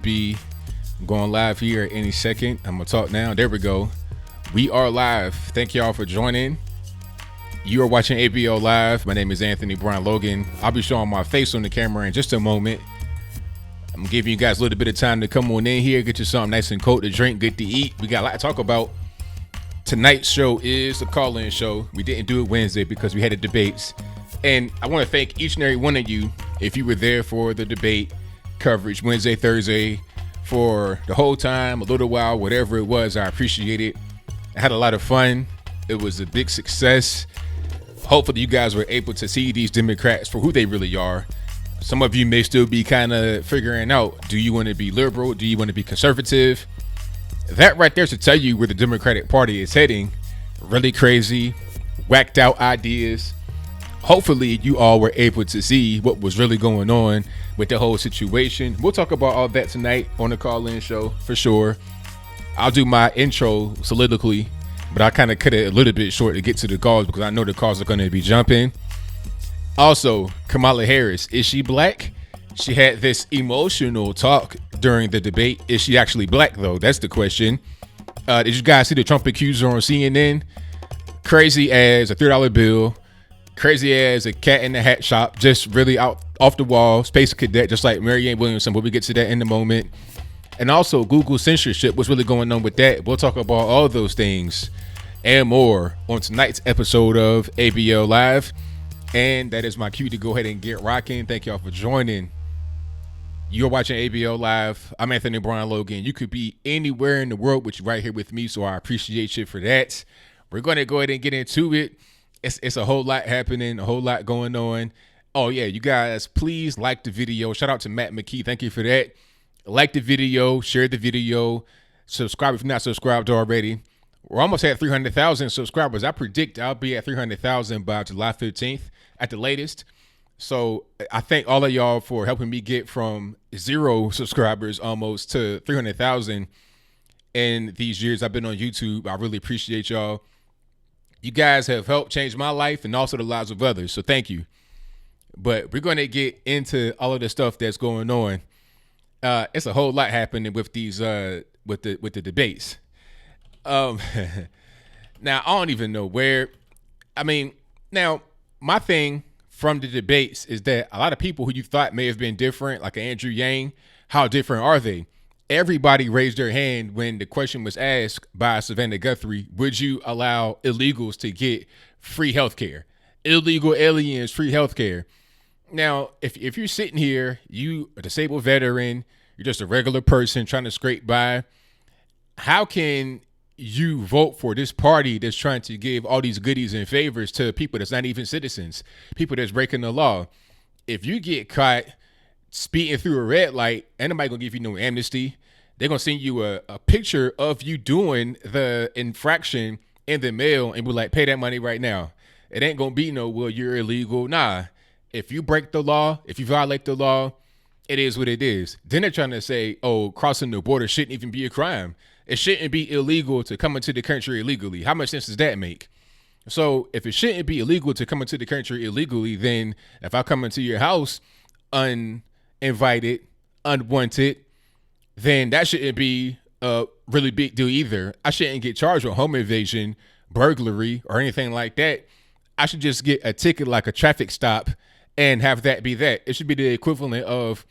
Be going live here any second. I'm gonna talk now. There we go. We are live. Thank y'all for joining. You are watching ABL Live. My name is Anthony Brian Logan. I'll be showing my face on the camera in just a moment. I'm giving you guys a little bit of time to come on in here, get you something nice and cold to drink, good to eat. We got a lot to talk about. Tonight's show is a call-in show. We didn't do it Wednesday because we had the debates. And I want to thank each and every one of you if you were there for the debate coverage Wednesday, Thursday, for the whole time, a little while, whatever it was. I appreciate it. I had a lot of fun. It was a big success. Hopefully you guys were able to see these Democrats for who they really are. Some of you may still be kind of figuring out, do you want to be liberal? Do you want to be conservative? That right there should tell you where the Democratic Party is heading. Really crazy, whacked out ideas. Hopefully you all were able to see what was really going on with the whole situation. We'll talk about all that tonight on the call-in show for sure. I'll do my intro soliloquy, but I kind of cut it a little bit short to get to the calls because I know the calls are going to be jumping. Also, Kamala Harris, is she black? She had this emotional talk during the debate. Is she actually black though? That's the question. Did you guys see the Trump Accuser on CNN? Crazy as a $3 bill. Crazy as a cat in the hat shop, just really out off the wall, space cadet, just like Marianne Williamson, but we get to that in a moment. And also Google censorship, what's really going on with that. We'll talk about all those things and more on tonight's episode of ABL Live. And that is my cue to go ahead and get rocking. Thank y'all for joining. You're watching ABL Live. I'm Anthony Brian Logan. You could be anywhere in the world, but you're right here with me, so I appreciate you for that. We're going to go ahead and get into it. It's a whole lot happening, a whole lot going on. Oh, yeah, you guys, please like the video. Shout out to Matt McKee. Thank you for that. Like the video, share the video, subscribe if you're not subscribed already. We're almost at 300,000 subscribers. I predict I'll be at 300,000 by July 15th at the latest. So I thank all of y'all for helping me get from 0 subscribers almost to 300,000 in these years I've been on YouTube. I really appreciate y'all. You guys have helped change my life and also the lives of others, so thank you. But we're going to get into all of the stuff that's going on. It's a whole lot happening with these with the debates. Now I don't even know where. I mean, now my thing from the debates is that a lot of people who you thought may have been different, like Andrew Yang, how different are they? Everybody raised their hand when the question was asked by Savannah Guthrie, would you allow illegals to get free health care? Illegal aliens, free health care. Now, if you're sitting here, you a disabled veteran, you're just a regular person trying to scrape by, how can you vote for this party that's trying to give all these goodies and favors to people that's not even citizens, people that's breaking the law? If you get caught speeding through a red light, ain't nobody gonna give you no amnesty. They're gonna send you a picture of you doing the infraction in the mail and be like, pay that money right now. It ain't gonna be no, well, you're illegal. Nah, if you break the law, if you violate the law, it is what it is. Then they're trying to say, oh, crossing the border shouldn't even be a crime. It shouldn't be illegal to come into the country illegally. How much sense does that make? So if it shouldn't be illegal to come into the country illegally, then if I come into your house uninvited, unwanted, then that shouldn't be a really big deal either. I shouldn't get charged with home invasion, burglary, or anything like that. I should just get a ticket like a traffic stop and have that be that. It should be the equivalent of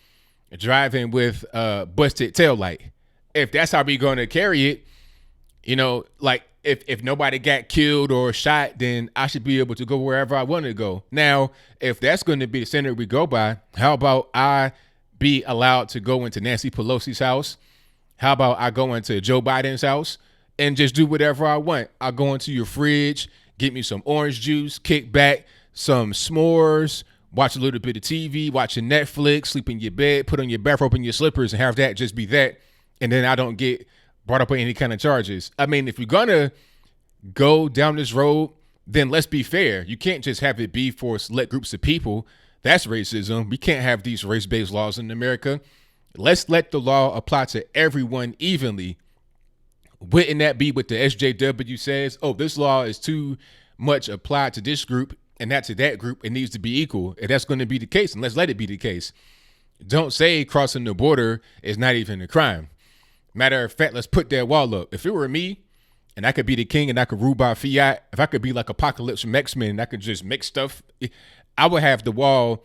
driving with a busted taillight. If that's how we're going to carry it, you know, like if nobody got killed or shot, then I should be able to go wherever I want to go. Now, if that's going to be the standard we go by, how about I be allowed to go into Nancy Pelosi's house? How about I go into Joe Biden's house and just do whatever I want? I go into your fridge, get me some orange juice, kick back, some s'mores, watch a little bit of TV, watching Netflix, sleep in your bed, put on your bathrobe and your slippers and have that just be that. And then I don't get brought up on any kind of charges. I mean, if you're going to go down this road, then let's be fair. You can't just have it be for select groups of people. That's racism. We can't have these race-based laws in America. Let's let the law apply to everyone evenly. Wouldn't that be what the SJW says? Oh, this law is too much applied to this group and not to that group. It needs to be equal. If that's going to be the case, and let's let it be the case. don't say crossing the border is not even a crime. Matter of fact, let's put that wall up. If it were me and I could be the king and I could rule by fiat, if I could be like Apocalypse from X-Men and I could just make stuff, I would have the wall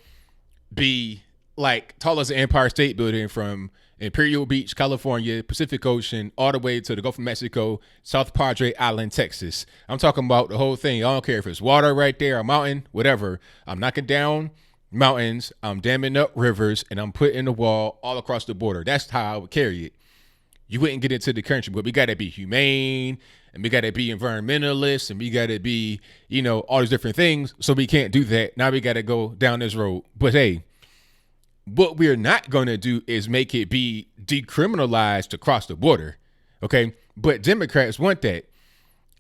be like tall as the Empire State Building from Imperial Beach, California, Pacific Ocean, all the way to the Gulf of Mexico, South Padre Island, Texas. I'm talking about the whole thing. I don't care if it's water right there, a mountain, whatever. I'm knocking down mountains, I'm damming up rivers, and I'm putting the wall all across the border. That's how I would carry it. You wouldn't get into the country, but we got to be humane, and we got to be environmentalists, and we got to be, all these different things. So we can't do that. Now we got to go down this road. But hey, what we're not going to do is make it be decriminalized to cross the border. Okay. But Democrats want that.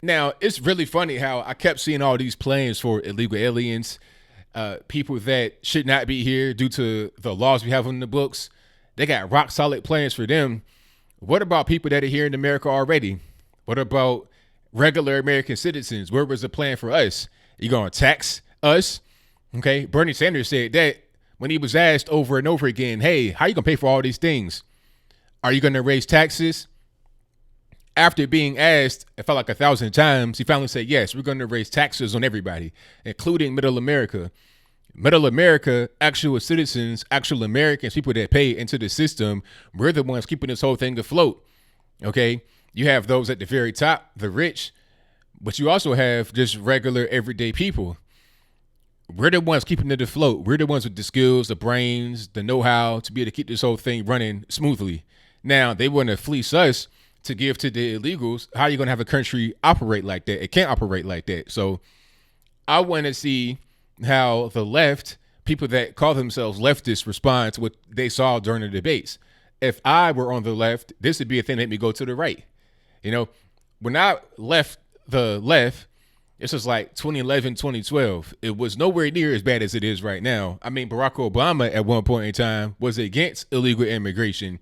Now, it's really funny how I kept seeing all these plans for illegal aliens, people that should not be here due to the laws we have on the books. They got rock solid plans for them. What about people that are here in America already? What about regular American citizens? Where was the plan for us? You going to tax us? Okay. Bernie Sanders said that when he was asked over and over again, hey, how are you going to pay for all these things? Are you going to raise taxes? After being asked, it felt like 1,000 times, he finally said, yes, we're going to raise taxes on everybody, including middle America. Middle America, actual citizens, actual Americans, people that pay into the system, we're the ones keeping this whole thing afloat. Okay. You have those at the very top, the rich, but you also have just regular everyday people. We're the ones keeping it afloat. We're the ones with the skills, the brains, the know-how to be able to keep this whole thing running smoothly. Now, they want to fleece us to give to the illegals. How are you going to have a country operate like that? It can't operate like that. So I want to see how the left, people that call themselves leftists, respond to what they saw during the debates. If I were on the left, this would be a thing that made me go to the right. When I left the left, this was like 2011, 2012. It was nowhere near as bad as it is right now. I mean, Barack Obama at one point in time was against illegal immigration.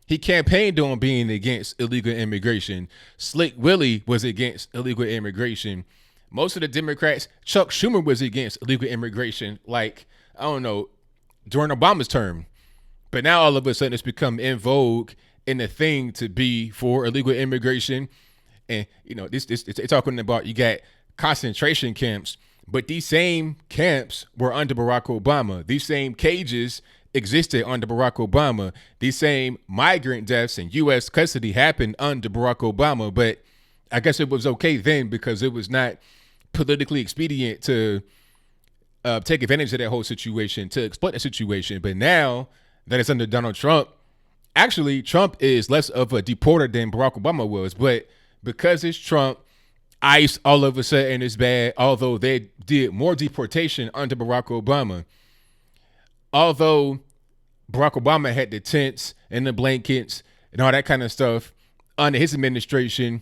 He campaigned on being against illegal immigration. Slick Willie was against illegal immigration. Most of the Democrats, Chuck Schumer was against illegal immigration, during Obama's term. But now all of a sudden it's become in vogue and a thing to be for illegal immigration. And, it's talking about you got concentration camps, but these same camps were under Barack Obama. These same cages existed under Barack Obama. These same migrant deaths in U.S. custody happened under Barack Obama, but I guess it was okay then because it was not politically expedient to take advantage of that whole situation, to exploit the situation. But now that it's under Donald Trump, actually Trump is less of a deporter than Barack Obama was, but because it's Trump, ICE all of a sudden is bad, although they did more deportation under Barack Obama. Although Barack Obama had the tents and the blankets and all that kind of stuff under his administration,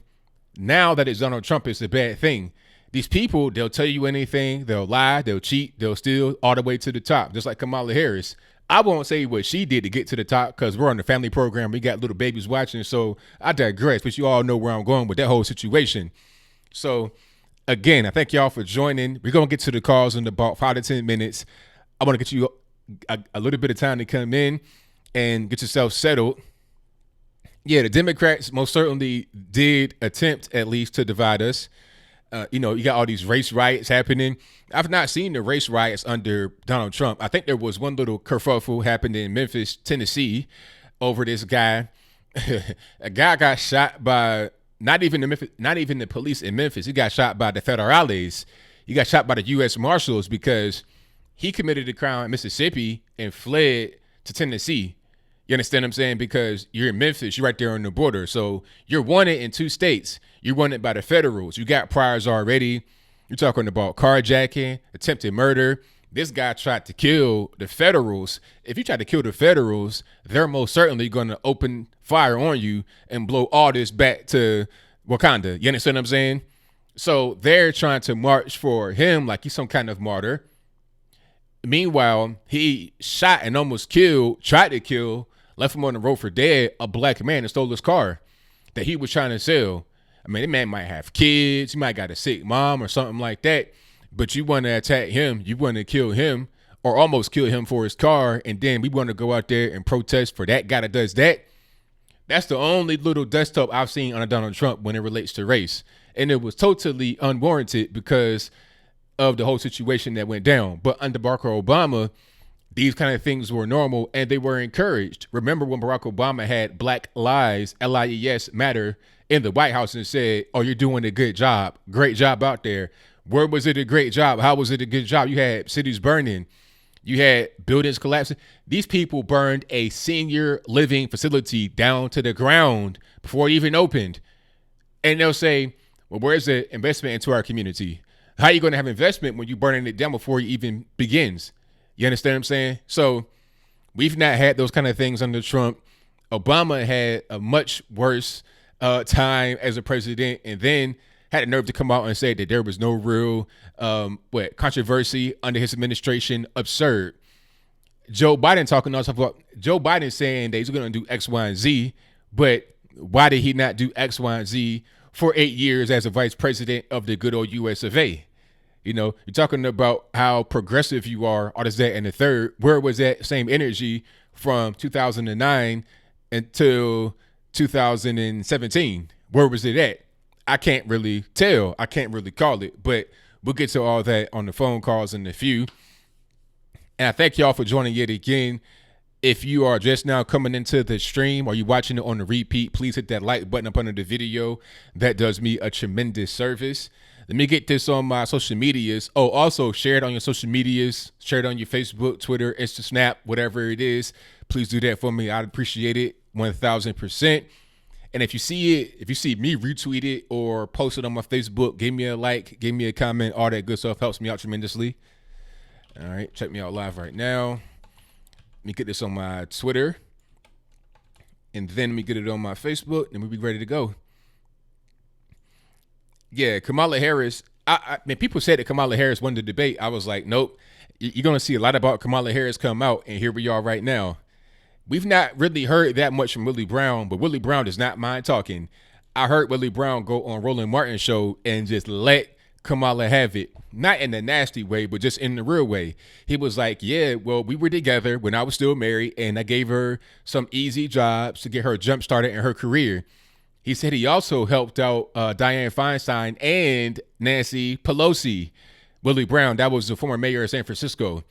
now that it's Donald Trump, it's a bad thing. These people, they'll tell you anything, they'll lie, they'll cheat, they'll steal all the way to the top, just like Kamala Harris. I won't say what she did to get to the top because we're on the family program. We got little babies watching, so I digress, but you all know where I'm going with that whole situation. So, again, I thank y'all for joining. We're going to get to the calls in about 5 to 10 minutes. I want to get you a little bit of time to come in and get yourself settled. Yeah, the Democrats most certainly did attempt at least to divide us. You got all these race riots happening. I've not seen the race riots under Donald Trump. I think there was one little kerfuffle happened in Memphis, Tennessee over this guy. A guy got shot by not even the police in Memphis. He got shot by the federales. He got shot by the U.S. Marshals because he committed a crime in Mississippi and fled to Tennessee. You understand what I'm saying? Because you're in Memphis, you're right there on the border. So you're wanted in 2 states. You're wanted by the federals. You got priors already. You're talking about carjacking, attempted murder. This guy tried to kill the federals. If you try to kill the federals, they're most certainly going to open fire on you and blow all this back to Wakanda. You understand what I'm saying? So they're trying to march for him like he's some kind of martyr. Meanwhile, he shot and almost tried to kill, left him on the road for dead, a black man and stole his car that he was trying to sell. I mean, the man might have kids. He might got a sick mom or something like that. But you want to attack him. You want to kill him or almost killed him for his car, and then we want to go out there and protest for that guy that does that. That's the only little dust up I've seen on Donald Trump when it relates to race. And it was totally unwarranted because of the whole situation that went down. But under Barack Obama, these kind of things were normal and they were encouraged. Remember when Barack Obama had Black Lives, LIES, Matter in the White House and said, oh, you're doing a good job. Great job out there. Where was it a great job? How was it a good job? You had cities burning. You had buildings collapsing. These people burned a senior living facility down to the ground before it even opened. And they'll say, well, where's the investment into our community? How are you going to have investment when you're burning it down before it even begins? You understand what I'm saying? So we've not had those kind of things under Trump. Obama had a much worse time as a president, and then had the nerve to come out and say that there was no real controversy under his administration. Absurd. Joe Biden talking also about Joe Biden saying that he's going to do X, Y, and Z, but why did he not do X, Y, and Z for 8 years as a vice president of the good old US of A? You know, you're talking about how progressive you are, all this, that, and the third. Where was that same energy from 2009 until 2017? Where was it at? I can't really tell. I can't really call it, but we'll get to all that on the phone calls in a few. And I thank y'all for joining yet again. If you are just now coming into the stream or you watching it on the repeat, please hit that like button up under the video. That does me a tremendous service. Let me get this on my social medias. Oh, also share it on your social medias. Share it on your Facebook, Twitter, Insta, Snap, whatever it is. Please do that for me. I'd appreciate it 1000%. And if you see it, if you see me retweet it or post it on my Facebook, give me a like, give me a comment. All that good stuff helps me out tremendously. All right, check me out live right now. Let me get this on my Twitter. And then let me get it on my Facebook, and we'll be ready to go. Yeah, Kamala Harris. I mean, people said that Kamala Harris won the debate. I was like, nope. You're going to see a lot about Kamala Harris come out, and here we are right now. We've not really heard that much from Willie Brown, but Willie Brown does not mind talking. I heard Willie Brown go on Roland Martin's show and just let Kamala have it. Not in the nasty way, but just in the real way. He was like, yeah, well, we were together when I was still married, and I gave her some easy jobs to get her jump started in her career. He said he also helped out Dianne Feinstein and Nancy Pelosi. Willie Brown, that was the former mayor of San Francisco.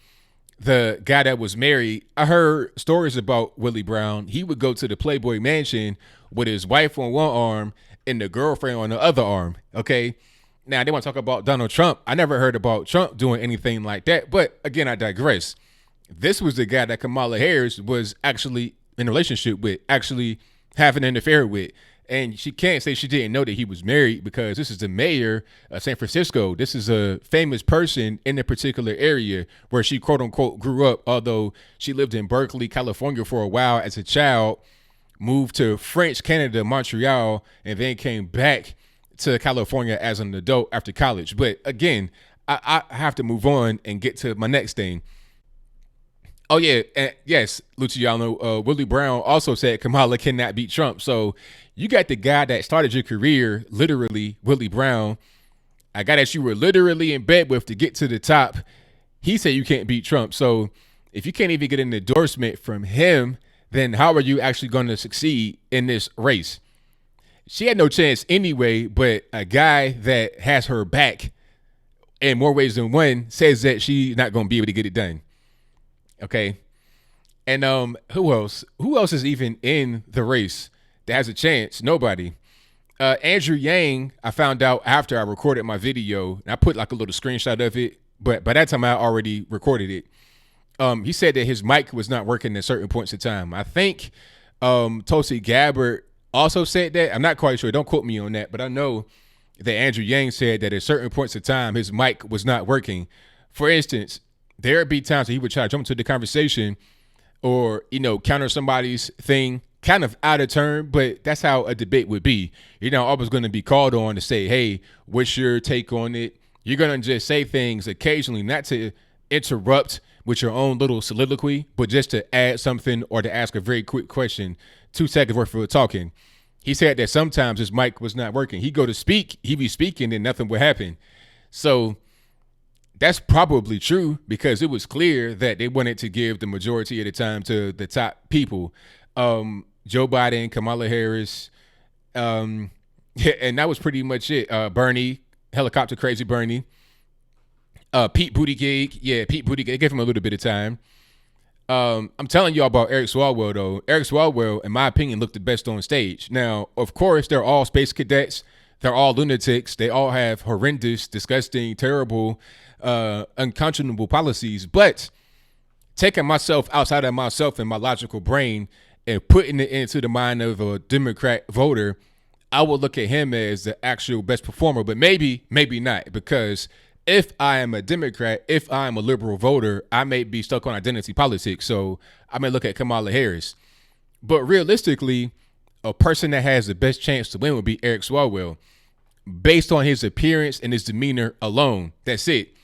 The guy that was married, I heard stories about Willie Brown. He would go to the Playboy Mansion with his wife on one arm and the girlfriend on the other arm, okay? Now, they want to talk about Donald Trump. I never heard about Trump doing anything like that, but again, I digress. This was the guy that Kamala Harris was actually in a relationship with, actually having an affair with. And she can't say she didn't know that he was married because this is the mayor of San Francisco. This is a famous person in a particular area where she, quote unquote, grew up, although she lived in Berkeley, California for a while as a child, moved to French Canada, Montreal, and then came back to California as an adult after college. But again, I have to move on and get to my next thing. Oh, yeah. Yes, Luciano, Willie Brown also said Kamala cannot beat Trump. So you got the guy that started your career, literally, Willie Brown, a guy that you were literally in bed with to get to the top. He said you can't beat Trump. So if you can't even get an endorsement from him, then how are you actually going to succeed in this race? She had no chance anyway, but a guy that has her back in more ways than one says that she's not going to be able to get it done. Okay. And who else? Who else is even in the race that has a chance? Nobody. Andrew Yang, I found out after I recorded my video, and I put like a little screenshot of it, but by that time I already recorded it. He said that his mic was not working at certain points in time. I think Tulsi Gabbard also said that. I'm not quite sure. Don't quote me on that, but I know that Andrew Yang said that at certain points in time his mic was not working. For instance, there would be times that he would try to jump into the conversation or, you know, counter somebody's thing kind of out of turn, but that's how a debate would be. You're not always going to be called on to say, hey, what's your take on it? You're going to just say things occasionally, not to interrupt with your own little soliloquy, but just to add something or to ask a very quick question, 2 seconds worth of talking. He said that sometimes his mic was not working. He'd go to speak, he'd be speaking and nothing would happen. So That's probably true because it was clear that they wanted to give the majority of the time to the top people. Joe Biden, Kamala Harris, yeah, and that was pretty much it. Bernie, helicopter crazy Bernie. Pete Buttigieg, yeah, Pete Buttigieg. They gave him a little bit of time. I'm telling y'all about Eric Swalwell though. Eric Swalwell, in my opinion, looked the best on stage. Now, of course, they're all space cadets. They're all lunatics. They all have horrendous, disgusting, terrible, unconscionable policies. But taking myself outside of myself and my logical brain and putting it into the mind of a Democrat voter, I would look at him as the actual best performer. But maybe not, because if I am a Democrat, if I'm a liberal voter, I may be stuck on identity politics. So I may look at Kamala Harris. But realistically, a person that has the best chance to win would be Eric Swalwell, based on his appearance and his demeanor alone. That's it.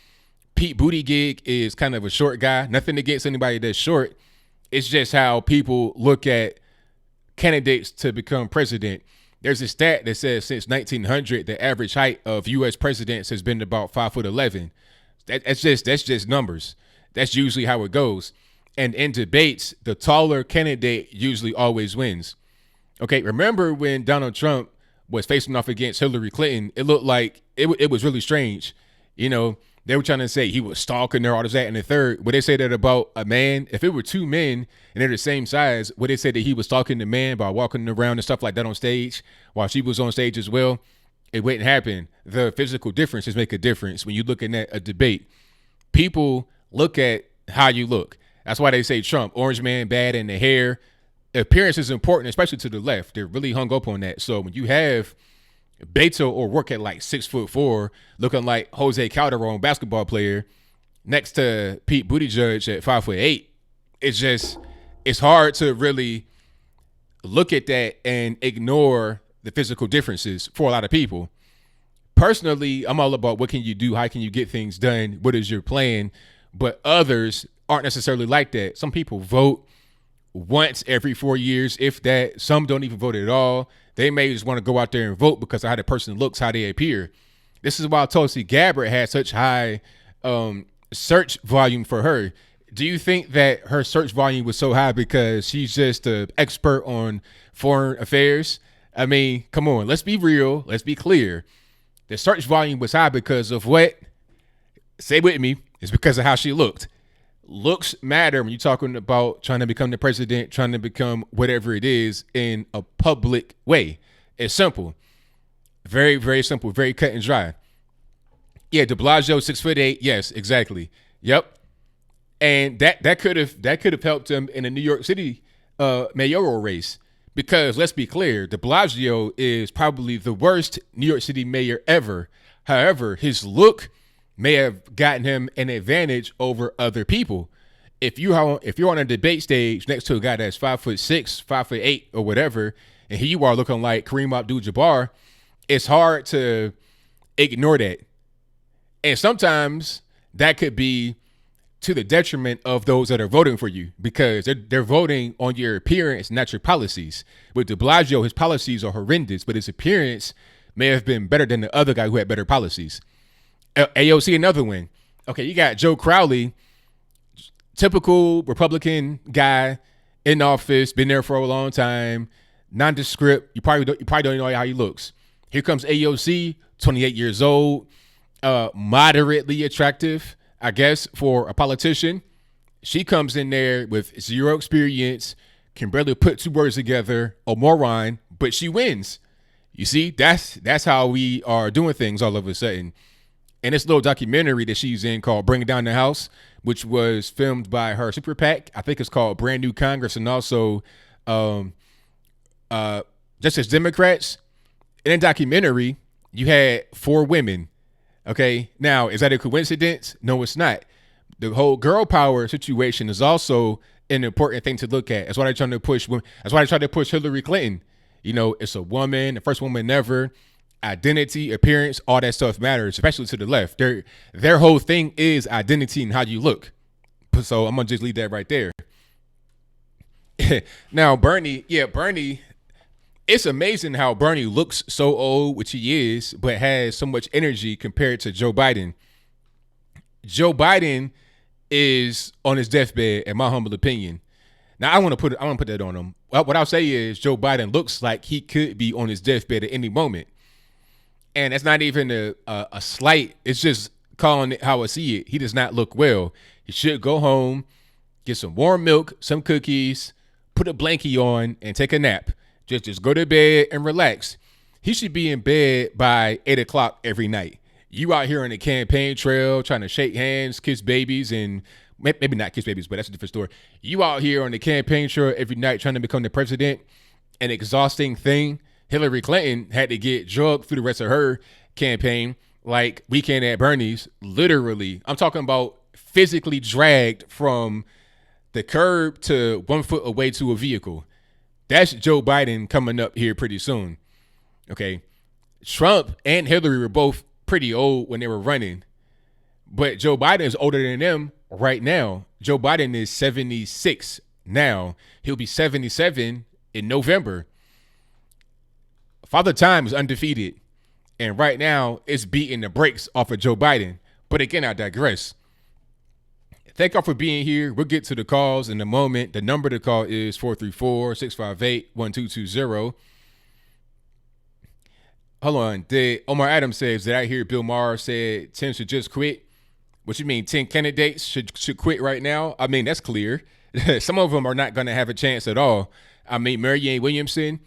Pete Buttigieg is kind of a short guy. Nothing against anybody that's short. It's just how people look at candidates to become president. There's a stat that says since 1900, the average height of U.S. presidents has been about 5'11". That's just numbers. That's usually how it goes. And in debates, the taller candidate usually always wins. Okay, remember when Donald Trump was facing off against Hillary Clinton? It looked like it was really strange. You know, they were trying to say he was stalking her, all this, that, and the third. Would they say that about a man? If it were two men and they're the same size, would they say that he was stalking the man by walking around and stuff like that on stage while she was on stage as well? It wouldn't happen. The physical differences make a difference when you're looking at a debate. People look at how you look. That's why they say Trump, orange man, bad in the hair. Appearance is important, especially to the left. They're really hung up on that. So when you have Beto O'Rourke at like 6'4", looking like Jose Calderon, basketball player, next to Pete Buttigieg at 5'8", it's hard to really look at that and ignore the physical differences for a lot of people. Personally, I'm all about what can you do? How can you get things done? What is your plan? But others aren't necessarily like that. Some people vote once every 4 years, if that. Some don't even vote at all. They may just want to go out there and vote because of how the person looks, how they appear. This is why Tulsi Gabbard had such high search volume for her. Do you think that her search volume was so high because she's just an expert on foreign affairs? I mean, come on, let's be real. Let's be clear. The search volume was high because of what? Say with me. It's because of how she looked. Looks matter when you're talking about trying to become the president, trying to become whatever it is in a public way. It's simple. Very, very simple. Very cut and dry. Yeah, de Blasio, 6'8". Yes, exactly. Yep. And that could have helped him in a New York City mayoral race. Because let's be clear, de Blasio is probably the worst New York City mayor ever. However, his look may have gotten him an advantage over other people. If you're on a debate stage next to a guy that's 5'6", 5'8", or whatever, and here you are looking like Kareem Abdul-Jabbar, it's hard to ignore that. And sometimes that could be to the detriment of those that are voting for you because they're voting on your appearance, not your policies. With de Blasio, his policies are horrendous, but his appearance may have been better than the other guy who had better policies. AOC, another one. Okay, you got Joe Crowley, typical Republican guy in office, been there for a long time, nondescript. You probably don't know how he looks. Here comes AOC, 28 years old, moderately attractive, I guess, for a politician. She comes in there with zero experience, can barely put two words together, a moron, but she wins. You see, that's how we are doing things all of a sudden. And this little documentary that she's in called Bring Down the House, which was filmed by her super PAC. I think it's called Brand New Congress, and also just as Democrats. In a documentary, you had 4 women. Okay, now, is that a coincidence? No, it's not. The whole girl power situation is also an important thing to look at. That's why they're trying to push women. That's why they try to push Hillary Clinton. You know, it's a woman, the first woman ever. Identity, appearance, all that stuff matters, especially to the left. Their whole thing is identity and how you look. So I'm going to just leave that right there. Now, Bernie, it's amazing how Bernie looks so old, which he is, but has so much energy compared to Joe Biden. Joe Biden is on his deathbed, in my humble opinion. Now I want to put that on him. What I'll say is Joe Biden looks like he could be on his deathbed at any moment, and that's not even a slight. It's just calling it how I see it. He does not look well. He should go home, get some warm milk, some cookies, put a blankie on, and take a nap. Just go to bed and relax. He should be in bed by 8 o'clock every night. You out here on the campaign trail trying to shake hands, kiss babies, and maybe not kiss babies, but that's a different story. You out here on the campaign trail every night trying to become the president, an exhausting thing. Hillary Clinton had to get drugged through the rest of her campaign like Weekend at Bernie's. Literally, I'm talking about physically dragged from the curb to 1 foot away to a vehicle. That's Joe Biden coming up here pretty soon. Okay. Trump and Hillary were both pretty old when they were running, but Joe Biden is older than them right now. Joe Biden is 76 now. He'll be 77 in November. Father Time is undefeated, and right now it's beating the brakes off of Joe Biden. But again, I digress. Thank y'all for being here. We'll get to the calls in a moment. The number to call is 434-658-1220. Hold on. Omar Adams says, did I hear Bill Maher said 10 should just quit? What you mean, 10 candidates should quit right now? I mean, that's clear. Some of them are not going to have a chance at all. I mean, Marianne Williamson,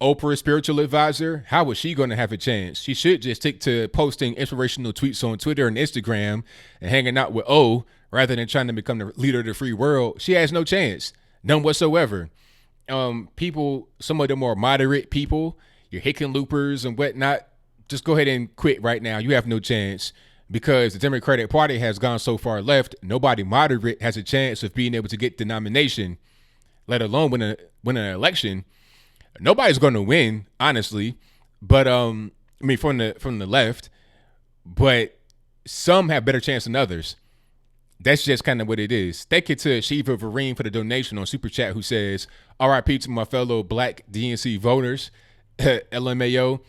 Oprah's spiritual advisor, how was she going to have a chance? She should just stick to posting inspirational tweets on Twitter and Instagram and hanging out with O rather than trying to become the leader of the free world. She has no chance, none whatsoever. People, some of the more moderate people, your Hickenloopers and whatnot, just go ahead and quit right now. You have no chance because the Democratic Party has gone so far left. Nobody moderate has a chance of being able to get the nomination, let alone win an election. Nobody's going to win, honestly. But I mean, from the left, but some have better chance than others. That's just kind of what it is. Thank you to Shiva Vareen for the donation on Super Chat, who says, RIP to my fellow black DNC voters. LMAO,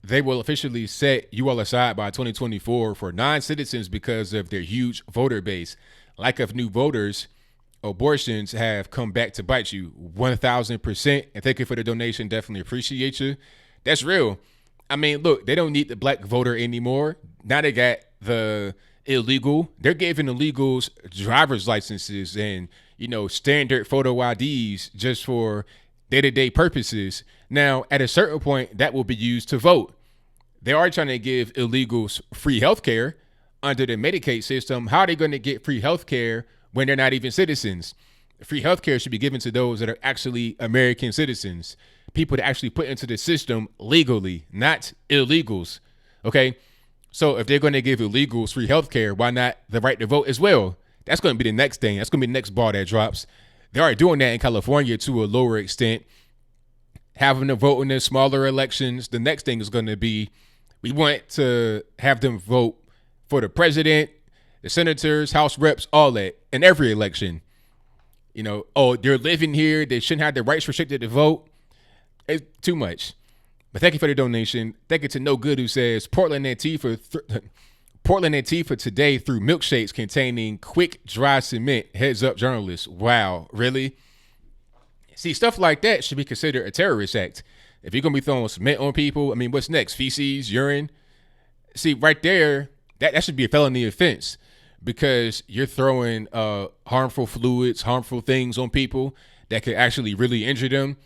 they will officially set you all aside by 2024 for non-citizens because of their huge voter base. Lack of new voters, abortions have come back to bite you 1,000%. And thank you for the donation. Definitely appreciate you. That's real. I mean, look, they don't need the black voter anymore. Now they got the illegal. They're giving illegals driver's licenses and, standard photo IDs just for day-to-day purposes. Now, at a certain point, that will be used to vote. They are trying to give illegals free health care under the Medicaid system. How are they going to get free health care when they're not even citizens? Free health care should be given to those that are actually American citizens, people that actually put into the system legally, not illegals. Okay? So if they're going to give illegals free health care, why not the right to vote as well? That's going to be the next thing. That's going to be the next ball that drops. They are doing that in California to a lower extent, having them vote in the smaller elections. The next thing is going to be, we want to have them vote for the president, the senators, House reps, all that in every election. They're living here. They shouldn't have their rights restricted to vote. It's too much. But thank you for the donation. Thank you to No Good, who says Portland Antifa today threw milkshakes containing quick dry cement. Heads up, journalists. Wow, really? See, stuff like that should be considered a terrorist act. If you're going to be throwing cement on people, I mean, what's next? Feces, urine? See, right there, that should be a felony offense because you're throwing harmful fluids, harmful things on people that could actually really injure them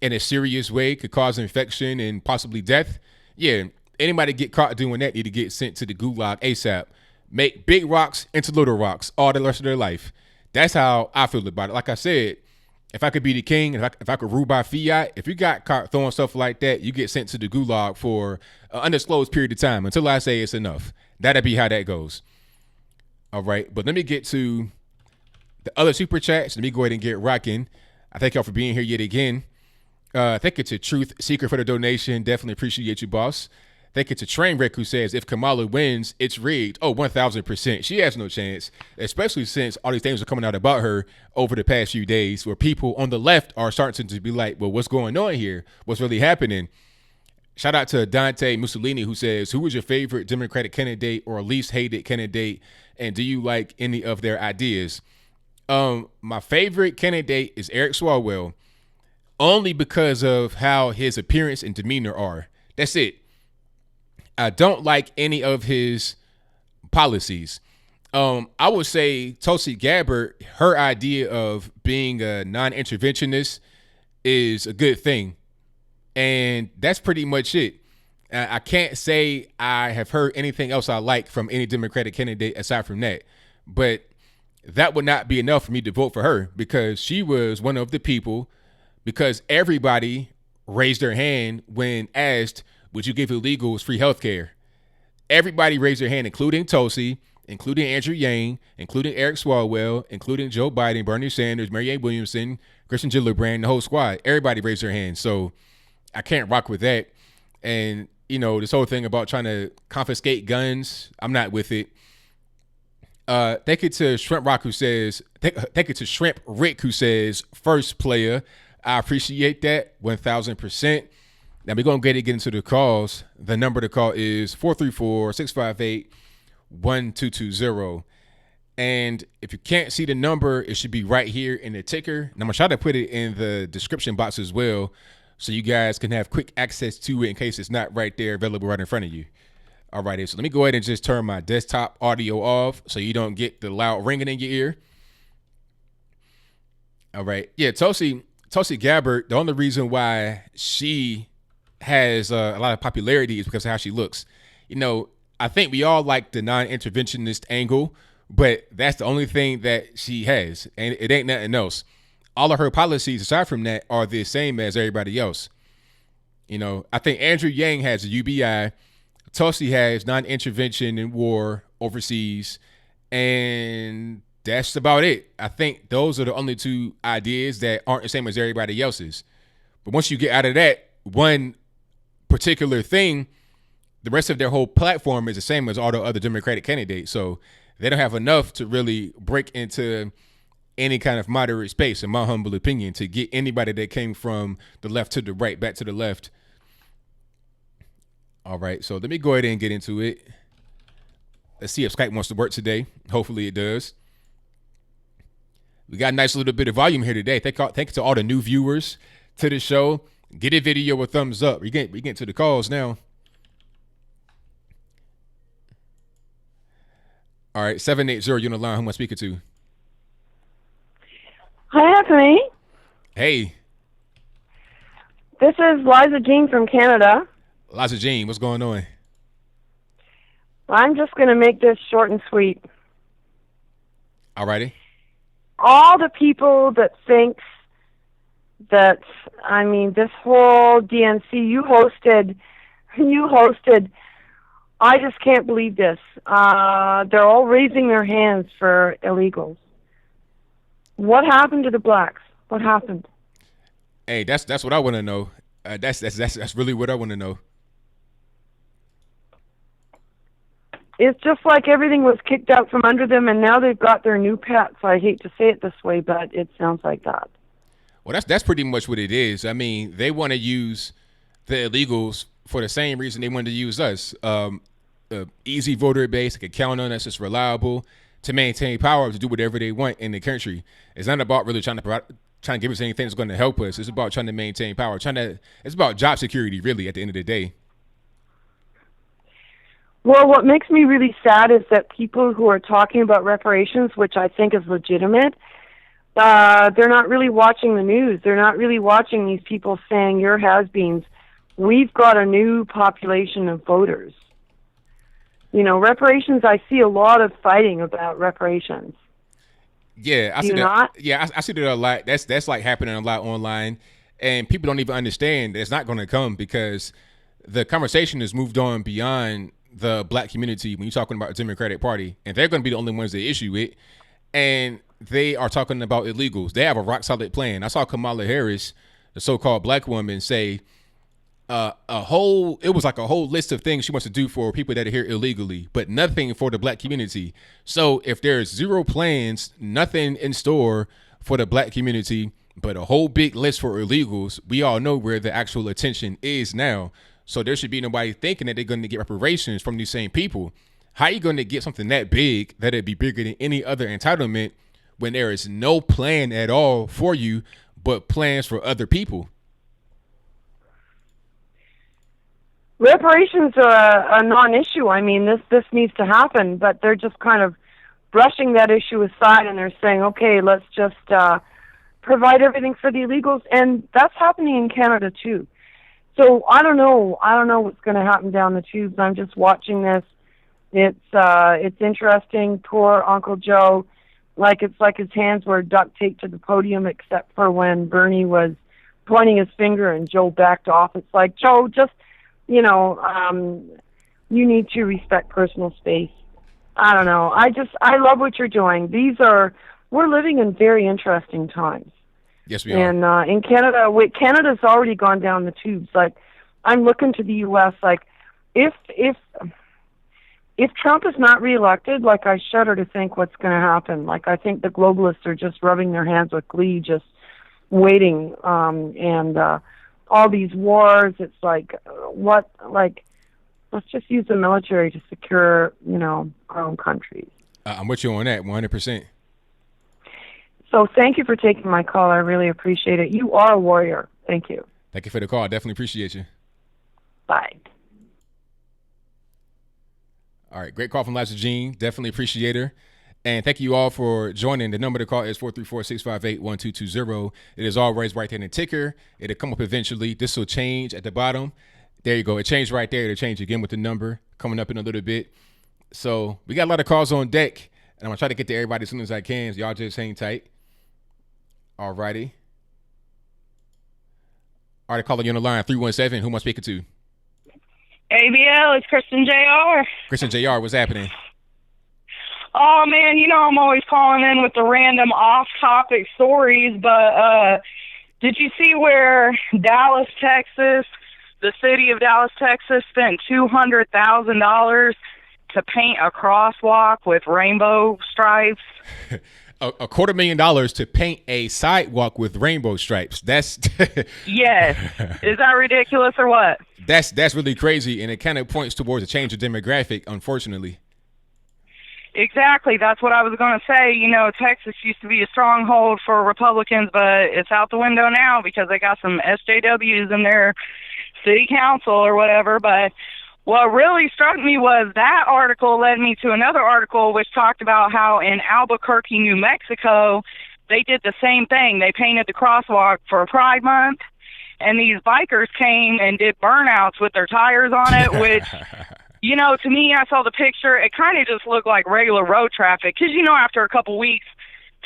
in a serious way, could cause infection and possibly death. Yeah, anybody get caught doing that need to get sent to the gulag ASAP. Make big rocks into little rocks all the rest of their life. That's how I feel about it. Like I said, if I could be the king, if I could rule by fiat, if you got caught throwing stuff like that, you get sent to the gulag for an undisclosed period of time until I say it's enough. That'd be how that goes. All right, but let me get to the other super chats. Let me go ahead and get rocking. I thank y'all for being here yet again. Thank you to Truth Seeker for the donation. Definitely appreciate you, boss. Thank you to Trainwreck, who says, if Kamala wins, it's rigged. Oh, 1,000%. She has no chance, especially since all these things are coming out about her over the past few days where people on the left are starting to be like, well, what's going on here? What's really happening? Shout out to Dante Mussolini, who says, who is your favorite Democratic candidate or least hated candidate? And do you like any of their ideas? My favorite candidate is Eric Swalwell, only because of how his appearance and demeanor are. That's it. I don't like any of his policies. I would say Tulsi Gabbard, her idea of being a non-interventionist is a good thing. And that's pretty much it. I can't say I have heard anything else I like from any Democratic candidate aside from that. But that would not be enough for me to vote for her, because she was one of the people, because everybody raised their hand when asked, would you give illegals free health care? Everybody raised their hand, including Tulsi, including Andrew Yang, including Eric Swalwell, including Joe Biden, Bernie Sanders, Marianne Williamson, Christian Gillibrand, the whole squad. Everybody raised their hand. So I can't rock with that. And, this whole thing about trying to confiscate guns, I'm not with it. Thank you to Shrimp Rock, who says, thank you to Shrimp Rick, who says, first player. I appreciate that 1,000%. Now we're going to get into the calls. The number to call is 434-658-1220. And if you can't see the number, it should be right here in the ticker. And I'm going to try to put it in the description box as well, so you guys can have quick access to it in case it's not right there available right in front of you. All right, so let me go ahead and just turn my desktop audio off so you don't get the loud ringing in your ear. All right. Yeah, Tulsi Gabbard, the only reason why she has a lot of popularity is because of how she looks. I think we all like the non-interventionist angle, but that's the only thing that she has, and it ain't nothing else. All of her policies, aside from that, are the same as everybody else. I think Andrew Yang has a UBI. Tulsi has non-intervention in war overseas, and that's about it. I think those are the only two ideas that aren't the same as everybody else's. But once you get out of that one particular thing, the rest of their whole platform is the same as all the other Democratic candidates. So they don't have enough to really break into any kind of moderate space, in my humble opinion, to get anybody that came from the left to the right, back to the left. All right, so let me go ahead and get into it. Let's see if Skype wants to work today. Hopefully it does. We got a nice little bit of volume here today. Thank you to all the new viewers to the show. Get a video a thumbs up. We get to the calls now. All right, 780, you're on the line. Who am I speaking to? Hi, Anthony. Hey. This is Liza Jean from Canada. Liza Jean, what's going on? I'm just going to make this short and sweet. All righty. All the people that thinks that, this whole DNC you hosted, I just can't believe this. They're all raising their hands for illegals. What happened to the blacks? What happened? Hey, that's what I want to know. That's really what I want to know. It's just like everything was kicked out from under them, and now they've got their new pets. I hate to say it this way, but it sounds like that. Well, that's pretty much what it is. They want to use the illegals for the same reason they wanted to use us. Easy voter base, they can count on us, it's reliable, to maintain power, to do whatever they want in the country. It's not about really trying to give us anything that's going to help us. It's about trying to maintain power. It's about job security, really, at the end of the day. Well, what makes me really sad is that people who are talking about reparations, which I think is legitimate, they're not really watching the news. They're not really watching these people saying, you're has-beens. We've got a new population of voters. Reparations, I see a lot of fighting about reparations. Yeah, I see that. Yeah, I see that a lot. That's like happening a lot online, and people don't even understand that it's not going to come, because the conversation has moved on beyond the black community when you're talking about the Democratic Party, and they're going to be the only ones that issue it, and they are talking about illegals. They have a rock solid plan. I saw Kamala Harris, the so-called black woman, say it was like a whole list of things she wants to do for people that are here illegally, but nothing for the black community. So if there's zero plans, nothing in store for the black community, but a whole big list for illegals, we all know where the actual attention is now. So there should be nobody thinking that they're going to get reparations from these same people. How are you going to get something that big that it'd be bigger than any other entitlement when there is no plan at all for you, but plans for other people? Reparations are a non-issue. I mean, this needs to happen, but they're just kind of brushing that issue aside, and they're saying, okay, let's just provide everything for the illegals, and that's happening in Canada too. So I don't know what's going to happen down the tubes. I'm just watching this. It's interesting. Poor Uncle Joe, it's like his hands were duct taped to the podium, except for when Bernie was pointing his finger and Joe backed off. It's like, Joe, just you need to respect personal space. I don't know. I love what you're doing. We're living in very interesting times. Yes, we are. And in Canada, Canada's already gone down the tubes. Like, I'm looking to the U.S. Like, if Trump is not reelected, like, I shudder to think what's going to happen. Like, I think the globalists are just rubbing their hands with glee, just waiting. And all these wars, it's like, let's just use the military to secure, our own countries. I'm with you on that, 100%. So thank you for taking my call. I really appreciate it. You are a warrior. Thank you. Thank you for the call. I definitely appreciate you. Bye. All right. Great call from Liza Jean. Definitely appreciate her. And thank you all for joining. The number to call is 434-658-1220. It is always right there in the ticker. It'll come up eventually. This will change at the bottom. There you go. It changed right there. It'll change again with the number coming up in a little bit. So we got a lot of calls on deck, and I'm going to try to get to everybody as soon as I can. So y'all just hang tight. All righty. All right, caller, you on the line, 317. Who am I speaking to? ABL, it's Kristen JR. Kristen JR, what's happening? Oh, man, I'm always calling in with the random off-topic stories, but did you see where Dallas, Texas, the city of Dallas, Texas, spent $200,000 to paint a crosswalk with rainbow stripes? $250,000 to paint a sidewalk with rainbow stripes. That's yes. Is that ridiculous or what? That's really crazy, and it kind of points towards a change of demographic, unfortunately. Exactly. That's what I was going to say. Texas used to be a stronghold for Republicans, but it's out the window now because they got some SJWs in their city council or whatever. But what really struck me was that article led me to another article which talked about how in Albuquerque, New Mexico, they did the same thing. They painted the crosswalk for Pride Month, and these bikers came and did burnouts with their tires on it, which, to me, I saw the picture. It kind of just looked like regular road traffic because, after a couple weeks,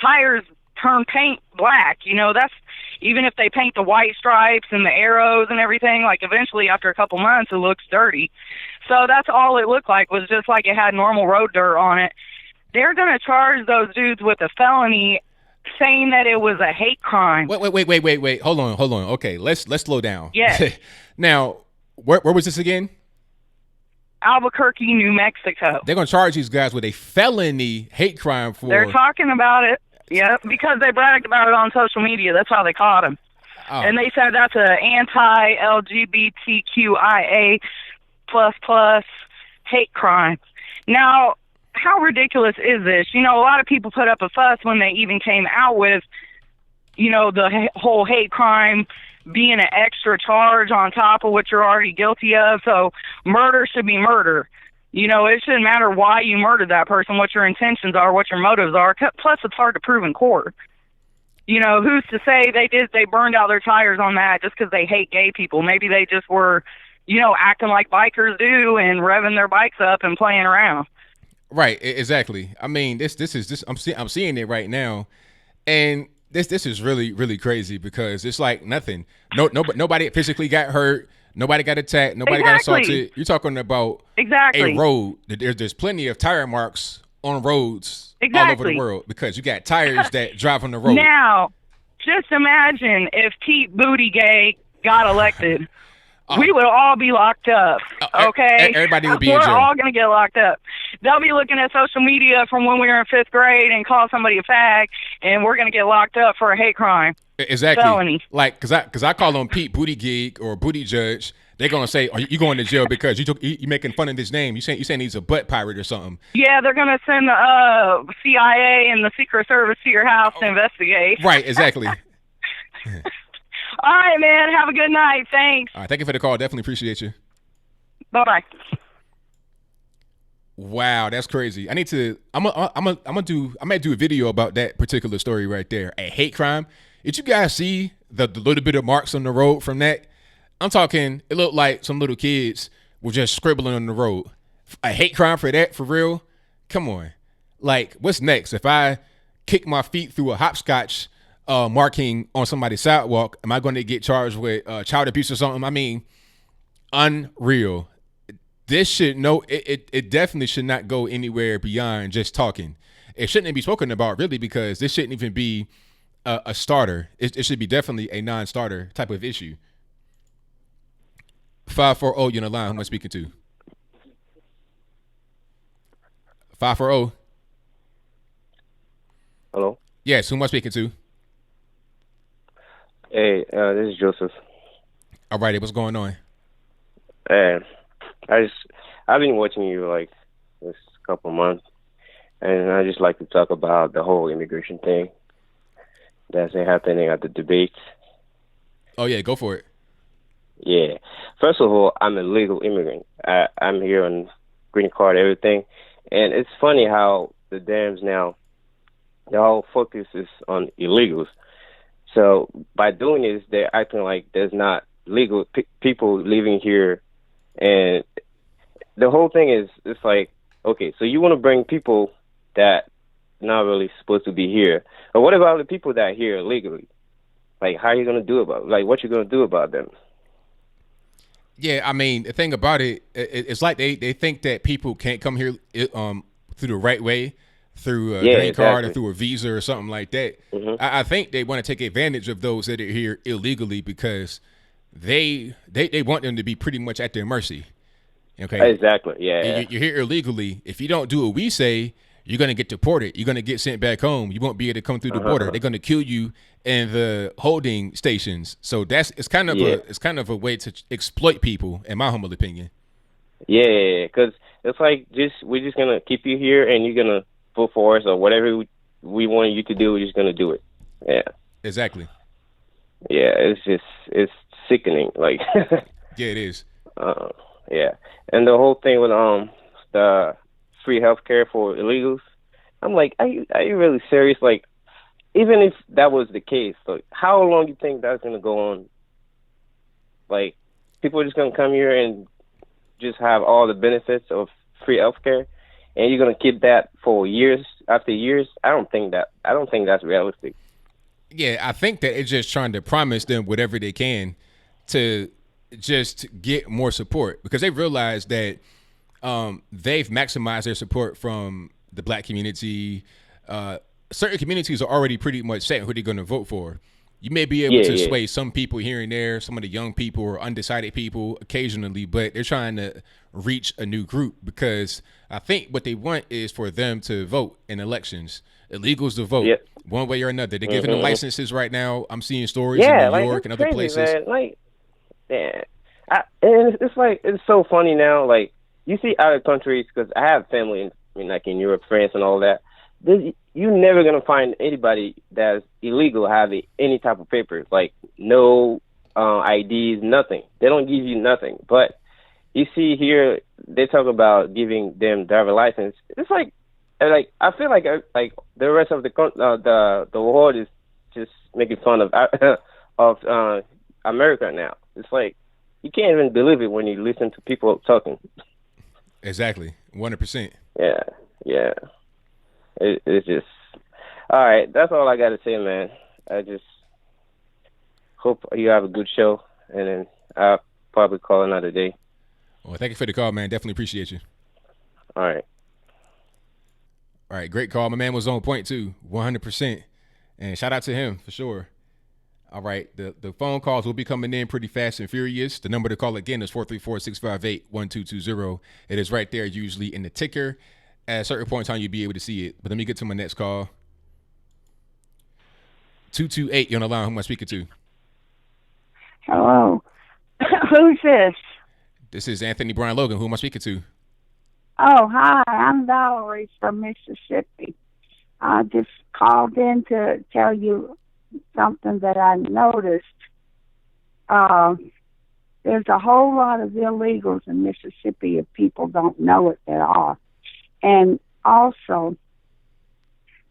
tires turn paint black. That's even if they paint the white stripes and the arrows and everything, like eventually after a couple months, it looks dirty. So that's all it looked like, was just like it had normal road dirt on it. They're going to charge those dudes with a felony, saying that it was a hate crime. Wait. Hold on. Okay, let's slow down. Yes. Now, where was this again? Albuquerque, New Mexico. They're going to charge these guys with a felony hate crime for... They're talking about it. Yeah, because they bragged about it on social media. That's how they caught him. Oh. And they said that's an anti-LGBTQIA plus hate crime. Now, how ridiculous is this? A lot of people put up a fuss when they even came out with, the whole hate crime being an extra charge on top of what you're already guilty of. So murder should be murder. It shouldn't matter why you murdered that person, what your intentions are, what your motives are. Plus, it's hard to prove in court. Who's to say they burned out their tires on that just because they hate gay people? Maybe they just were, acting like bikers do and revving their bikes up and playing around. Right, exactly. I mean, this is I'm seeing it right now, and this is really, really crazy because it's like nothing. Nobody physically got hurt. Nobody got attacked. Nobody got assaulted. You're talking about a road. There's plenty of tire marks on roads all over the world because you got tires that drive on the road. Now, just imagine if Pete Buttigieg got elected. we would all be locked up. Okay, everybody would be in We're jail. all gonna get locked up. They'll be looking at social media from when we were in 5th grade and call somebody a fag, and we're gonna get locked up for a hate crime. Exactly. Felony. Like, cause I call him Pete Booty Gig or Booty Judge. They're gonna say, "Are you going to jail because you making fun of his name? You saying he's a butt pirate or something?" Yeah, they're gonna send the CIA and the Secret Service to your house to investigate. Right. Exactly. All right, man. Have a good night. Thanks. All right. Thank you for the call. Definitely appreciate you. Bye-bye. Wow, that's crazy. I might do a video about that particular story right there. A hate crime. Did you guys see the little bit of marks on the road from that? I'm talking, it looked like some little kids were just scribbling on the road. A hate crime for that, for real? Come on. Like, what's next? If I kick my feet through a hopscotch marking on somebody's sidewalk, am I going to get charged with child abuse or something? I mean, unreal. This it definitely should not go anywhere beyond just talking. It shouldn't be spoken about, really, because this shouldn't even be a starter. It should be definitely a non-starter type of issue. 540, you're on the line. Who am I speaking to? 540. Hello? Yes, who am I speaking to? Hey, this is Joseph. All righty, what's going on? Hey, I've been watching you like this couple months, and I just like to talk about the whole immigration thing that's happening at the debates. Oh yeah, go for it. Yeah. First of all, I'm a legal immigrant. I'm here on green card, everything. And it's funny how the Dems now, the whole focus is on illegals. So by doing this, they're acting like there's not legal people living here. And the whole thing is, it's like, okay, so you want to bring people that not really supposed to be here. But what about the people that are here illegally? Like, how are you going to do about it? Like, what you going to do about them? Yeah, I mean, the thing about it's like they think that people can't come here through the right way, through a green card or through a visa or something like that. Mm-hmm. I think they want to take advantage of those that are here illegally because they want them to be pretty much at their mercy. Okay. Exactly. Yeah. You're here illegally. If you don't do what we say, you're gonna get deported. You're gonna get sent back home. You won't be able to come through the border. They're gonna kill you in the holding stations. So it's kind of a way to exploit people, in my humble opinion. Yeah, because it's like we're just gonna keep you here, and you're gonna vote for us or whatever we want you to do. We're just gonna do it. Yeah. Exactly. Yeah, it's sickening. Like. Yeah, it is. Yeah, and the whole thing with the free healthcare for illegals, I'm like, are you really serious? Like, even if that was the case, like, how long do you think that's gonna go on? Like, people are just gonna come here and just have all the benefits of free healthcare, and you're gonna keep that for years after years? I don't think that's realistic. Yeah, I think that it's just trying to promise them whatever they can to just get more support, because they realize that they've maximized their support from the black community. Certain communities are already pretty much set who they're going to vote for. You may be able to sway some people here and there, some of the young people or undecided people occasionally, but they're trying to reach a new group, because I think what they want is for them to vote in elections, illegals to vote one way or another. They're giving them licenses right now. I'm seeing stories in New York and other places. Man. Like, yeah, and it's like, it's so funny now. Like, you see other countries, because I have family in Europe, France, and all that. You're never gonna find anybody that's illegal having any type of papers, like no IDs, nothing. They don't give you nothing. But you see here, they talk about giving them driver license. It's like I feel like the rest of the world is just making fun of America now. It's like you can't even believe it when you listen to people talking. Exactly, 100%. Yeah. It's just all right. That's all I got to say, man. I just hope you have a good show, and then I'll probably call another day. Well, thank you for the call, man. Definitely appreciate you. All right, great call. My man was on point too, 100%. And shout out to him for sure. All right. The phone calls will be coming in pretty fast and furious. The number to call again is 434-658-1220. It is right there, usually in the ticker. At a certain point in time, you'll be able to see it. But let me get to my next call. 228, you're on the line. Who am I speaking to? Hello. Who's this? This is Anthony Brian Logan. Who am I speaking to? Oh, hi. I'm Valerie from Mississippi. I just called in to tell you something that I noticed. There's a whole lot of illegals in Mississippi if people don't know it at all. And also,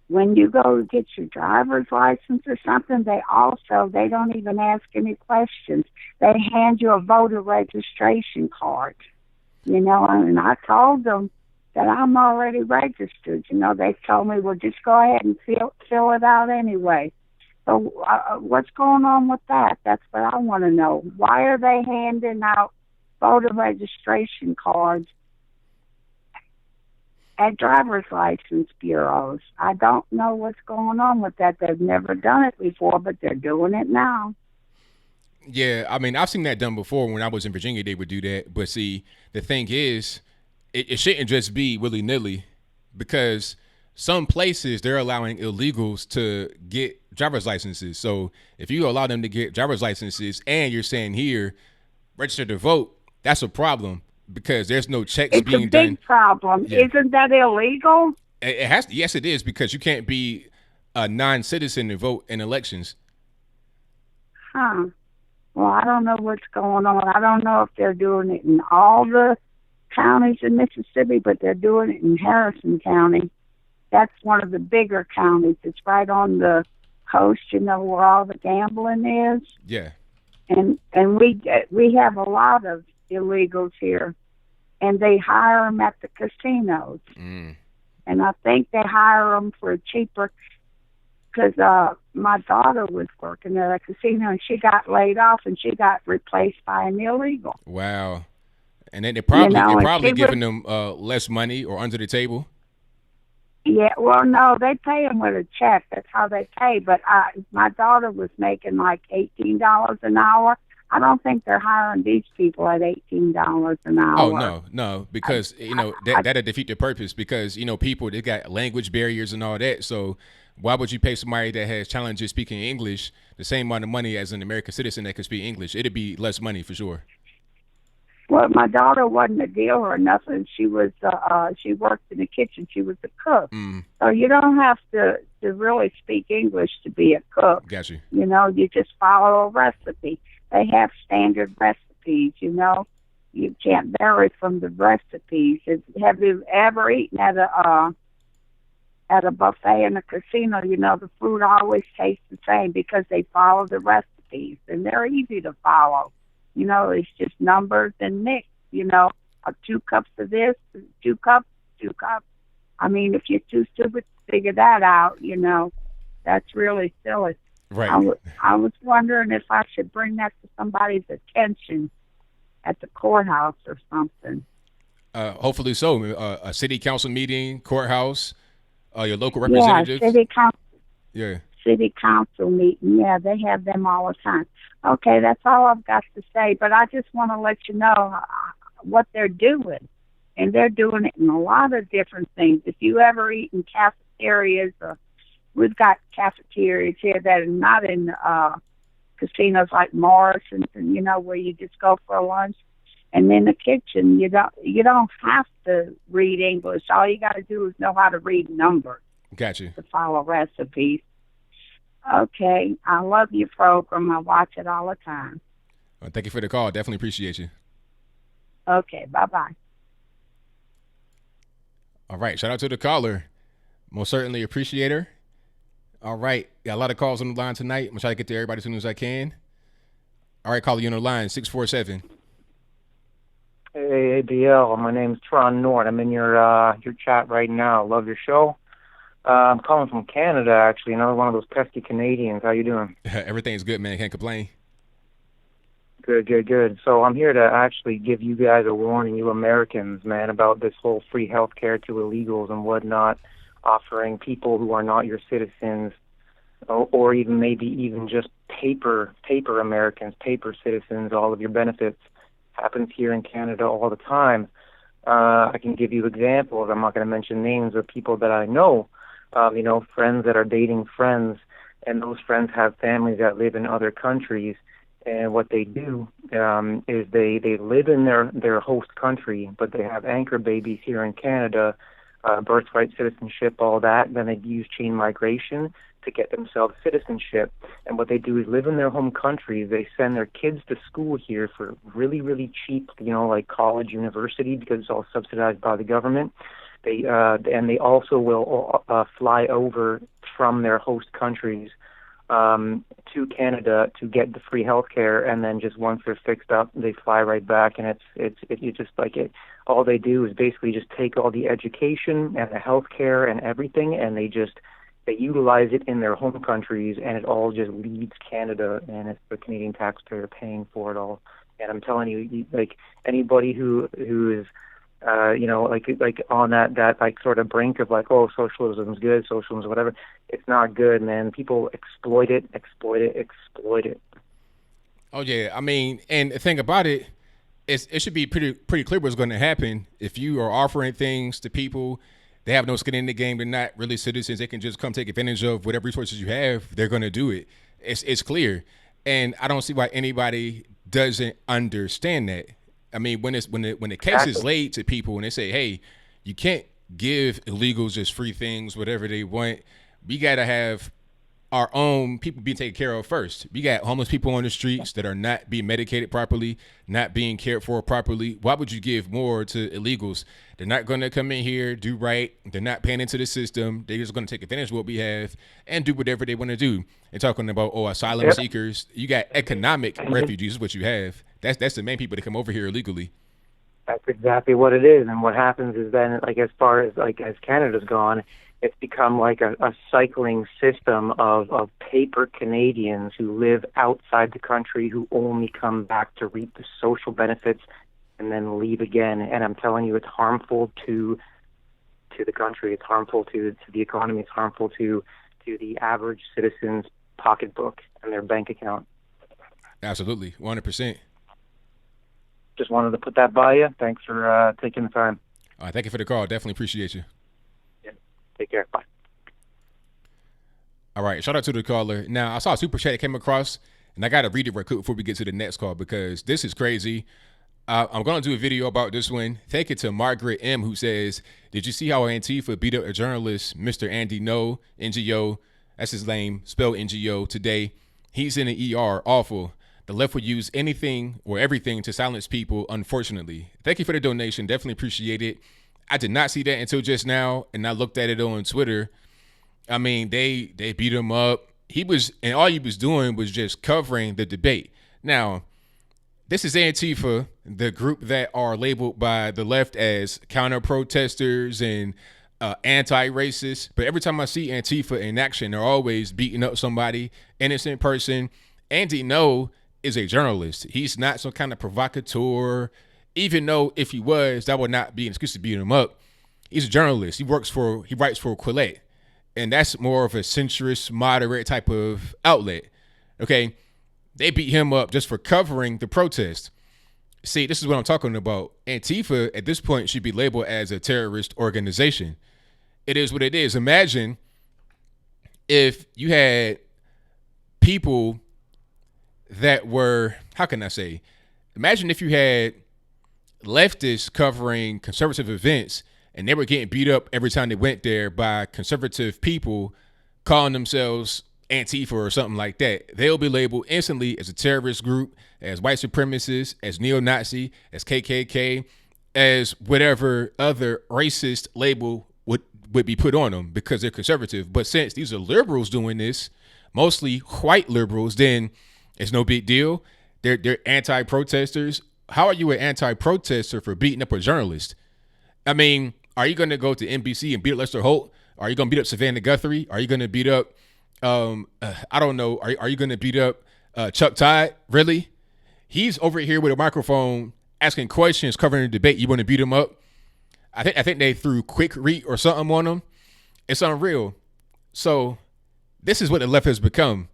when you go to get your driver's license or something, they don't even ask any questions. They hand you a voter registration card, and I told them that I'm already registered. They told me, well, just go ahead and fill it out anyway. So what's going on with that? That's what I want to know. Why are they handing out voter registration cards at driver's license bureaus? I don't know what's going on with that. They've never done it before, but they're doing it now. Yeah, I mean, I've seen that done before. When I was in Virginia, they would do that. But see, the thing is, it shouldn't just be willy-nilly, because some places they're allowing illegals to get driver's licenses. So if you allow them to get driver's licenses and you're saying here, register to vote, that's a problem, because there's no checks being done. It's a big problem. Yeah. Isn't that illegal? It has to. Yes, it is, because you can't be a non-citizen to vote in elections. Huh. Well, I don't know what's going on. I don't know if they're doing it in all the counties in Mississippi, but they're doing it in Harrison County. That's one of the bigger counties. It's right on the coast, where all the gambling is. Yeah. And we have a lot of illegals here, and they hire them at the casinos. Mm. And I think they hire them for cheaper, because my daughter was working at a casino, and she got laid off, and she got replaced by an illegal. Wow. And then they're probably giving them less money or under the table. Yeah, well, no, they pay them with a check. That's how they pay. But my daughter was making like $18 an hour. I don't think they're hiring these people at $18 an hour. Oh, no, because, that'll defeat the purpose, because, people, they got language barriers and all that. So why would you pay somebody that has challenges speaking English the same amount of money as an American citizen that can speak English? It'd be less money for sure. Well, my daughter wasn't a dealer or nothing. She was she worked in the kitchen. She was a cook. Mm. So you don't have to really speak English to be a cook. Got you. You just follow a recipe. They have standard recipes, You can't vary from the recipes. Have you ever eaten at a buffet in a casino? The food always tastes the same because they follow the recipes, and they're easy to follow. It's just numbers and mix, 2 cups of this, 2 cups. I mean, if you're too stupid to figure that out, that's really silly. Right. I was wondering if I should bring that to somebody's attention at the courthouse or something. Hopefully so. A city council meeting, courthouse, your local representatives. Yeah, city council. Yeah. City council meeting. Yeah, they have them all the time. Okay, that's all I've got to say. But I just want to let you know what they're doing. And they're doing it in a lot of different things. If you ever eat in cafeterias, we've got cafeterias here that are not in casinos like Morrison's, and where you just go for lunch. And in the kitchen, you don't have to read English. All you got to do is know how to read numbers. Gotcha. To follow recipes. Okay, I love your program. I watch it all the time. Well, thank you for the call. Definitely appreciate you. Okay, bye-bye. All right, shout out to the caller. Most certainly appreciate her. All right, got a lot of calls on the line tonight. I'm going to try to get to everybody as soon as I can. All right, caller, you on the line, 647. Hey, ABL. My name's Tron Nord. I'm in your chat right now. Love your show. I'm calling from Canada, actually. Another one of those pesky Canadians. How you doing? Everything's good, man. Can't complain. Good. So I'm here to actually give you guys a warning, you Americans, man, about this whole free health care to illegals and whatnot, offering people who are not your citizens or even maybe even just paper Americans, paper citizens. All of your benefits happens here in Canada all the time. I can give you examples. I'm not going to mention names of people that I know, friends that are dating friends, and those friends have families that live in other countries. And what they do is they live in their host country, but they have anchor babies here in Canada, birthright citizenship, all that. Then they use chain migration to get themselves citizenship. And what they do is live in their home country. They send their kids to school here for really, really cheap, like college, university, because it's all subsidized by the government. They also will fly over from their host countries to Canada to get the free health care, and then just once they're fixed up, they fly right back. And it's just like it. All they do is basically just take all the education and the health care and everything, and they utilize it in their home countries, and it all just leaves Canada, and it's the Canadian taxpayer paying for it all. And I'm telling you, like anybody who is like on that like sort of brink of like, oh, socialism is good, socialism is whatever. It's not good, man. People exploit it. Oh yeah, I mean, and the thing about it, it should be pretty clear what's going to happen if you are offering things to people. They have no skin in the game. They're not really citizens. They can just come take advantage of whatever resources you have. They're going to do it. It's clear, and I don't see why anybody doesn't understand that. I mean, when the case is laid to people and they say, hey, you can't give illegals just free things, whatever they want. We got to have our own people being taken care of first. We got homeless people on the streets that are not being medicated properly, not being cared for properly. Why would you give more to illegals? They're not going to come in here, do right. They're not paying into the system. They're just going to take advantage of what we have and do whatever they want to do. And talking about, asylum seekers, you got economic refugees is what you have. That's the main people that come over here illegally. That's exactly what it is. And what happens is then, like, as far as like as Canada's gone, it's become like a cycling system of paper Canadians who live outside the country, who only come back to reap the social benefits and then leave again. And I'm telling you, it's harmful to the country. It's harmful to the economy. It's harmful to the average citizen's pocketbook and their bank account. Absolutely, 100%. Just wanted to put that by you. Thanks for taking the time. All right, thank you for the call. Definitely appreciate you. Take care. Bye. All right. Shout out to the caller. Now, I saw a super chat that came across, and I got to read it real quick before we get to the next call because this is crazy. I'm going to do a video about this one. Thank you to Margaret M., who says, did you see how Antifa beat up a journalist, Mr. Andy No, NGO? That's his name, spelled NGO, today. He's in the ER. Awful. The left would use anything or everything to silence people, unfortunately. Thank you for the donation. Definitely appreciate it. I did not see that until just now, and I looked at it on Twitter. I mean, they beat him up. All he was doing was just covering the debate. Now, this is Antifa, the group that are labeled by the left as counter-protesters and anti-racist. But every time I see Antifa in action, they're always beating up somebody, innocent person. Andy No is a journalist. He's not some kind of provocateur. Even though if he was, that would not be an excuse to beat him up. He's a journalist. He writes for Quillette. And that's more of a centrist, moderate type of outlet. Okay. They beat him up just for covering the protest. See, this is what I'm talking about. Antifa at this point should be labeled as a terrorist organization. It is what it is. Imagine if you had people that were, imagine if you had leftists covering conservative events and they were getting beat up every time they went there by conservative people calling themselves Antifa or something like that. They'll be labeled instantly as a terrorist group, as white supremacists, as neo-Nazi, as KKK, as whatever other racist label would be put on them because they're conservative. But since these are liberals doing this, mostly white liberals, then it's no big deal. They're anti-protesters. How are you an anti-protester for beating up a journalist? I mean, are you going to go to NBC and beat up Lester Holt? Are you going to beat up Savannah Guthrie? Are you going to beat up, I don't know, are you going to beat up Chuck Todd? Really? He's over here with a microphone asking questions, covering the debate. You want to beat him up? I think they threw quick read or something on him. It's unreal. So This is what the left has become.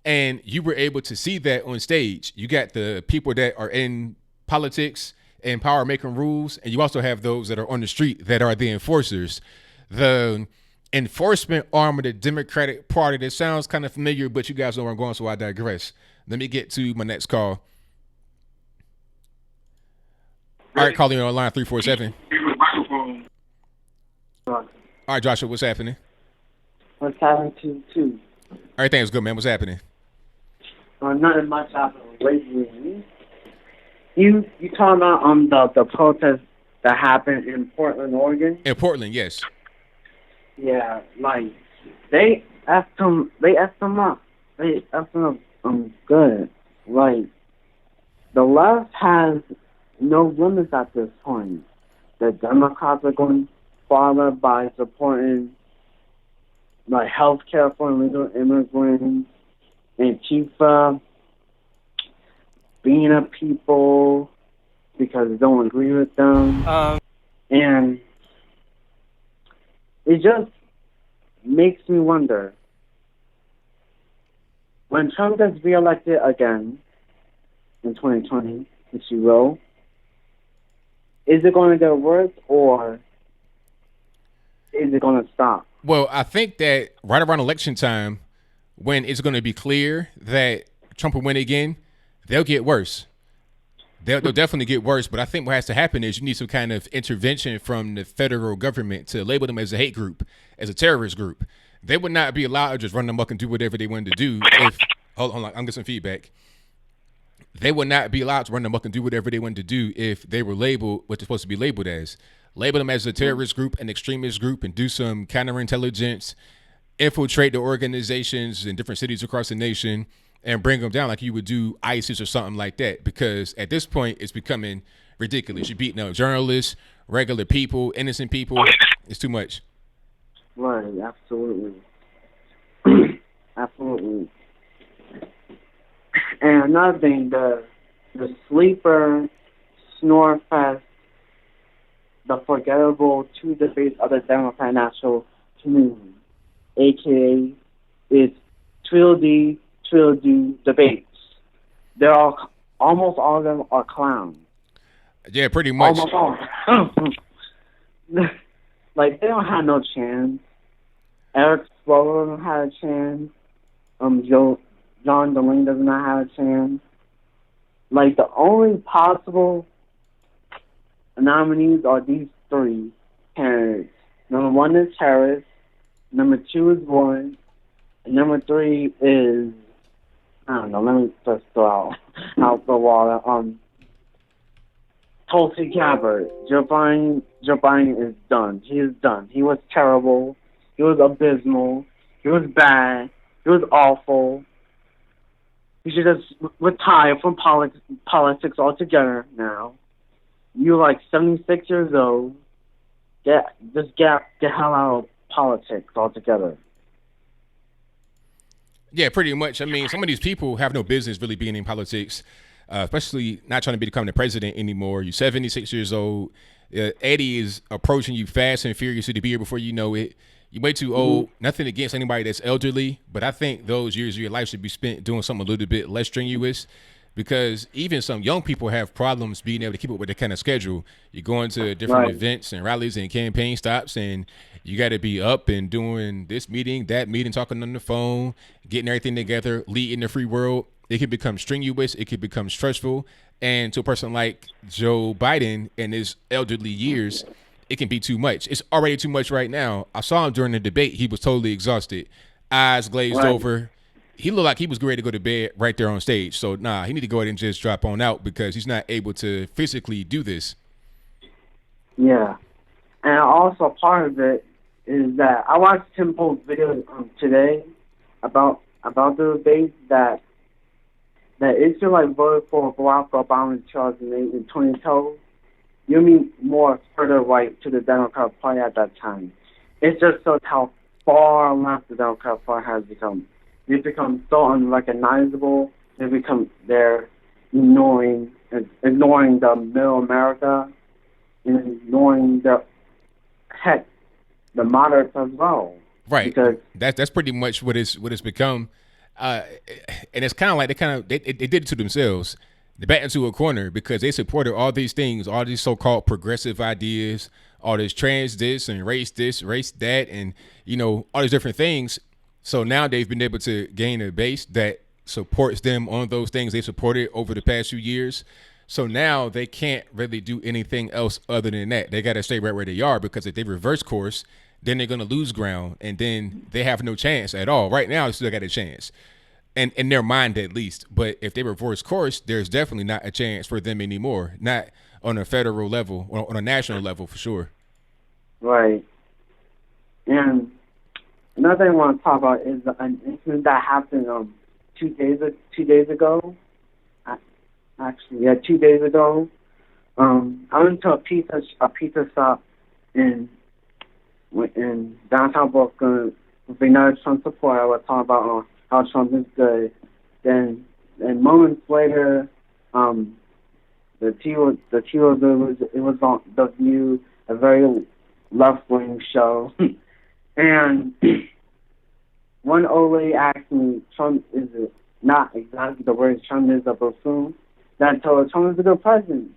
And you were able to see that on stage. You got the people that are in politics and power making rules, and you also have those that are on the street that are the enforcers. The enforcement arm of the Democratic Party, that sounds kind of familiar, but you guys know where I'm going, so I digress. Let me get to my next call. All right, calling you on line 347. All right, Joshua, what's happening? What's happening too? Everything's good, man. What's happening? Nothing much happening lately. You talking about the protest that happened in Portland, Oregon? In Portland, yes. Yeah, like they effed him up. They effed him up good. Like the left has no limits at this point. The Democrats are going farther by supporting like health care for illegal immigrants, Antifa, being up people because they don't agree with them. And it just makes me wonder, when Trump gets reelected again in 2020, which he will, is it going to get worse or is it going to stop? Well, I think that right around election time, when it's going to be clear that Trump will win again, they'll get worse. They'll definitely get worse. But I think what has to happen is you need some kind of intervention from the federal government to label them as a hate group, as a terrorist group. They would not be allowed to just run amok and do whatever they wanted to do. If hold on, I'm getting some feedback. They would not be allowed to run amok and do whatever they wanted to do if they were labeled what they're supposed to be labeled as. Label them as a terrorist group, an extremist group, and do some counterintelligence, infiltrate the organizations in different cities across the nation, and bring them down like you would do ISIS or something like that. Because at this point, it's becoming ridiculous. You're beating up journalists, regular people, innocent people. It's too much. Right, absolutely. Absolutely. And another thing, the sleeper snore fest, the forgettable two debates of the Democrat National Committee, aka it's Trilogy debates. They're all, almost all of them are clowns. Yeah, pretty much. Almost all. Like, they don't have no chance. Eric Swallow doesn't have a chance. John DeLane does not have a chance. Like, the only possible nominees are these three candidates. Number one is Harris. Number two is Warren. And number three is, I don't know, let me just throw out the water. Tulsi Gabbard. Joe Biden is done. He is done. He was terrible. He was abysmal. He was bad. He was awful. You should just retire from politics altogether now. You're like 76 years old. Get the hell out of politics altogether. Yeah, pretty much. I mean, some of these people have no business really being in politics, especially not trying to become the president anymore. You're 76 years old. 80 is approaching you fast and furiously to be here before you know it. You're way too old. Nothing against anybody that's elderly, but I think those years of your life should be spent doing something a little bit less strenuous, because even some young people have problems being able to keep up with the kind of schedule. You're going to different events and rallies and campaign stops, and you got to be up and doing this meeting, that meeting, talking on the phone, getting everything together, leading the free world. It can become strenuous. It can become stressful. And to a person like Joe Biden in his elderly years, it can be too much. It's already too much right now. I saw him during the debate. He was totally exhausted, eyes glazed over. He looked like he was ready to go to bed right there on stage. So, he need to go ahead and just drop on out because he's not able to physically do this. Yeah. And also part of it is that I watched Tim Pool's video today about the debate that if you like voted for Barack Obama in 2008 and 2012, you mean more further right to the Democrat Party at that time. It just shows how far left the Democrat Party has become. They've become so unrecognizable. They're ignoring the middle America and ignoring the moderates as well. Right. Because That's pretty much what it's become. And it's kind of like they did it to themselves. They backed into a corner because they supported all these things, all these so-called progressive ideas, all this trans this and race that, and all these different things. So now they've been able to gain a base that supports them on those things they supported over the past few years. So now they can't really do anything else other than that. They got to stay right where they are, because if they reverse course, then they're going to lose ground, and then they have no chance at all. Right now, they still got a chance, and in their mind at least. But if they reverse course, there's definitely not a chance for them anymore. Not on a federal level, or on a national level for sure. right. And another thing I want to talk about is an incident that happened 2 days ago. Actually, yeah, 2 days ago. I went to a pizza shop in downtown Brooklyn with another Trump supporter. I was talking about how Trump is good. Then, moments later, the TV it was on The View, a very left-wing show, and one old lady asked me, "Trump is not exactly the word Trump is a buffoon." Then I told her Trump is a good president,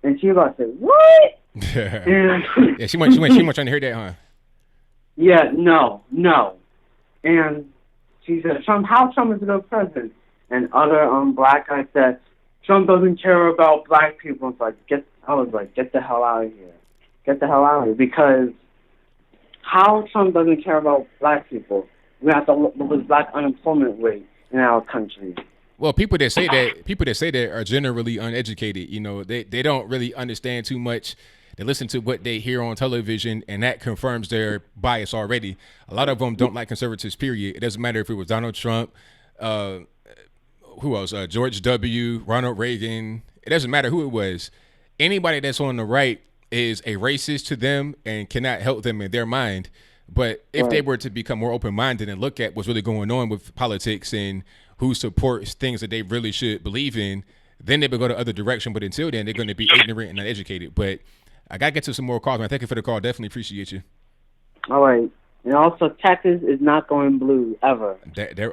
and she was like, "What?" Yeah, she went trying to hear that, huh? Yeah, no. And she said, how Trump is a good president? And other black guy said, Trump doesn't care about black people. I was like, get the hell out of here. Get the hell out of here. Because how Trump doesn't care about black people? We have to look at the black unemployment rate in our country. Well, people that say that are generally uneducated. They don't really understand too much. They listen to what they hear on television, and that confirms their bias already. A lot of them don't like conservatives, period. It doesn't matter if it was Donald Trump, who else? George W., Ronald Reagan. It doesn't matter who it was. Anybody that's on the right is a racist to them and cannot help them in their mind. But if they were to become more open-minded and look at what's really going on with politics and who supports things that they really should believe in, then they would go the other direction. But until then, they're going to be ignorant and uneducated. But I got to get to some more calls, man. Thank you for the call. Definitely appreciate you. All right. And also, Texas is not going blue, ever.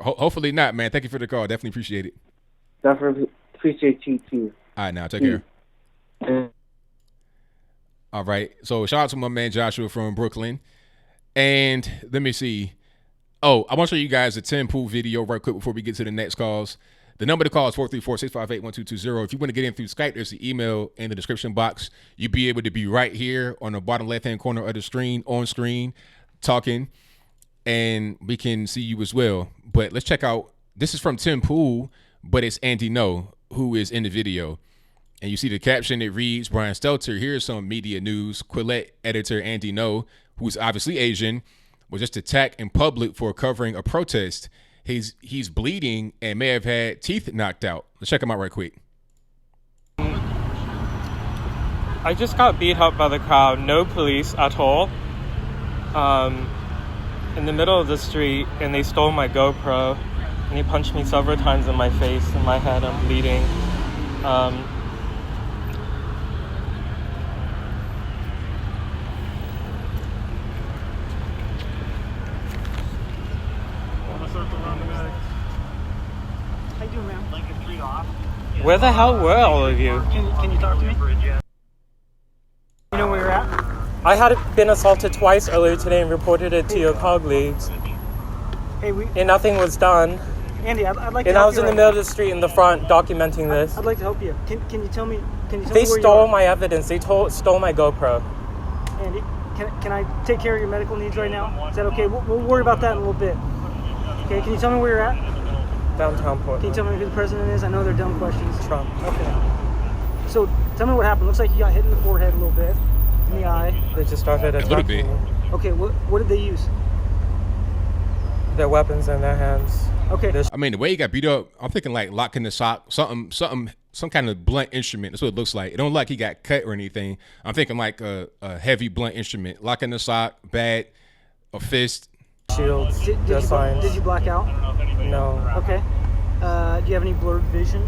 Hopefully not, man. Thank you for the call. Definitely appreciate it. Definitely appreciate you, too. All right, now. Take care. All right. So, shout out to my man Joshua from Brooklyn. And let me see. Oh, I want to show you guys a Tim Pool video right quick before we get to the next calls. The number to call is 434-658-1220. If you want to get in through Skype, there's the email in the description box. You'll be able to be right here on the bottom left-hand corner of the screen, on screen, talking, and we can see you as well. But let's check out. This is from Tim Pool, but it's Andy No who is in the video. And you see the caption. It reads, Brian Stelter, here's some media news. Quillette editor Andy No, who's obviously Asian, was just attacked in public for covering a protest. He's bleeding and may have had teeth knocked out. Let's check him out right quick. I just got beat up by the crowd. No police at all. In the middle of the street, and they stole my GoPro, and he punched me several times in my face and my head. I'm bleeding. Where the hell were all of you? Can you talk to me? You know where you're at? I had been assaulted twice earlier today and reported it to your colleagues. Hey, and nothing was done. Andy, I'd like to And help I was you in the middle of the street in the front documenting this. I'd like to help you. Can you tell me? They stole my evidence. They stole my GoPro. Andy, can I take care of your medical needs right now? Is that okay? We'll worry about that in a little bit. Okay, can you tell me where you're at? Downtown Portland. Can you tell me who the president is? I know they're dumb questions. Trump. Okay. So, tell me what happened. Looks like you got hit in the forehead a little bit, in the eye. They just started attacking me. Okay, what did they use? Their weapons in their hands. Okay. I mean, the way he got beat up, I'm thinking like locking the sock, some kind of blunt instrument. That's what it looks like. It don't look like he got cut or anything. I'm thinking like a heavy blunt instrument. Locking the sock, bat, a fist. Shields. Did you black out? No. Okay. Do you have any blurred vision?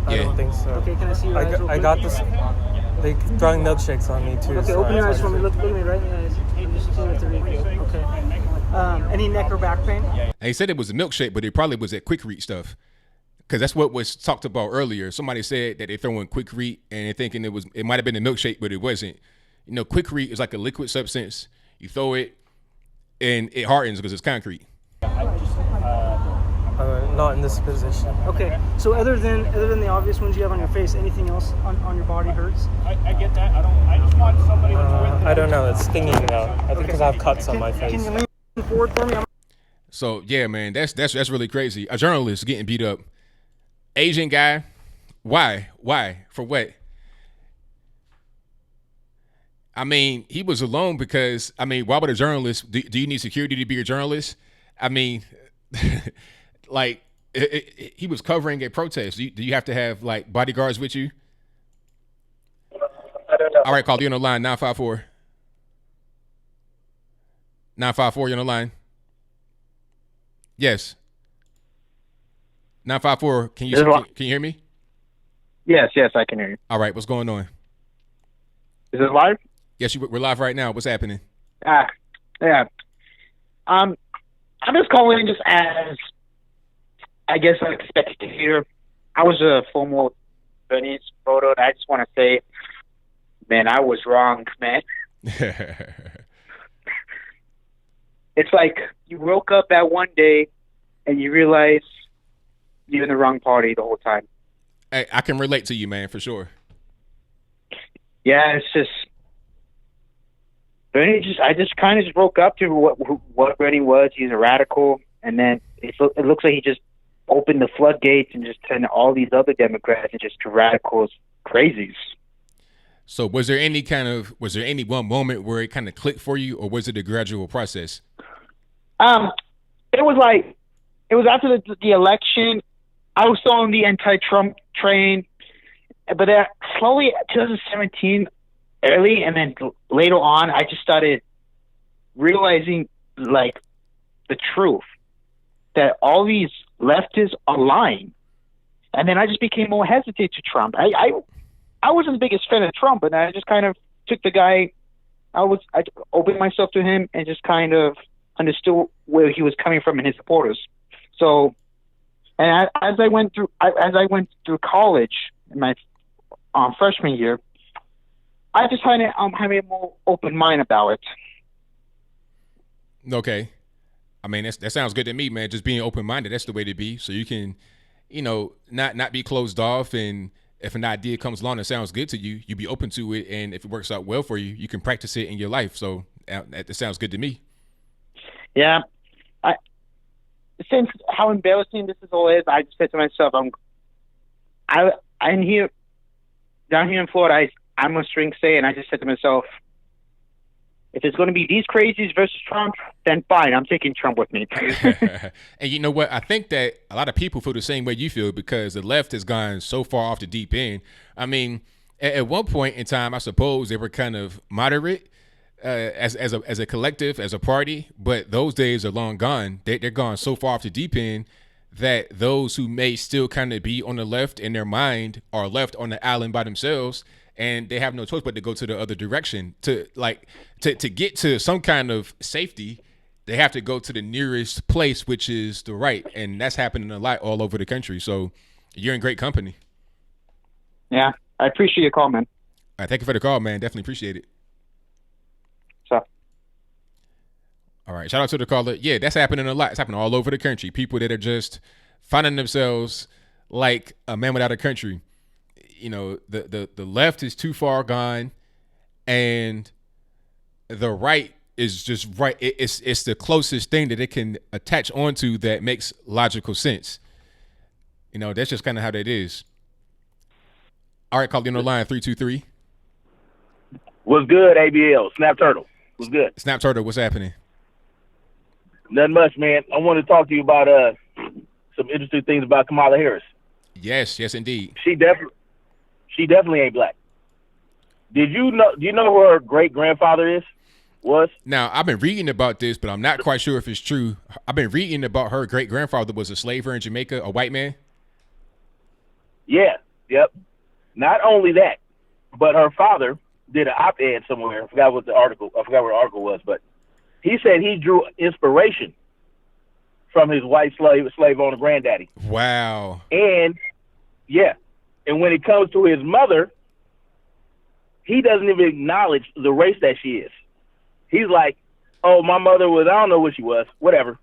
I don't think so. Okay, can I see your eyes real quick? I got this. They throwing milkshakes on me too. Okay, so open your that's eyes why for me. Look me right in the eyes. I'm just seeing if they're real. Okay. Any neck or back pain? And he said it was a milkshake, but it probably was that quick read stuff. Because that's what was talked about earlier. Somebody said that they're throwing quick read and they're thinking it might have been a milkshake, but it wasn't. You know, quick read is like a liquid substance. You throw it and it hardens because it's concrete. Not in this position. Okay. So other than the obvious ones you have on your face, anything else on your body hurts? I get that. I just want somebody to I don't know. It's stinging though. I think because I have cuts on my face. Can you lean forward for me? So yeah, man, that's really crazy. A journalist getting beat up. Asian guy. Why? For what? I mean, he was alone because, I mean, why would a journalist, do you need security to be a journalist? I mean, like, he was covering a protest. Do you have to have, like, bodyguards with you? I don't know. All right, call you on the line, 954. 954, you're on the line. Yes. 954, can you hear me? Yes, I can hear you. All right, what's going on? Is it live? Yes, we're live right now. What's happening? Yeah. I'm just calling just as, I guess I expected to hear. I was a former Bernie's photo, and I just want to say, man, I was wrong, man. It's like you woke up that one day and you realize you're in the wrong party the whole time. Hey, I can relate to you, man, for sure. Yeah, it's just Bernie. I just kind of just woke up to what Bernie was. He's a radical, and then it looks like he just opened the floodgates and just turned all these other Democrats into just radicals, crazies. So, was there any one moment where it kind of clicked for you, or was it a gradual process? It was after the election. I was still on the anti-Trump train, but slowly 2017 early, and then later on, I just started realizing like the truth that all these leftists are lying, and then I just became more hesitant to Trump. I wasn't the biggest fan of Trump, but I just kind of took the guy. I opened myself to him and just kind of understood where he was coming from and his supporters. So, and as I went through college in my freshman year, I just had having a more open mind about it. Okay, I mean that sounds good to me, man. Just being open minded, that's the way to be. So you can, not be closed off, and if an idea comes along that sounds good to you, you be open to it, and if it works out well for you, you can practice it in your life. So that sounds good to me. Yeah, since how embarrassing this all is, I just said to myself, I'm here down here in Florida. I'm a string stay, and I just said to myself, if it's going to be these crazies versus Trump, then fine, I'm taking Trump with me. And you know what? I think that a lot of people feel the same way you feel because the left has gone so far off the deep end. I mean, at one point in time, I suppose they were kind of moderate as a collective, as a party, but those days are long gone. They're gone so far off the deep end that those who may still kind of be on the left in their mind are left on the island by themselves. And they have no choice but to go to the other direction. To get to some kind of safety, they have to go to the nearest place, which is the right. And that's happening a lot all over the country. So you're in great company. Yeah, I appreciate your call, man. All right, thank you for the call, man. Definitely appreciate it. So. All right, shout out to the caller. Yeah, that's happening a lot. It's happening all over the country. People that are just finding themselves like a man without a country. The left is too far gone, and the right is just right. It's the closest thing that it can attach onto that makes logical sense. That's just kind of how that is. All right, call you on the line, 323. What's good, ABL? Snap Turtle. What's good? Snap Turtle, what's happening? Nothing much, man. I want to talk to you about some interesting things about Kamala Harris. Yes, indeed. She definitely ain't black. Do you know who her great grandfather was? Now, I've been reading about this, but I'm not quite sure if it's true. I've been reading about her great grandfather was a slaver in Jamaica, a white man. Yeah, yep. Not only that, but her father did an op-ed somewhere. I forgot where the article was, but he said he drew inspiration from his white slave owner granddaddy. Wow. And and when it comes to his mother, he doesn't even acknowledge the race that she is. He's like, "Oh, my mother was, I don't know what she was, whatever.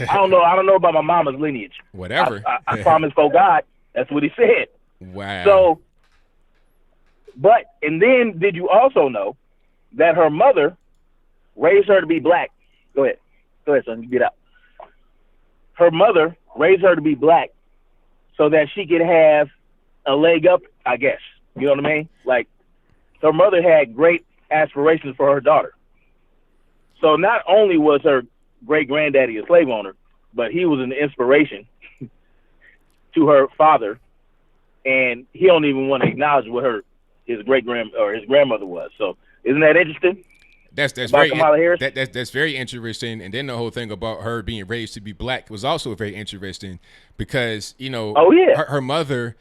I don't know about my mama's lineage. Whatever. I promise for God." That's what he said. Wow. So, and then did you also know that her mother raised her to be black? Go ahead, son, you get out. Her mother raised her to be black so that she could have a leg up, I guess. You know what I mean? Like, her mother had great aspirations for her daughter. So not only was her great-granddaddy a slave owner, but he was an inspiration to her father, and he don't even want to acknowledge what his grandmother was. So isn't that interesting? That's about very Kamala Harris? That's very interesting. And then the whole thing about her being raised to be black was also very interesting because her mother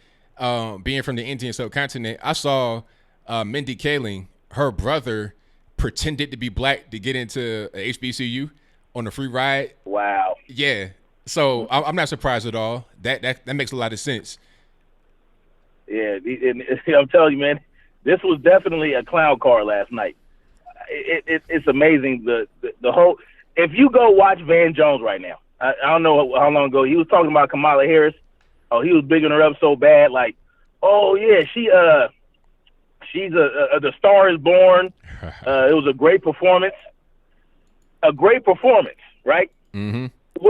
being from the Indian subcontinent. I saw Mindy Kaling, her brother pretended to be black to get into a HBCU on a free ride. Wow. Yeah. So I'm not surprised at all. That makes a lot of sense. Yeah, and I'm telling you, man, this was definitely a clown car last night. It's amazing the whole. If you go watch Van Jones right now, I don't know how long ago he was talking about Kamala Harris. Oh, he was bigging her up so bad, like, oh yeah, she's the Star is Born. It was a great performance. A great performance, right? Mm-hmm.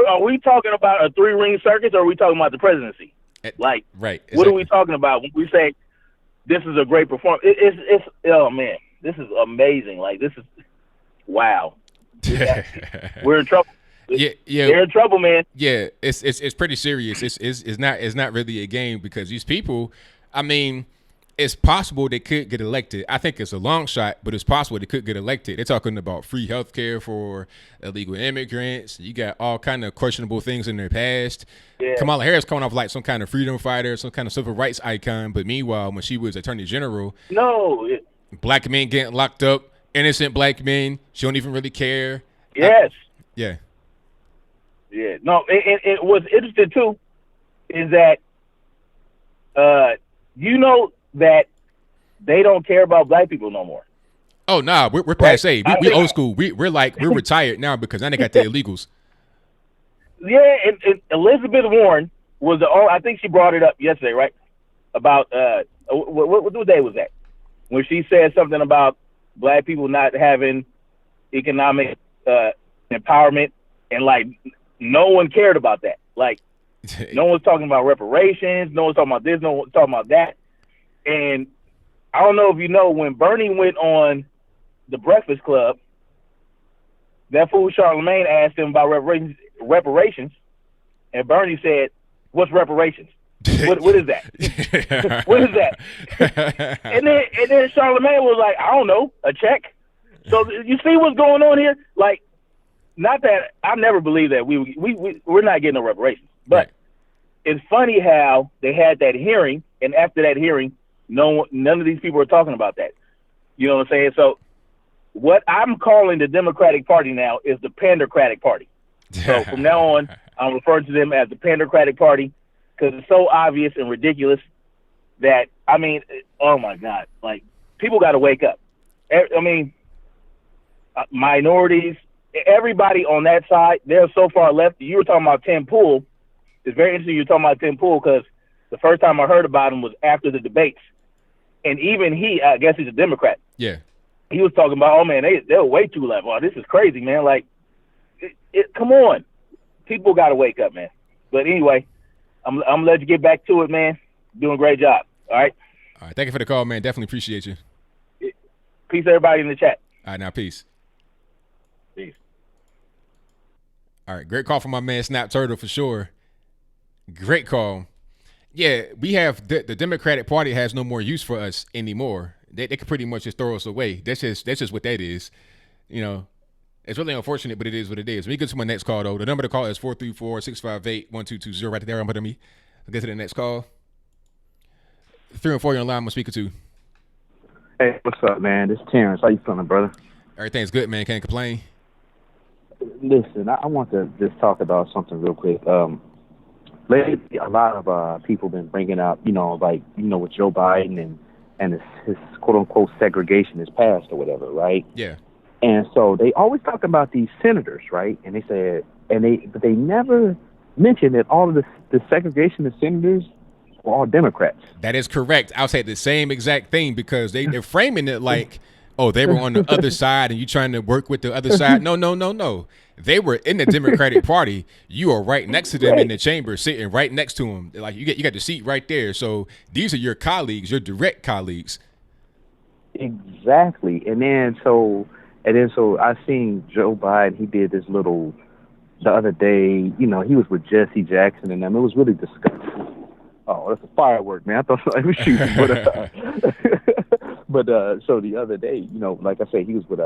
Are we talking about a 3-ring circus, or are we talking about the presidency? Like, right? Exactly. What are we talking about when we say this is a great performance? It's oh man, this is amazing. Like, this is wow. We're in trouble. Yeah, they're in trouble, man. Yeah, it's pretty serious. It's not really a game because these people, I mean, it's possible they could get elected. I think it's a long shot, but it's possible they could get elected. They're talking about free health care for illegal immigrants. You got all kind of questionable things in their past. Yeah. Kamala Harris coming off like some kind of freedom fighter, some kind of civil rights icon. But meanwhile, when she was attorney general, black men getting locked up, innocent black men, she don't even really care. Yes. Yeah. No, it what's interesting too is that that they don't care about black people no more. Oh nah, we're passé. We old school. We're retired now because now they got the illegals. Yeah, and Elizabeth Warren was I think she brought it up yesterday, right? About what day was that? When she said something about black people not having economic empowerment, and like no one cared about that. Like no one's talking about reparations, no one's talking about this, no one's talking about that. And I don't know if you know, when Bernie went on the Breakfast Club, that fool Charlemagne asked him about reparations, and Bernie said, "What's reparations? What is that? What is that?" and then Charlemagne was like, "I don't know, a check." So you see what's going on here? Like, not that I never believed that we're not getting no reparations, but it's funny how they had that hearing, and after that hearing, none of these people are talking about that. You know what I'm saying? So what I'm calling the Democratic Party now is the Pandercratic Party. So from now on, I'm referring to them as the Pandercratic Party because it's so obvious and ridiculous that, I mean, oh my God, like, people got to wake up. I mean, minorities, everybody on that side, they're so far left. You were talking about Tim Pool. It's very interesting you're talking about Tim Pool because the first time I heard about him was after the debates. And even he, I guess he's a Democrat. Yeah. He was talking about, oh, man, they're way too left. Oh, this is crazy, man. Like, come on. People got to wake up, man. But anyway, I'm going to let you get back to it, man. Doing a great job. All right? All right. Thank you for the call, man. Definitely appreciate you. Peace, everybody in the chat. All right, now, peace. Peace. All right. Great call from my man, Snap Turtle, for sure. Great call. Yeah, we have the Democratic Party has no more use for us anymore. They can pretty much just throw us away. That's just what that is. You know, it's really unfortunate, but it is what it is. When you get to my next call, though, the number to call is 434-658-1220. Right there, I'm putting me. I'll get to the next call. 3 and 4, you're on line. I'm speaking to. Hey, what's up, man? This is Terrence. How you feeling, brother? Everything's good, man. Can't complain. Listen, I want to just talk about something real quick. Lately, a lot of people been bringing up, with Joe Biden and his quote unquote segregation is passed or whatever, right? Yeah. And so they always talk about these senators, right? And they said, but they never mentioned that all of the segregation of senators were all Democrats. That is correct. I'll say the same exact thing because they're framing it like, oh, they were on the other side and you trying to work with the other side. No. They were in the Democratic Party. You are right next to them in the chamber, sitting right next to them. Like you got the seat right there. So these are your colleagues, your direct colleagues. Exactly. And then so I seen Joe Biden. He did this little the other day. He was with Jesse Jackson and them. It was really disgusting. Oh, that's a firework, man. I thought somebody was shooting. So the other day, like I said, he was with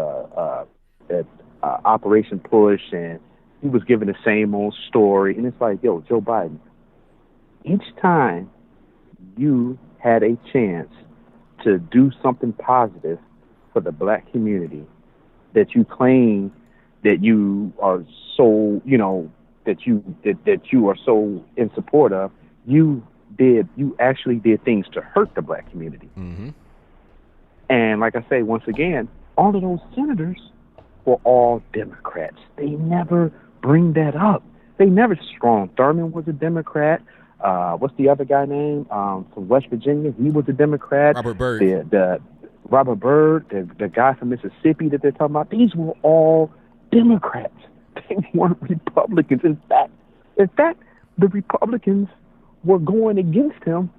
Operation Push, and he was giving the same old story. And it's like, yo, Joe Biden, each time you had a chance to do something positive for the black community that you claim that you are so, that you are so in support of, you actually did things to hurt the black community. Mm-hmm. And like I say, once again, all of those senators were all Democrats. They never bring that up. They never. Strom Thurmond was a Democrat. What's the other guy name? From West Virginia, he was a Democrat. Robert Byrd. The Robert Byrd, the guy from Mississippi that they're talking about. These were all Democrats. They weren't Republicans. In fact, the Republicans were going against him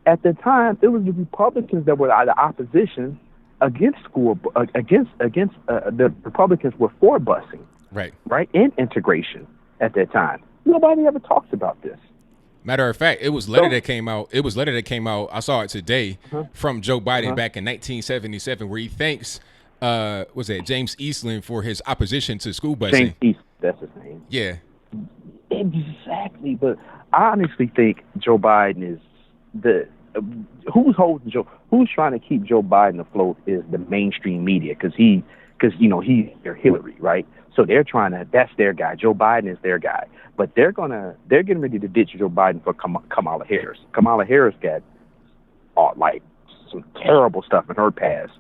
at the time. It was the Republicans that were the opposition against the Republicans were for busing, right, and integration at that time. Nobody ever talks about this. Matter of fact, it was a letter that came out. I saw it today from Joe Biden back in 1977, where he thanks James Eastland for his opposition to school busing. James Eastland, that's his name. Yeah, exactly. But I honestly think Joe Biden is who's trying to keep Joe Biden afloat is the mainstream media because he's their Hillary, right? So that's their guy. Joe Biden is their guy, but they're getting ready to ditch Joe Biden for Kamala Harris. Kamala Harris got like some terrible stuff in her past,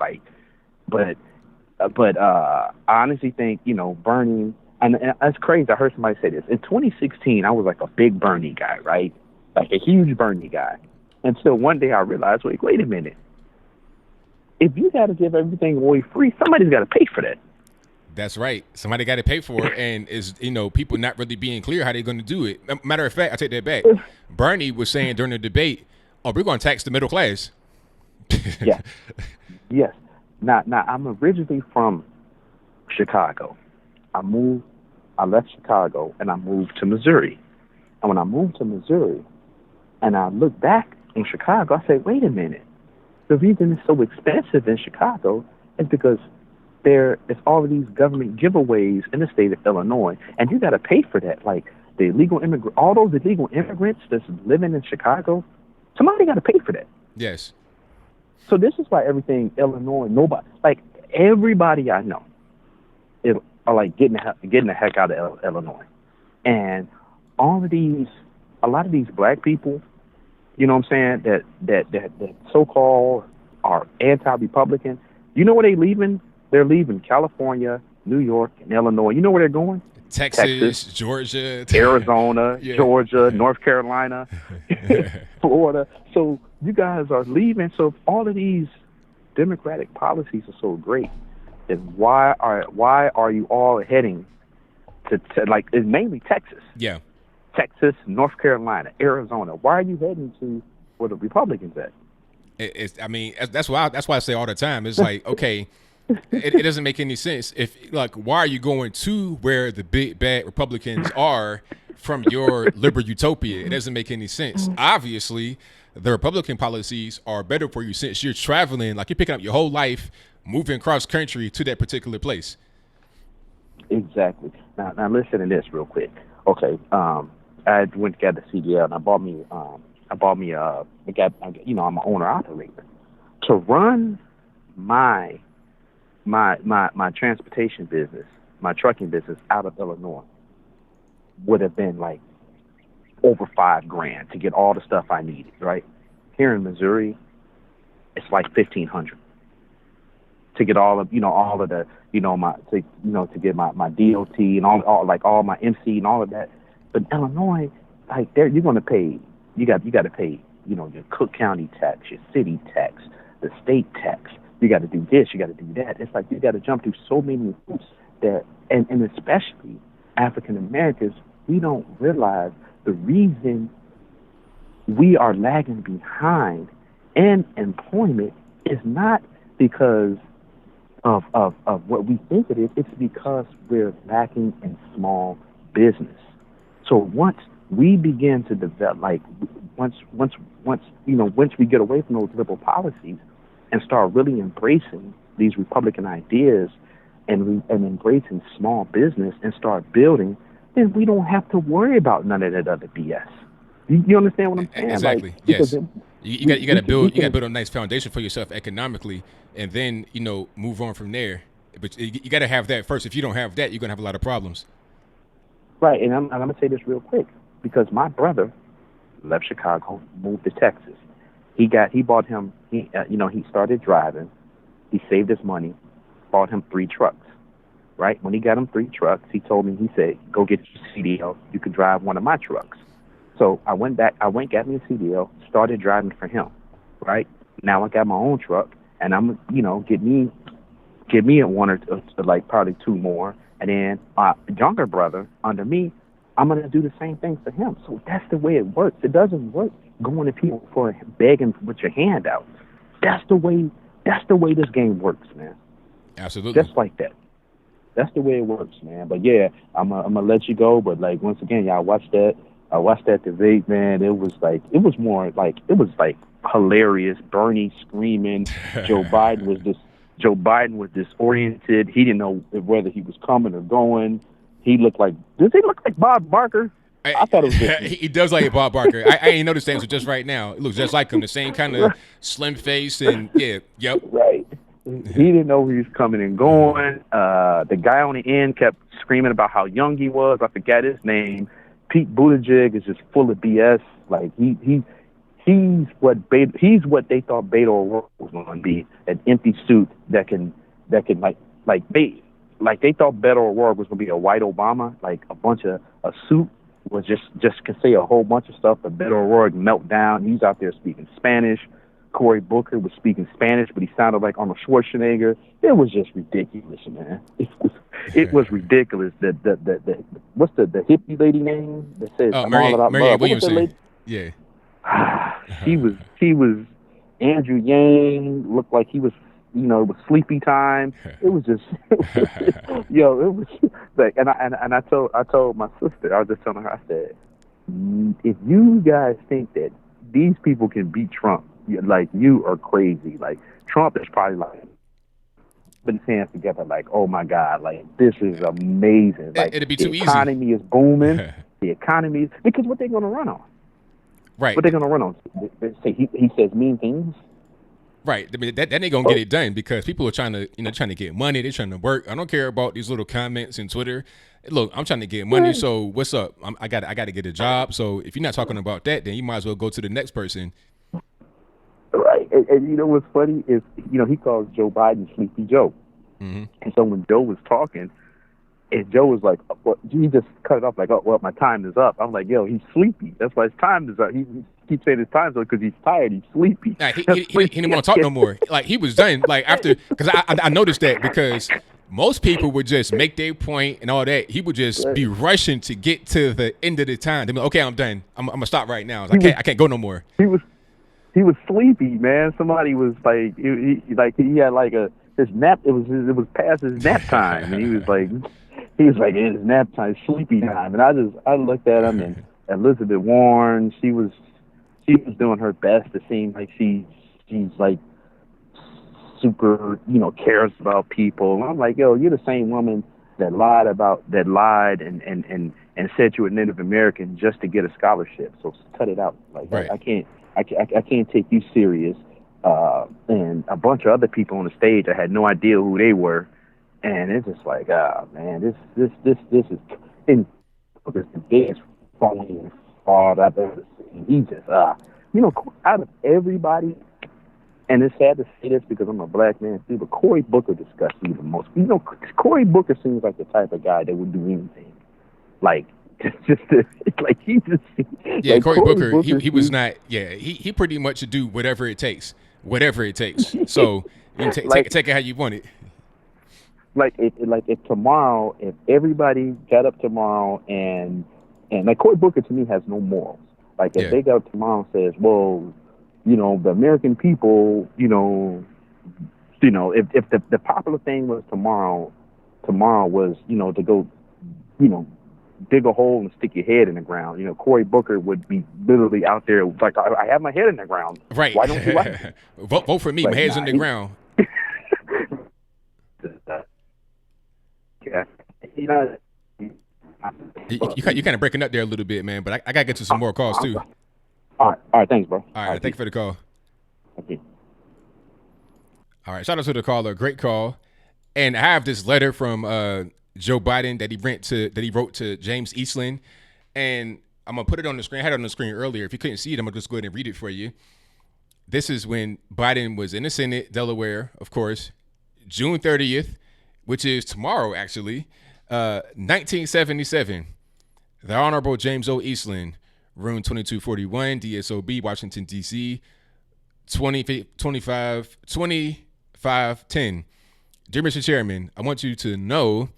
but I honestly think Bernie, and that's crazy. I heard somebody say this in 2016. I was like a big Bernie guy, right? Like a huge Bernie guy. Until one day I realized, wait a minute. If you got to give everything away free, somebody's got to pay for that. That's right. Somebody got to pay for it, and is people not really being clear how they're going to do it. Matter of fact, I take that back. Bernie was saying during the debate, "Oh, we're going to tax the middle class." Yeah. Yes. Now I'm originally from Chicago. I left Chicago and I moved to Missouri. And when I moved to Missouri, and I look back in Chicago, I say, wait a minute. The reason it's so expensive in Chicago is because there is all of these government giveaways in the state of Illinois, and you got to pay for that. Like all those illegal immigrants that's living in Chicago, somebody got to pay for that. Yes. So this is why everything Illinois, everybody I know are like getting the heck out of Illinois, and a lot of these black people, you know what I'm saying, that so-called are anti-Republican, you know where they leaving? They're leaving California, New York, and Illinois. You know where they're going? Texas, Georgia, Arizona, Georgia, North Carolina, Florida. So you guys are leaving. So if all of these Democratic policies are so great, then why are you all heading to like it's mainly Texas? Yeah. Texas, North Carolina, Arizona. Why are you heading to where the Republicans at? That's why I say all the time. It's like, okay, it doesn't make any sense. Why are you going to where the big bad Republicans are from your liberal utopia? It doesn't make any sense. Obviously, the Republican policies are better for you since you're traveling, like you're picking up your whole life, moving cross country to that particular place. Exactly. Now listen to this real quick. Okay. I went to get the CDL and I bought me I'm an owner operator. To run my transportation business, my trucking business out of Illinois would have been like over $5,000 to get all the stuff I needed, right? Here in Missouri, it's like $1,500 to get all of the to get my DOT and all my MC and all of that. But Illinois, like there, you're gonna pay. You got to pay. Your Cook County tax, your city tax, the state tax. You got to do this. You got to do that. It's like you got to jump through so many hoops that, and especially African Americans, we don't realize the reason we are lagging behind in employment is not because of what we think it is. It's because we're lacking in small business. So once we begin to develop, like once we get away from those liberal policies and start really embracing these Republican ideas and embracing small business and start building, then we don't have to worry about none of that other BS. You understand what I'm saying? Exactly. Like, yes. You got to build a nice foundation for yourself economically, and then move on from there. But you got to have that first. If you don't have that, you're gonna have a lot of problems. Right. And I'm gonna say this real quick because my brother left Chicago, moved to Texas. He started driving. He saved his money, bought him 3 trucks. Right. When he got him 3 trucks, he told me, he said, "Go get your CDL. You can drive one of my trucks." So I went, got me a CDL, started driving for him, right? Now I got my own truck, and I'm, get me a one or two, like probably 2 more, and then my younger brother under me, I'm gonna do the same thing for him. So that's the way it works. It doesn't work going to people for begging with your hand out. That's the way this game works, man. Absolutely. Just like that. That's the way it works, man. But yeah, I'm gonna let you go. But like once again, y'all watch that. I watched that debate, man. It was hilarious. Bernie screaming. Joe Biden was disoriented. He didn't know whether he was coming or going. Does he look like Bob Barker? I thought it was just he does like Bob Barker. I ain't noticed that until just right now. It looks just like him. The same kind of slim face and yep. Right. He didn't know he was coming and going. The guy on the end kept screaming about how young he was. I forget his name. Pete Buttigieg is just full of BS. Like he's what they thought Beto O'Rourke was going to be, an empty suit that can they thought Beto O'Rourke was going to be a white Obama, like a bunch of a suit was just can say a whole bunch of stuff, but Beto O'Rourke melt down. He's out there speaking Spanish. Cory Booker was speaking Spanish, but he sounded like Arnold Schwarzenegger. It was just ridiculous, man. It was ridiculous. What's the hippie lady name that says Marianne Williamson? Yeah. He was Andrew Yang, looked like he was, it was sleepy time. It was just, it was like, and I told my sister, I was just telling her, I said, if you guys think that these people can beat Trump, like, you are crazy. Like, Trump is probably like putting his hands together, like, oh my God, like, this is amazing. Like, it'd be too easy. The economy is booming. The economy is, because what they're going to run on? Right. What they're going to run on? They say he says mean things. Right. I mean, that ain't gonna get it done because people are trying to get money. They're trying to work. I don't care about these little comments in Twitter. Look, I'm trying to get money. So what's up? I got to get a job. So if you're not talking about that, then you might as well go to the next person. Right. And you know what's funny is, he calls Joe Biden Sleepy Joe. Mm-hmm. And so when Joe was talking, and Joe was like, well, he just cut it off like, oh, well, my time is up. I'm like, yo, he's sleepy. That's why his time is up. He keeps saying his time's up because he's tired. He's sleepy. He didn't want to talk no more. Like, he was done. Like, after, because I noticed that because most people would just make their point and all that. He would just be rushing to get to the end of the time. They'd be like, okay, I'm done. I'm gonna stop right now. I can't go no more. He was sleepy, man. Somebody was like, he had like his nap. It was past his nap time, and he was like, it's nap time, sleepy time. And I looked at him, and Elizabeth Warren, she was doing her best to seem like she's like super, cares about people. And I'm like, yo, you're the same woman that lied and said you were Native American just to get a scholarship. So cut it out. Like, right. I can't take you serious. And bunch of other people on the stage. I had no idea who they were, and it's just like, ah, man, this is and this the biggest phony fraud I've ever seen. He just out of everybody. And it's sad to say this because I'm a black man too, but Cory Booker disgusts me the most. Cory Booker seems like the type of guy that would do anything. Like, Yeah, Cory Booker, he was not. Yeah, he pretty much should do whatever it takes. So you take it how you want it. If tomorrow, if everybody got up tomorrow and like Cory Booker to me has no morals. Like if they got up tomorrow and says, well, the American people, if the popular thing was tomorrow was, to go, dig a hole and stick your head in the ground. Cory Booker would be literally out there like, I have my head in the ground. Right. Why don't you like me? Vote for me. My head's in the ground. Yeah. You kind of breaking up there a little bit, man, but I got to get to some more calls too. All right, thanks, bro. All right, thank you for the call. Okay. All right, shout out to the caller. Great call. And I have this letter from Joe Biden that he wrote to James Eastland, and I'm gonna put it on the screen. I had it on the screen earlier. If you couldn't see it, I'm gonna just go ahead and read it for you. This is when Biden was in the Senate, Delaware, of course, June 30th, which is tomorrow, actually, 1977. The Honorable James O. Eastland, room 2241, DSOB, Washington, D.C., 2510. Dear Mr. Chairman, I want you to know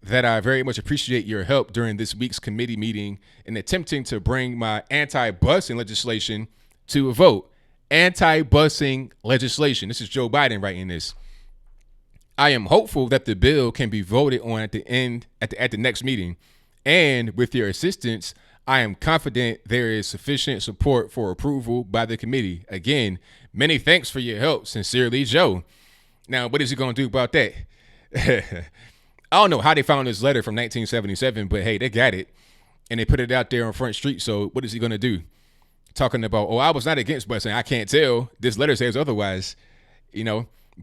that I very much appreciate your help during this week's committee meeting in attempting to bring my anti-busing legislation to a vote. Anti-busing legislation. This is Joe Biden writing this. I am hopeful that the bill can be voted on at the next meeting, and with your assistance, I am confident there is sufficient support for approval by the committee. Again, many thanks for your help. Sincerely, Joe. Now, what is he going to do about that? I don't know how they found this letter from 1977, but hey, they got it, and they put it out there on Front Street. So what is he going to do? Talking about, I was not against busing. I can't tell. This letter says otherwise,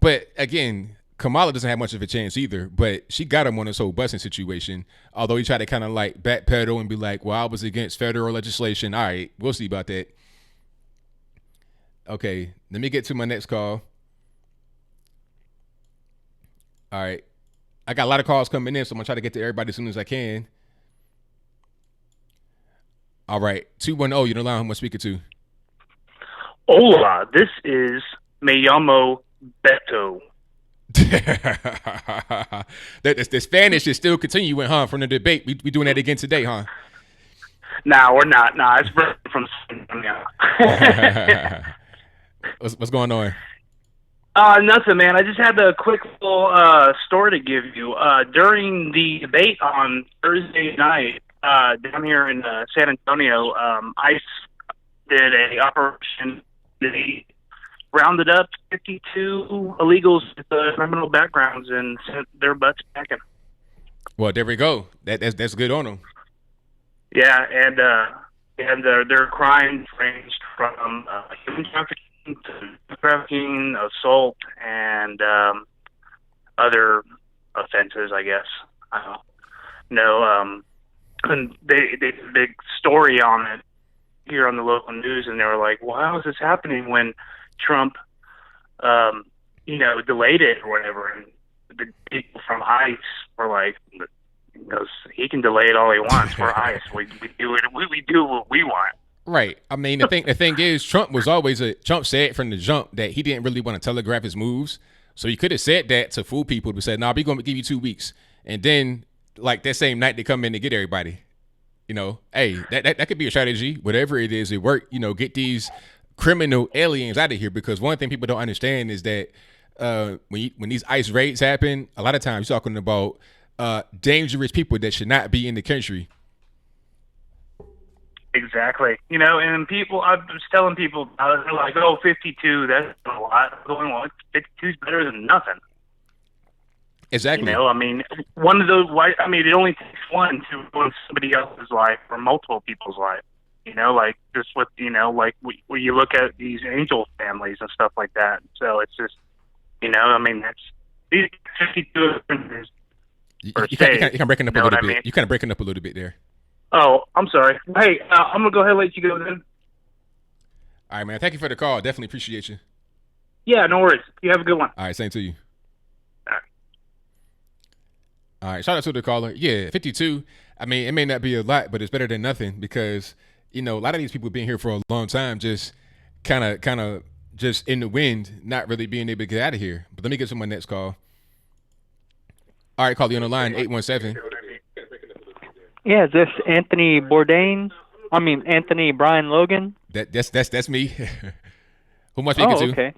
But again, Kamala doesn't have much of a chance either, but she got him on this whole busing situation. Although he tried to kind of like backpedal and be like, well, I was against federal legislation. All right, we'll see about that. Okay, let me get to my next call. All right. I got a lot of calls coming in, so I'm going to try to get to everybody as soon as I can. All right. 210, you know who I'm speaking to. Hola, this is Me llamo Beto. The Spanish is still continuing, huh, from the debate. We doing that again today, huh? Nah, we're not. Nah, it's from What's going on? Nothing, man. I just had a quick little story to give you. During the debate on Thursday night down here in San Antonio, ICE did a operation. They rounded up 52 illegals with criminal backgrounds and sent their butts packing. Well, there we go. That's good on them. Yeah, and their crimes ranged from human trafficking to trafficking, assault, and other offenses, I guess. I don't know. And they did a big story on it here on the local news, and they were like, well, how is this happening when Trump, delayed it or whatever? And the people from ICE were like, he can delay it all he wants. We're ICE. We do it. We do what we want. Right. I mean, the thing is, Trump said from the jump that he didn't really want to telegraph his moves. So he could have said that to fool people to say, we're going to give you 2 weeks. And then, like, that same night, they come in to get everybody. Hey, that could be a strategy. Whatever it is, it worked. Get these criminal aliens out of here, because one thing people don't understand is that when these ICE raids happen, a lot of times you're talking about dangerous people that should not be in the country. Exactly. And people, I was telling people, they're like, 52, that's a lot. Going on, 52 is better than nothing. Exactly. One of those, it only takes one to ruin somebody else's life or multiple people's life. You know, like just with, you know, like when you look at these angel families and stuff like that. So it's just, you know, I mean, that's these 52 offenders per You state. kind of breaking up a you know little what I bit. mean? You kind of breaking up a little bit there. Oh, I'm sorry. Hey, I'm gonna go ahead and let you go then. All right, man. Thank you for the call. Definitely appreciate you. Yeah, no worries. You have a good one. All right, same to you. All right. All right, shout out to the caller. Yeah, 52. I mean, it may not be a lot, but it's better than nothing because, you know, a lot of these people have been here for a long time, just kind of just in the wind, not really being able to get out of here. But let me get to my next call. All right, call you on the line, 817. Yeah, is this Anthony Bourdain? I mean, Anthony Brian Logan? That's me. Who am I speaking to?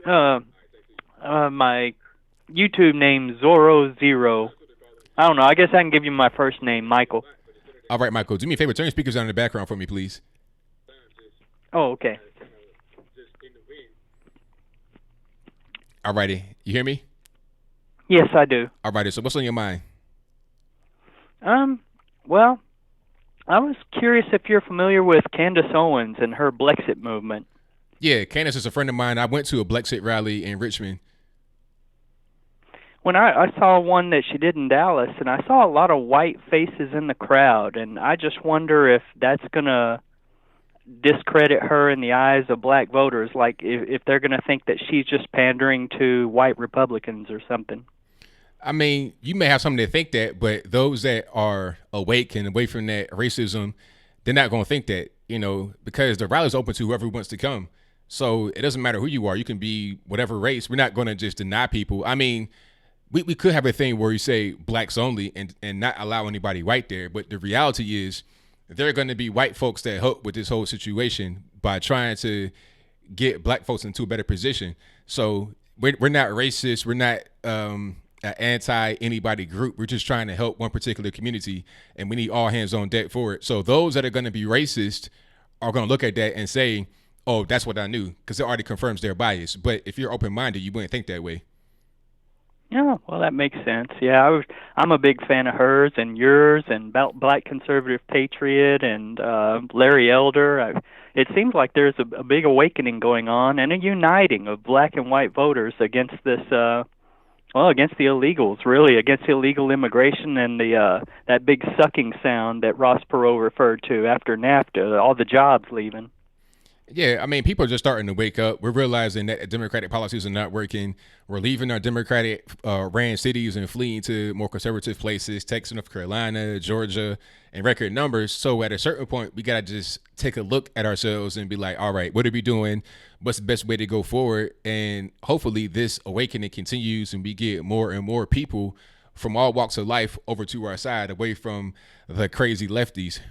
Oh, okay. My YouTube name Zorro0. I don't know. I guess I can give you my first name, Michael. All right, Michael. Do me a favor. Turn your speakers down in the background for me, please. Oh, okay. All righty. You hear me? Yes, I do. All righty. So what's on your mind? Well, I was curious if you're familiar with Candace Owens and her Blexit movement. Yeah, Candace is a friend of mine. I went to a Blexit rally in Richmond. When I saw one that she did in Dallas, and I saw a lot of white faces in the crowd, and I just wonder if that's going to discredit her in the eyes of black voters, like if they're going to think that she's just pandering to white Republicans or something. I mean, you may have something to think that, but those that are awake and away from that racism, they're not going to think that, you know, because the rally's open to whoever wants to come. So it doesn't matter who you are. You can be whatever race. We're not going to just deny people. I mean, we could have a thing where you say blacks only and not allow anybody white there. But the reality is there are going to be white folks that help with this whole situation by trying to get black folks into a better position. So we're not racist. We're not an anti-anybody group. We're just trying to help one particular community, and we need all hands on deck for it. So those that are going to be racist are going to look at that and say, oh, that's what I knew, because it already confirms their bias. But if you're open-minded, you wouldn't think that way. Yeah, well, that makes sense. Yeah, I'm a big fan of hers and yours and Black Conservative Patriot and Larry Elder. It seems like there's a big awakening going on and a uniting of black and white voters against this, against the illegals, really, against illegal immigration and that big sucking sound that Ross Perot referred to after NAFTA, all the jobs leaving. Yeah, I mean, people are just starting to wake up. We're realizing that Democratic policies are not working. We're leaving our Democratic ran cities and fleeing to more conservative places, Texas, North Carolina, Georgia, in record numbers. So at a certain point, we got to just take a look at ourselves and be like, all right, what are we doing? What's the best way to go forward? And hopefully this awakening continues and we get more and more people from all walks of life over to our side, away from the crazy lefties.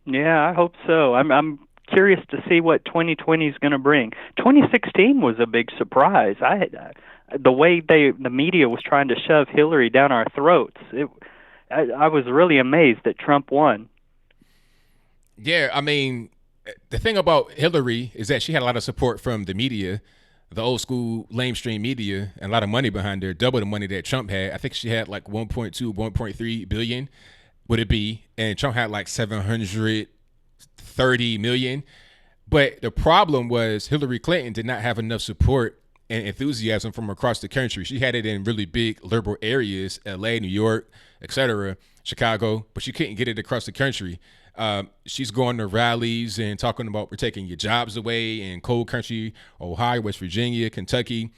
Yeah, I hope so. I'm curious to see what 2020 is going to bring. 2016 was a big surprise. The way the media was trying to shove Hillary down our throats. I was really amazed that Trump won. Yeah, I mean, the thing about Hillary is that she had a lot of support from the media, the old school lamestream media, and a lot of money behind her, double the money that Trump had. I think she had like 1.2, 1.3 billion would it be, and Trump had like 730 million. But the problem was Hillary Clinton did not have enough support and enthusiasm from across the country. She had it in really big liberal areas, LA, New York, etc., Chicago, but she couldn't get it across the country. She's going to rallies and talking about we're taking your jobs away in cold country, Ohio, West Virginia, Kentucky.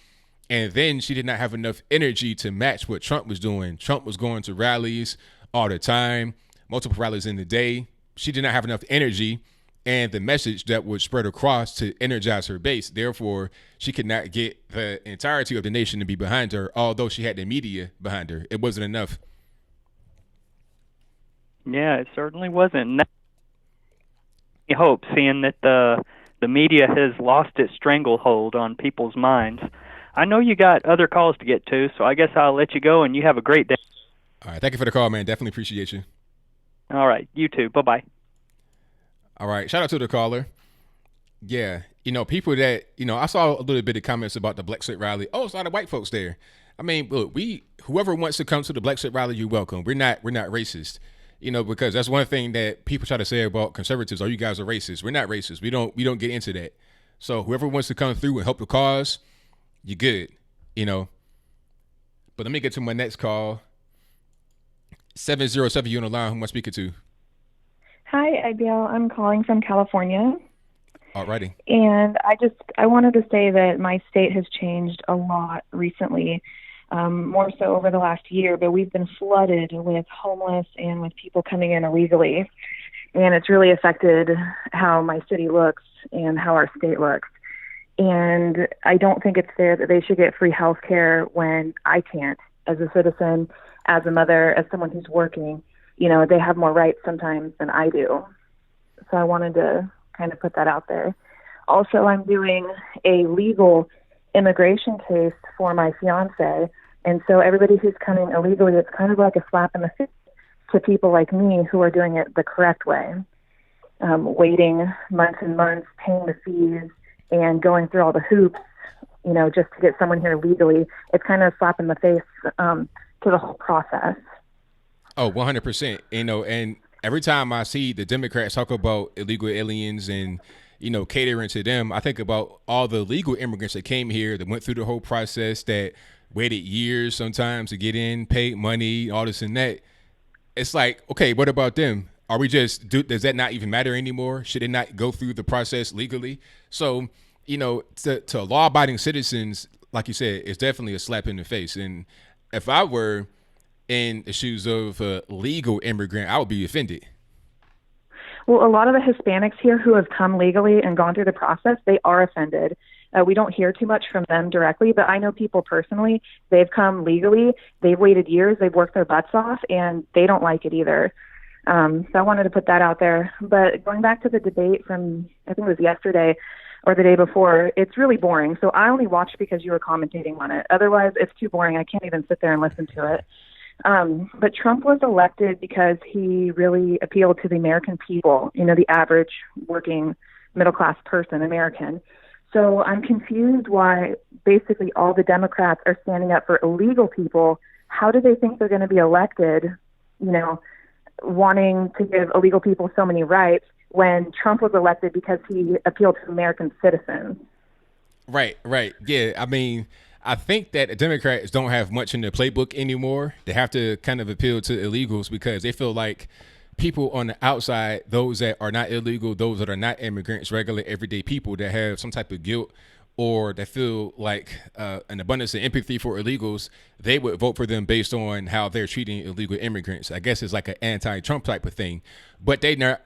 And then she did not have enough energy to match what Trump was doing. Trump was going to rallies all the time, multiple rallies in the day. She did not have enough energy and the message that would spread across to energize her base. Therefore, she could not get the entirety of the nation to be behind her, although she had the media behind her. It wasn't enough. Yeah, it certainly wasn't. I hope, seeing that the media has lost its stranglehold on people's minds. I know you got other calls to get to, so I guess I'll let you go, and you have a great day. All right, thank you for the call, man. Definitely appreciate you. All right, you too. Bye-bye. All right, shout out to the caller. Yeah, people that, I saw a little bit of comments about the Blexit rally. Oh, it's a lot of white folks there. I mean, look, whoever wants to come to the Blexit rally, you're welcome. We're not racist. Because that's one thing that people try to say about conservatives. Oh, you guys are racist. We're not racist. We don't get into that. So whoever wants to come through and help the cause, you're good. But let me get to my next call. 707, you on the line. Who am I speaking to? Hi, ABL. I'm calling from California. Alrighty. And I wanted to say that my state has changed a lot recently, more so over the last year, but we've been flooded with homeless and with people coming in illegally. And it's really affected how my city looks and how our state looks. And I don't think it's fair that they should get free health care when I can't, as a citizen, as a mother, as someone who's working. They have more rights sometimes than I do. So I wanted to kind of put that out there. Also, I'm doing a legal immigration case for my fiance. And so everybody who's coming illegally, it's kind of like a slap in the face to people like me who are doing it the correct way, waiting months and months, paying the fees, and going through all the hoops, just to get someone here legally. It's kind of a slap in the face to the whole process. Oh, 100%. And every time I see the Democrats talk about illegal aliens and, catering to them, I think about all the legal immigrants that came here, that went through the whole process, that waited years sometimes to get in, paid money, all this and that. It's like, okay, what about them? Are we does that not even matter anymore? Should they not go through the process legally? So, to law-abiding citizens, like you said, it's definitely a slap in the face. And if I were in the shoes of a legal immigrant, I would be offended. Well, a lot of the Hispanics here who have come legally and gone through the process, they are offended. We don't hear too much from them directly, but I know people personally. They've come legally, they've waited years, they've worked their butts off, and they don't like it either. So I wanted to put that out there. But going back to the debate from, I think it was yesterday or the day before, it's really boring. So I only watched because you were commentating on it. Otherwise, it's too boring. I can't even sit there and listen to it. But Trump was elected because he really appealed to the American people, the average working middle-class person, American. So I'm confused why basically all the Democrats are standing up for illegal people. How do they think they're going to be elected, wanting to give illegal people so many rights when Trump was elected because he appealed to American citizens? Right. Yeah, I mean, I think that the Democrats don't have much in their playbook anymore. They have to kind of appeal to illegals because they feel like people on the outside, those that are not illegal, those that are not immigrants, regular everyday people that have some type of guilt or that feel like an abundance of empathy for illegals, they would vote for them based on how they're treating illegal immigrants. I guess it's like an anti-Trump type of thing, but they're not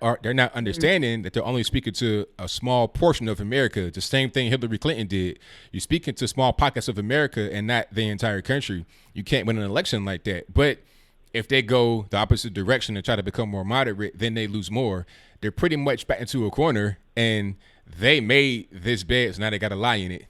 understanding that they're only speaking to a small portion of America. The same thing Hillary Clinton did. You're speaking to small pockets of America and not the entire country. You can't win an election like that. But if they go the opposite direction and try to become more moderate, then they lose more. They're pretty much back into a corner, and they made this bed, so now they got to lie in it.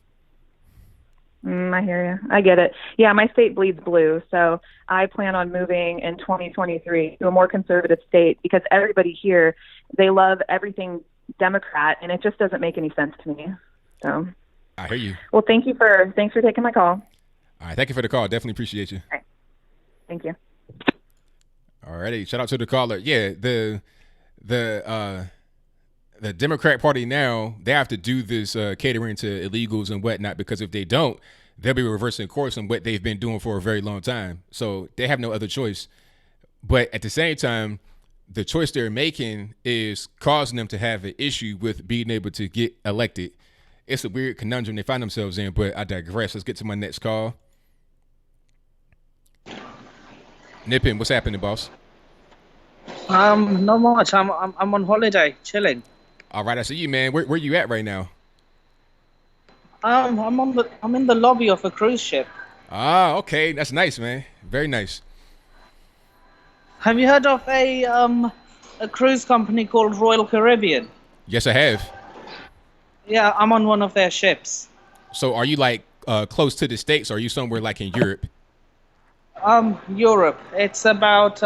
I hear you. I get it. Yeah, my state bleeds blue, so I plan on moving in 2023 to a more conservative state because everybody here, they love everything Democrat, and it just doesn't make any sense to me. So I hear you. Well, thanks for taking my call. All right, thank you for the call. Definitely appreciate you. All right. Thank you. All righty, shout out to the caller. Yeah, the Democrat Party now, they have to do this catering to illegals and whatnot, because if they don't, they'll be reversing course on what they've been doing for a very long time. So they have no other choice. But at the same time, the choice they're making is causing them to have an issue with being able to get elected. It's a weird conundrum they find themselves in, but I digress. Let's get to my next call. Nippin, what's happening, boss? Not much. I'm on holiday, chilling. All right, I see you, man. Where you at right now? I'm in the lobby of a cruise ship. Ah, okay, that's nice, man. Very nice. Have you heard of a cruise company called Royal Caribbean? Yes, I have. Yeah, I'm on one of their ships. So, are you like close to the States, or are you somewhere like in Europe? Europe. It's about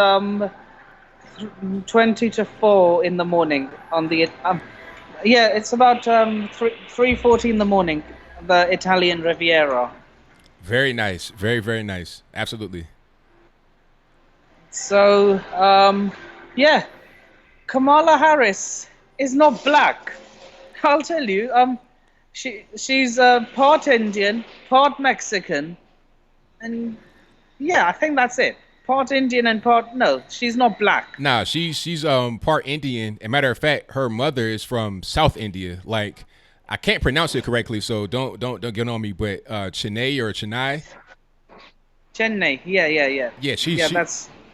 20 to 4 in the morning on the it's about 3:40 in the morning, the Italian Riviera. Very nice. Very, very nice. Absolutely. So Yeah, Kamala Harris is not black. I'll tell you. She's part Indian, part Mexican, and yeah, I think that's it. Part Indian and part no, she's not black. Nah, she's part Indian. And matter of fact, her mother is from South India. Like, I can't pronounce it correctly, so don't get on me. But Chennai or Chennai. Chennai, yeah. Yeah,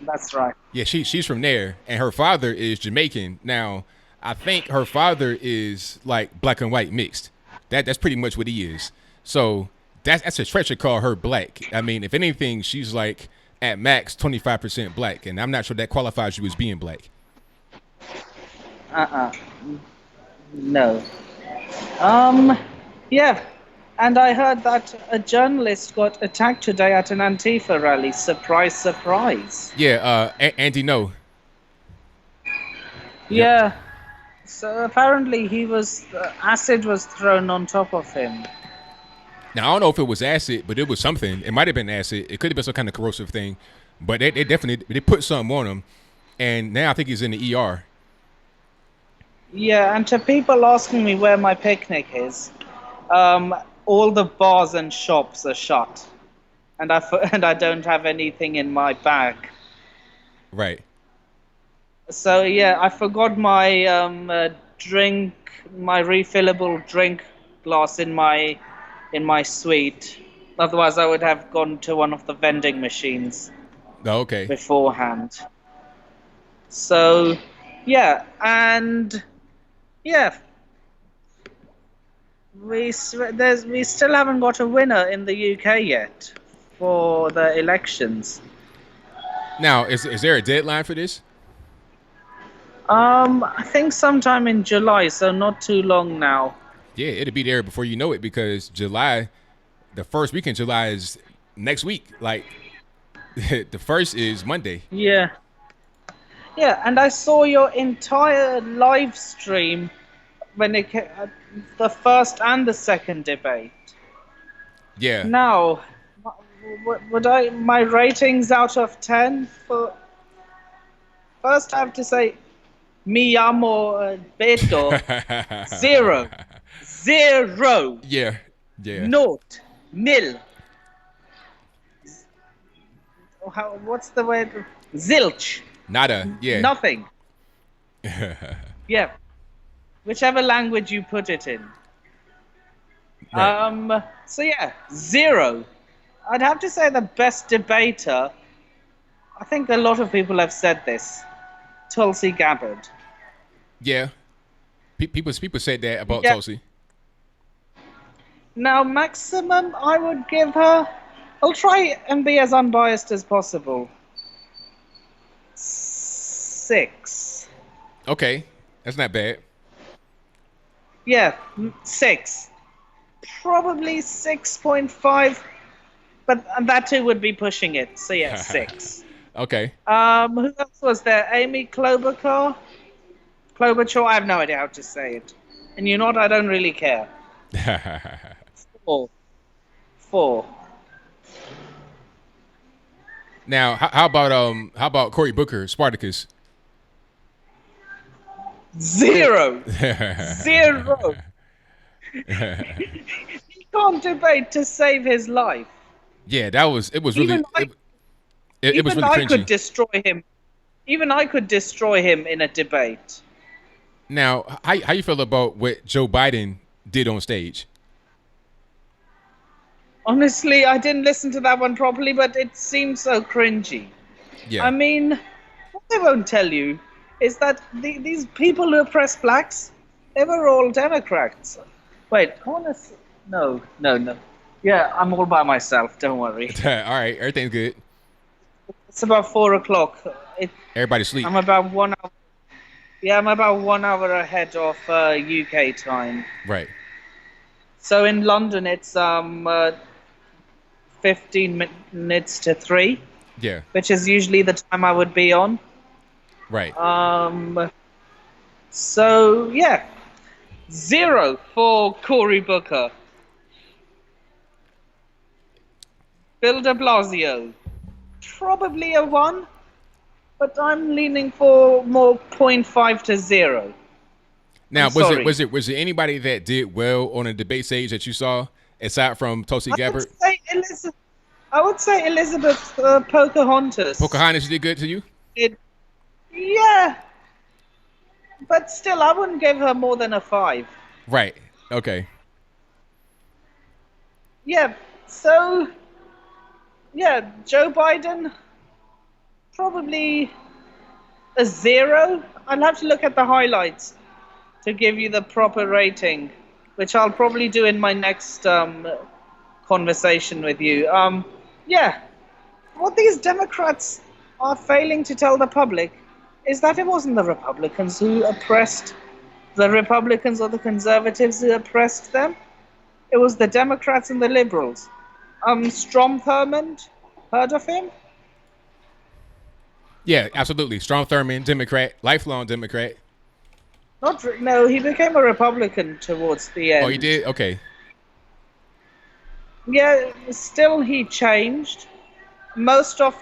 that's right. Yeah, she's from there, and her father is Jamaican. Now, I think her father is like black and white mixed. That's pretty much what he is. So that's a stretch to call her black. I mean, if anything, she's like at max 25% black, and I'm not sure that qualifies you as being black. No. Yeah. And I heard that a journalist got attacked today at an Antifa rally. Surprise, surprise. Yeah, Andy, no. Yeah. So apparently acid was thrown on top of him. Now, I don't know if it was acid, but it was something. It might have been acid. It could have been some kind of corrosive thing. But they definitely put something on him. And now I think he's in the ER. Yeah, and to people asking me where my picnic is, all the bars and shops are shut, and I don't have anything in my bag. Right. So yeah, I forgot my my refillable drink glass in my suite. Otherwise, I would have gone to one of the vending machines. Oh, okay. Beforehand. So, yeah, and yeah. We still haven't got a winner in the UK yet for the elections. Now, is there a deadline for this? I think sometime in July, so not too long now. Yeah, it'll be there before you know it, because July, the first week in July is next week. Like, the first is Monday. Yeah. Yeah, and I saw your entire live stream when it came, the first and the second debate. Yeah. Now, my ratings out of 10 for first I have to say mi amo Beto 0 yeah Note nil. What's the word? Zilch. Nada. Yeah. Nothing. Yeah. Whichever language you put it in. Right. So yeah, 0. I'd have to say the best debater, I think a lot of people have said this, Tulsi Gabbard. Yeah. People said that about Tulsi. Now, maximum, I would give her, I'll try and be as unbiased as possible. 6. Okay. That's not bad. Yeah, 6. Probably 6.5, but that too would be pushing it. So yeah, 6. Okay. Who else was there? Amy Klobuchar? Klobuchar? I have no idea how to say it. And you know what? I don't really care. 4. Now, how about Cory Booker, Spartacus? 0. 0. He can't debate to save his life. Yeah, it was really it was really I cringy. could destroy him. Even I could destroy him in a debate. Now, how you feel about what Joe Biden did on stage? Honestly, I didn't listen to that one properly, but it seemed so cringy. Yeah. I mean, what they won't tell you is that these people who oppress blacks, they were all Democrats. Wait, honestly, no. Yeah, I'm all by myself. Don't worry. All right, everything's good. It's about 4 o'clock. Everybody sleep. I'm about 1 hour. Yeah, I'm about 1 hour ahead of UK time. Right. So in London, it's 15 minutes to 3. Yeah. Which is usually the time I would be on. Right. So yeah, 0 for Cory Booker. Bill de Blasio, probably a 1, but I'm leaning for more 0.5 to 0. Now, I'm was sorry. it anybody that did well on a debate stage that you saw aside from Tulsi Gabbard? I would say Elizabeth Pocahontas. Pocahontas did good to you? Yeah, but still, I wouldn't give her more than a 5. Right. Okay. Yeah. So, yeah, Joe Biden, probably a 0. I'll have to look at the highlights to give you the proper rating, which I'll probably do in my next conversation with you. Yeah, what these Democrats are failing to tell the public is that it wasn't the Republicans who oppressed the Republicans or the conservatives who oppressed them. It was the Democrats and the liberals. Strom Thurmond, heard of him? Yeah, absolutely. Strom Thurmond, Democrat, lifelong Democrat. No, he became a Republican towards the end. Oh, he did? Okay. Yeah, still he changed. Most of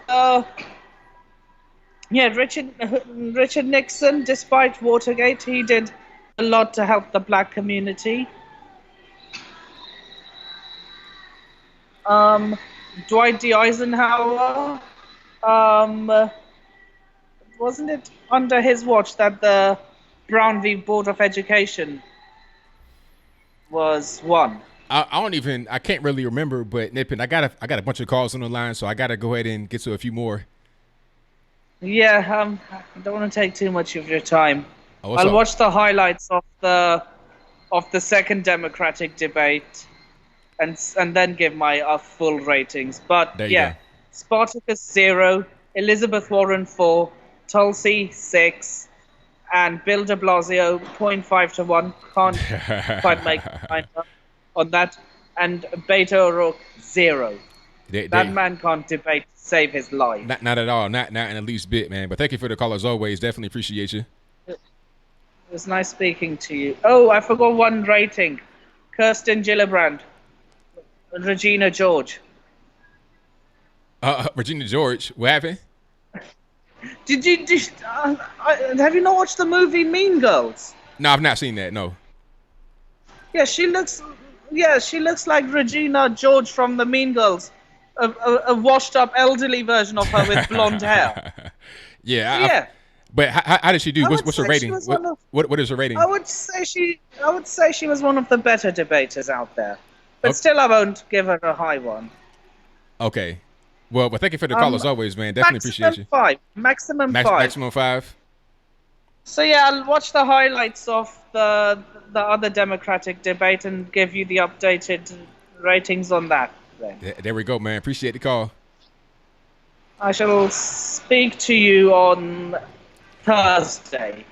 Richard Nixon, despite Watergate, he did a lot to help the black community. Dwight D. Eisenhower, wasn't it under his watch that the Brown v. Board of Education was won? I can't really remember, but Nippin, I got a bunch of calls on the line, so I got to go ahead and get to a few more. Yeah, I don't want to take too much of your time. Oh, I'll watch the highlights of the second Democratic debate, and then give my full ratings. But yeah, Spartacus 0, Elizabeth Warren 4, Tulsi 6, and Bill de Blasio 0.5 to 1. Can't quite make my mind up on that. And Beto O'Rourke 0. That man can't debate to save his life. Not at all. Not in the least bit, man. But thank you for the call as always. Definitely appreciate you. It was nice speaking to you. Oh, I forgot one rating. Kirsten Gillibrand. Regina George. Regina George. What happened? Have you not watched the movie Mean Girls? No, I've not seen that. No. Yeah, she looks like Regina George from the Mean Girls. A washed-up elderly version of her with blonde hair. Yeah. But how did she do? What's her rating? What is her rating? I would say she was one of the better debaters out there, but still, I won't give her a high one. Okay. Well, thank you for the call as always, man. Definitely appreciate you. Maximum 5. Maximum 5. So yeah, I'll watch the highlights of the other Democratic debate and give you the updated ratings on that. There we go, man. Appreciate the call. I shall speak to you on Thursday.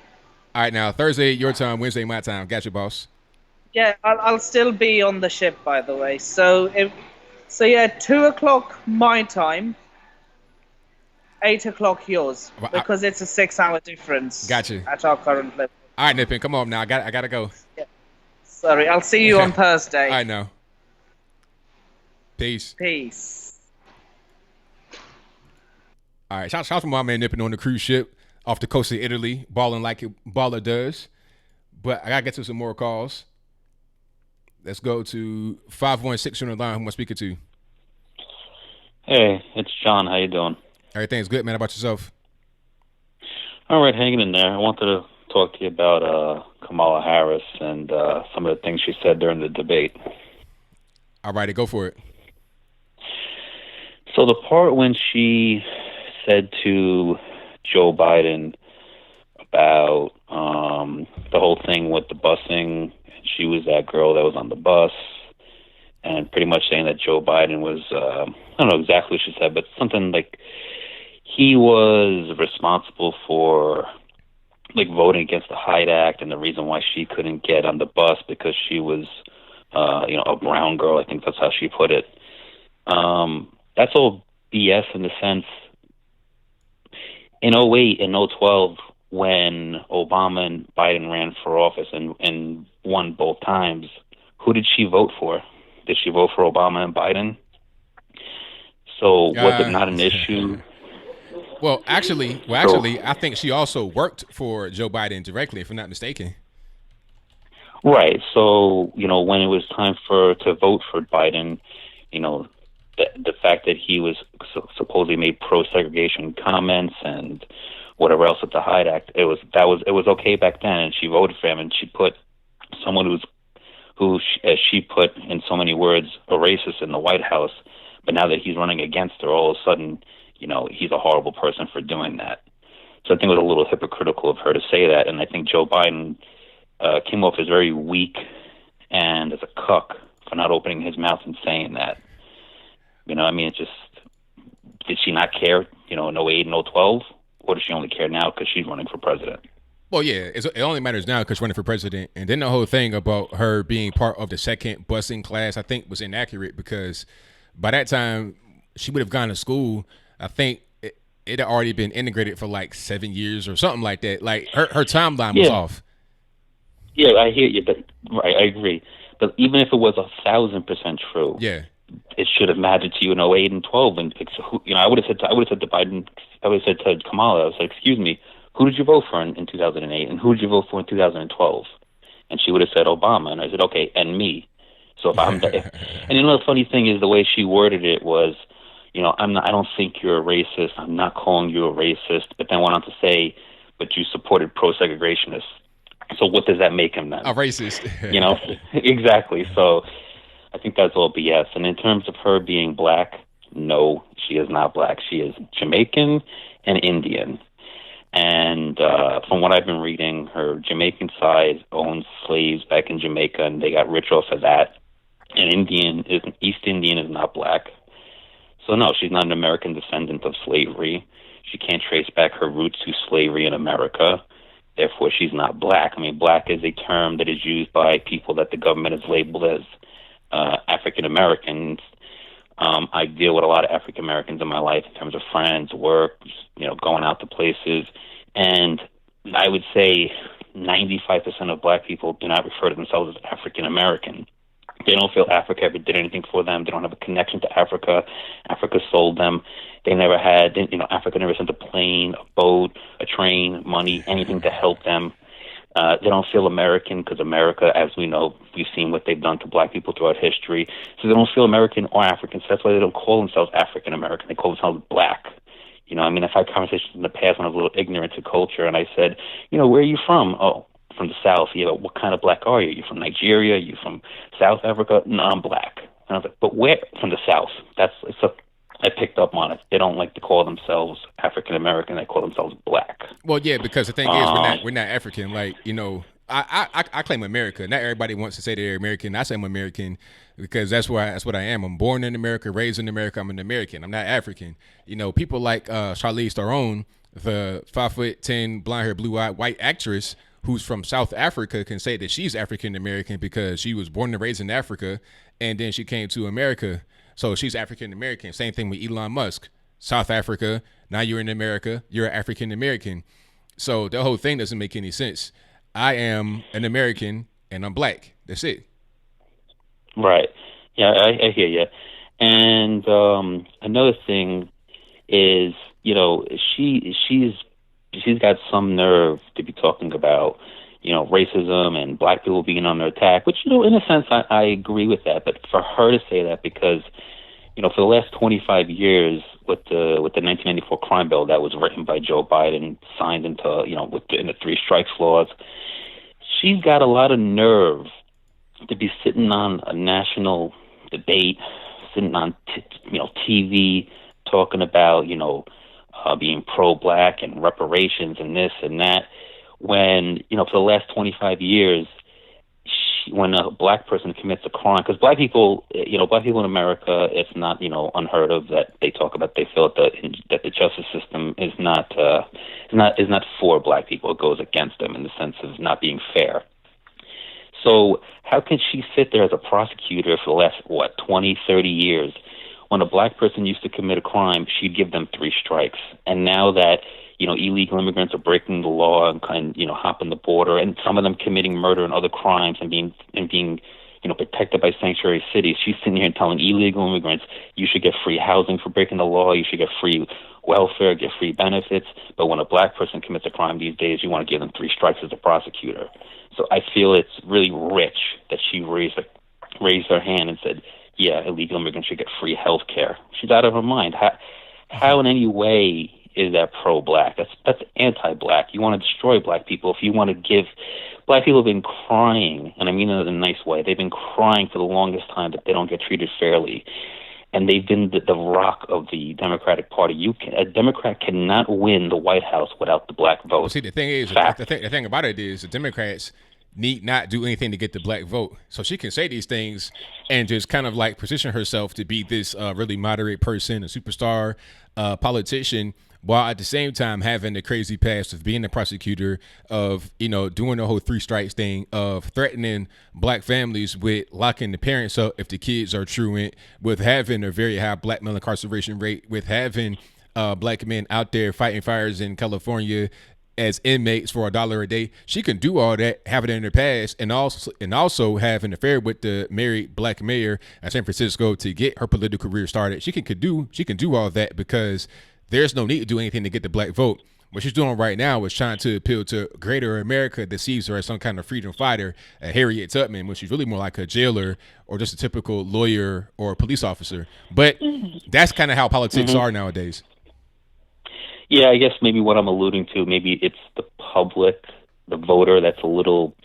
All right, now Thursday your time, Wednesday my time. Gotcha, boss. Yeah, I'll still be on the ship, by the way. So 2:00 my time, 8:00 yours, because it's a 6-hour difference. Gotcha. At our current level. All right, Nippin, come on now. I gotta go. Yeah. Sorry, I'll see you on Thursday. All right, now. Peace. All right, shout out to my man Nippin on the cruise ship off the coast of Italy, balling like a baller does. But I gotta get to some more calls. Let's go to 516 on the line. Who am I speaking to? Hey, it's John. How you doing? Everything's good, man. How about yourself? All right, hanging in there. I wanted to talk to you about Kamala Harris and some of the things she said during the debate. All righty, go for it. So the part when she said to Joe Biden about the whole thing with the busing, she was that girl that was on the bus, and pretty much saying that Joe Biden was, I don't know exactly what she said, but something like he was responsible for like voting against the Hyde Act and the reason why she couldn't get on the bus because she was, a brown girl. I think that's how she put it. That's all BS in the sense in 2008 and 2012 when Obama and Biden ran for office and won both times, who did she vote for? Did she vote for Obama and Biden? So was it not an issue? Well, actually, I think she also worked for Joe Biden directly, if I'm not mistaken. Right. So, when it was time to vote for Biden, the fact that he was supposedly made pro-segregation comments and whatever else with the Hyde Act, it was okay back then, and she voted for him, and she put someone as she put in so many words, a racist in the White House. But now that he's running against her, all of a sudden, he's a horrible person for doing that. So I think it was a little hypocritical of her to say that, and I think Joe Biden came off as very weak and as a cuck for not opening his mouth and saying that. It just, did she not care, in 08 and 012? Or does she only care now because she's running for president? Well, yeah, it only matters now because she's running for president. And then the whole thing about her being part of the second busing class, I think, was inaccurate because by that time, she would have gone to school. I think it had already been integrated for like 7 years or something like that. Like, her timeline was off. Yeah, I hear you, but right, I agree. But even if it was 1,000% true, it should have mattered to you in 08 and 12. And I would have said to Biden, I would have said to Kamala, I was like, excuse me, who did you vote for in 2008, and who did you vote for in 2012? And she would have said Obama, and I said, okay, and me. So if I'm, and the funny thing is the way she worded it was, I don't think you're a racist. I'm not calling you a racist. But then went on to say, but you supported pro-segregationists. So what does that make him then? A racist. Exactly. So I think that's all BS. And in terms of her being black, no, she is not black. She is Jamaican and Indian. And from what I've been reading, her Jamaican side owned slaves back in Jamaica, and they got rich off of that. And East Indian is not black. So no, she's not an American descendant of slavery. She can't trace back her roots to slavery in America. Therefore, she's not black. I mean, black is a term that is used by people that the government has labeled as African Americans. I deal with a lot of African Americans in my life in terms of friends, work, going out to places. And I would say 95% of black people do not refer to themselves as African American. They don't feel Africa ever did anything for them. They don't have a connection to Africa. Africa sold them. They never had, Africa never sent a plane, a boat, a train, money, anything to help them. They don't feel American because America, as we know, we've seen what they've done to black people throughout history. So they don't feel American or African. So that's why they don't call themselves African American. They call themselves black. I've had conversations in the past when I was a little ignorant to culture, and I said, where are you from? Oh, from the South. Yeah, but what kind of black are you? You from Nigeria? You from South Africa? No, I'm black. And I was like, but where? From the South. I picked up on it. They don't like to call themselves African American. They call themselves black. Well, yeah, because the thing is, we're not African. Like, I claim America. Not everybody wants to say they're American. I say I'm American because that's what I am. I'm born in America, raised in America. I'm an American. I'm not African. People like Charlize Theron, the 5'10", blonde-haired, blue-eyed white actress who's from South Africa, can say that she's African American because she was born and raised in Africa, and then she came to America. So she's African American. Same thing with Elon Musk. South Africa. Now you're in America. You're African American. So the whole thing doesn't make any sense. I am an American and I'm black. That's it. Right. Yeah, I hear you. And another thing is, she's got some nerve to be talking about, racism and black people being under attack, which, in a sense, I agree with that. But for her to say that because, for the last 25 years with the 1994 crime bill that was written by Joe Biden, signed into, in the three strikes laws, she's got a lot of nerve to be sitting on a national debate, sitting on, TV, talking about, being pro-black and reparations and this and that, when, for the last 25 years, when a black person commits a crime, because black people in America, it's not, unheard of that they talk about, they feel that the justice system is not for black people. It goes against them in the sense of not being fair. So how can she sit there as a prosecutor for the last, 20, 30 years? When a black person used to commit a crime, she'd give them 3 strikes. And now that, illegal immigrants are breaking the law and hopping the border, and some of them committing murder and other crimes and being protected by sanctuary cities, she's sitting here and telling illegal immigrants, you should get free housing for breaking the law, you should get free welfare, get free benefits. But when a black person commits a crime these days, you want to give them 3 strikes as a prosecutor. So I feel it's really rich that she raised her hand and said, yeah, illegal immigrants should get free health care. She's out of her mind. How in any way is that pro-black? That's anti-black. You want to destroy black people. If you want to give... Black people have been crying, and I mean it in a nice way. They've been crying for the longest time that they don't get treated fairly. And they've been the rock of the Democratic Party. A Democrat cannot win the White House without the black vote. Well, see, the thing is, the thing about it is the Democrats need not do anything to get the black vote. So she can say these things and just kind of like position herself to be this really moderate person, a superstar politician, while at the same time having the crazy past of being a prosecutor, of, you know, doing the whole 3 strikes thing, of threatening black families with locking the parents up if the kids are truant, with having a very high black male incarceration rate, with having black men out there fighting fires in California as inmates for $1 a day. She can do all that, have it in her past, and also have an affair with the married black mayor in San Francisco to get her political career started. She can do all that because there's no need to do anything to get the black vote. What she's doing right now is trying to appeal to greater America that sees her as some kind of freedom fighter, a Harriet Tubman, when she's really more like a jailer or just a typical lawyer or police officer. But that's kind of how politics are nowadays. Yeah, I guess maybe what I'm alluding to, maybe it's the public, the voter, that's a little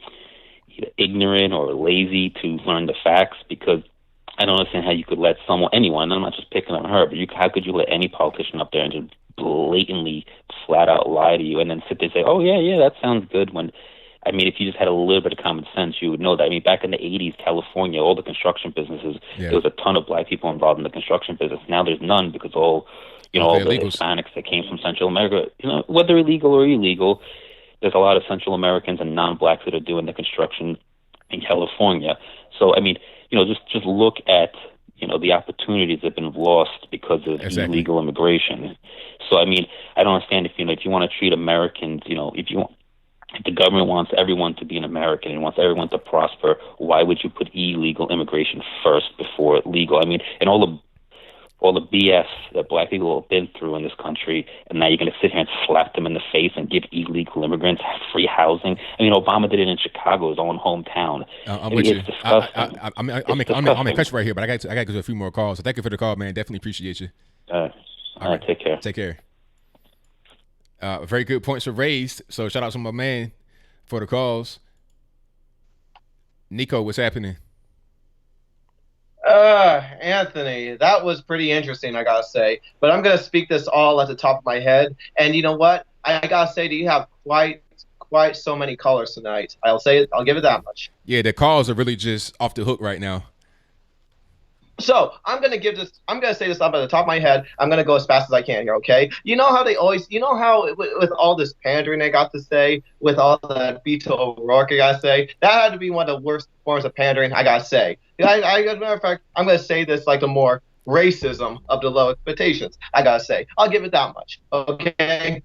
ignorant or lazy to learn the facts, because I don't understand how you could let anyone, I'm not just picking on her, but how could you let any politician up there and just blatantly, flat out lie to you and then sit there and say, oh, yeah, that sounds good, when, I mean, if you just had a little bit of common sense, you would know that. I mean, back in the 80s, California, all the construction businesses, there was a ton of black people involved in the construction business. Now there's none, because all the Hispanics that came from Central America, whether illegal or illegal, there's a lot of Central Americans and non-blacks that are doing the construction in California. So, I mean, just look at, the opportunities that have been lost because of illegal immigration. So, I mean, I don't understand if you want to treat Americans, if the government wants everyone to be an American and wants everyone to prosper, why would you put illegal immigration first before legal? I mean, and all the BS that black people have been through in this country, and now you're going to sit here and slap them in the face and give illegal immigrants free housing. I mean, Obama did it in Chicago, his own hometown. I'm with you. I'm gonna cut you right here, but I got to go to a few more calls. So thank you for the call, man. Definitely appreciate you. All right, take care. Take care. Very good points are raised. So shout out to my man for the calls. Nico, what's happening? Anthony, that was pretty interesting, I gotta say. But I'm gonna speak this all at the top of my head. And you know what? I gotta say that you have quite so many callers tonight. I'll give it that much. Yeah, the calls are really just off the hook right now. So I'm gonna say this up at the top of my head. I'm gonna go as fast as I can here, okay? You know how with all this pandering they got to say, with all that Beto O'Rourke I gotta say, that had to be one of the worst forms of pandering I gotta say. As a matter of fact, I'm gonna say this like the more racism of the low expectations. I gotta say, I'll give it that much, okay?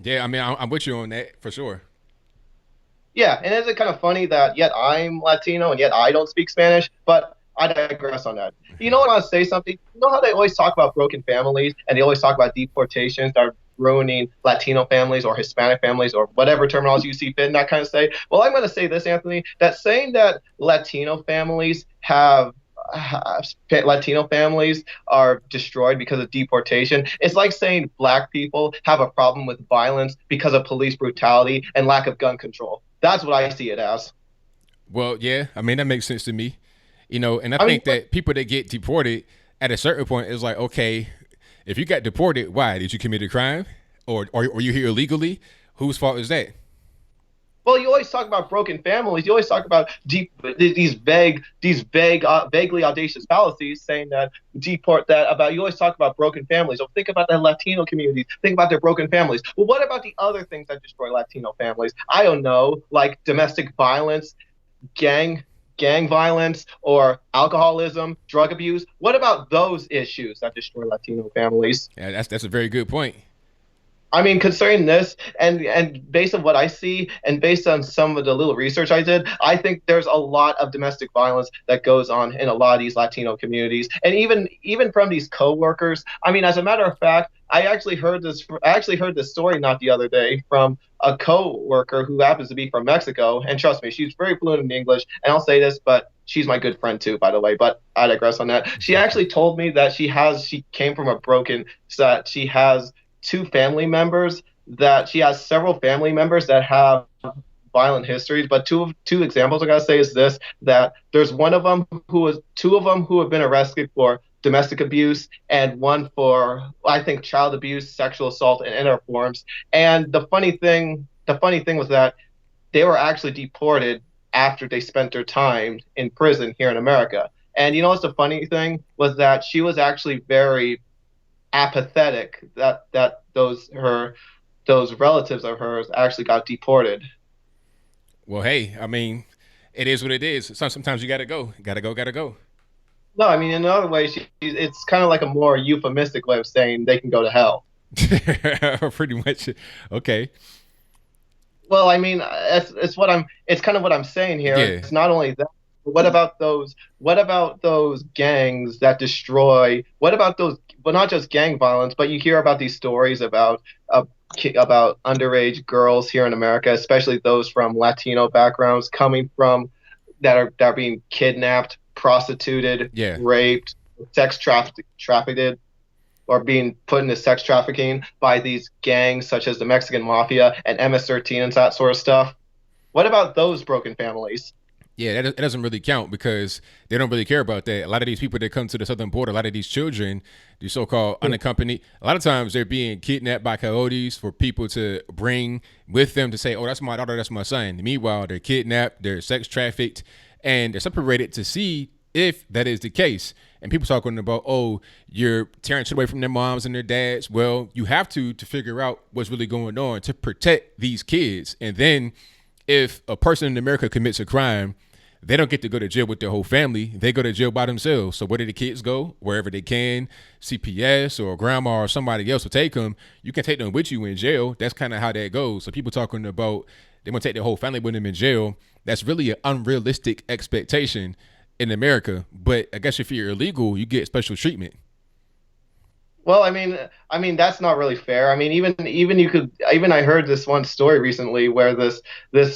Yeah, I mean, I'm with you on that for sure. Yeah, and isn't it kind of funny that yet I'm Latino and yet I don't speak Spanish, but I digress on that. You know what, I want to say something? You know how they always talk about broken families and they always talk about deportations that are ruining Latino families or Hispanic families or whatever terminology you see fit in that kind of say? Well, I'm going to say this, Anthony, that saying that Latino families are destroyed because of deportation, it's like saying black people have a problem with violence because of police brutality and lack of gun control. That's what I see it as. Well, yeah, I mean, that makes sense to me. And I think that people that get deported at a certain point is like, okay, if you got deported, why? Did you commit a crime? Or you're here illegally? Whose fault is that? Well, you always talk about broken families. You always talk about these vaguely audacious fallacies saying that you always talk about broken families. So think about the Latino communities. Think about their broken families. Well, what about the other things that destroy Latino families? I don't know, like domestic violence, gang violence, or alcoholism, drug abuse. What about those issues that destroy Latino families? Yeah, that's a very good point. I mean, concerning this, and based on what I see, and based on some of the little research I did, I think there's a lot of domestic violence that goes on in a lot of these Latino communities, and even from these coworkers. I mean, as a matter of fact, I actually heard this. I actually heard this story not the other day from a coworker who happens to be from Mexico, and trust me, she's very fluent in English. And I'll say this, but she's my good friend too, by the way. But I digress on that. She actually told me that she came from a broken, so that she has two family members that she has several family members that have violent histories, but two examples I gotta say is this: that there's two of them who have been arrested for domestic abuse, and one for, I think, child abuse, sexual assault, and other forms. And the funny thing was that they were actually deported after they spent their time in prison here in America. And you know what's the funny thing was that she was actually very apathetic that those relatives of hers actually got deported. Well, hey, I mean, it is what it is. Sometimes you gotta go. Gotta go. No, I mean, in another way, it's kind of like a more euphemistic way of saying they can go to hell. Pretty much. Okay. Well, I mean, it's kind of what I'm saying here. Yeah. It's not only that. But what about those gangs that destroy? What about those? Well, not just gang violence, but you hear about these stories about underage girls here in America, especially those from Latino backgrounds, coming from that are being kidnapped, prostituted, Yeah. raped, sex trafficked, or being put into sex trafficking by these gangs such as the Mexican Mafia and MS-13 and that sort of stuff. What about those broken families? Yeah, it doesn't really count because they don't really care about that. A lot of these people that come to the southern border, a lot of these children, these so-called unaccompanied, a lot of times they're being kidnapped by coyotes for people to bring with them to say, oh, that's my daughter, that's my son. Meanwhile, they're kidnapped, they're sex trafficked, and they're separated to see if that is the case. And people talking about, oh, you're tearing shit away from their moms and their dads. Well, you have to figure out what's really going on to protect these kids. And then if a person in America commits a crime, they don't get to go to jail with their whole family. They go to jail by themselves. So where do the kids go? Wherever they can. CPS or grandma or somebody else will take them. You can take them with you in jail. That's kind of how that goes. So people talking about they want to take their whole family with them in jail. That's really an unrealistic expectation in America. But I guess if you're illegal, you get special treatment. Well, I mean that's not really fair. I mean, even I heard this one story recently where this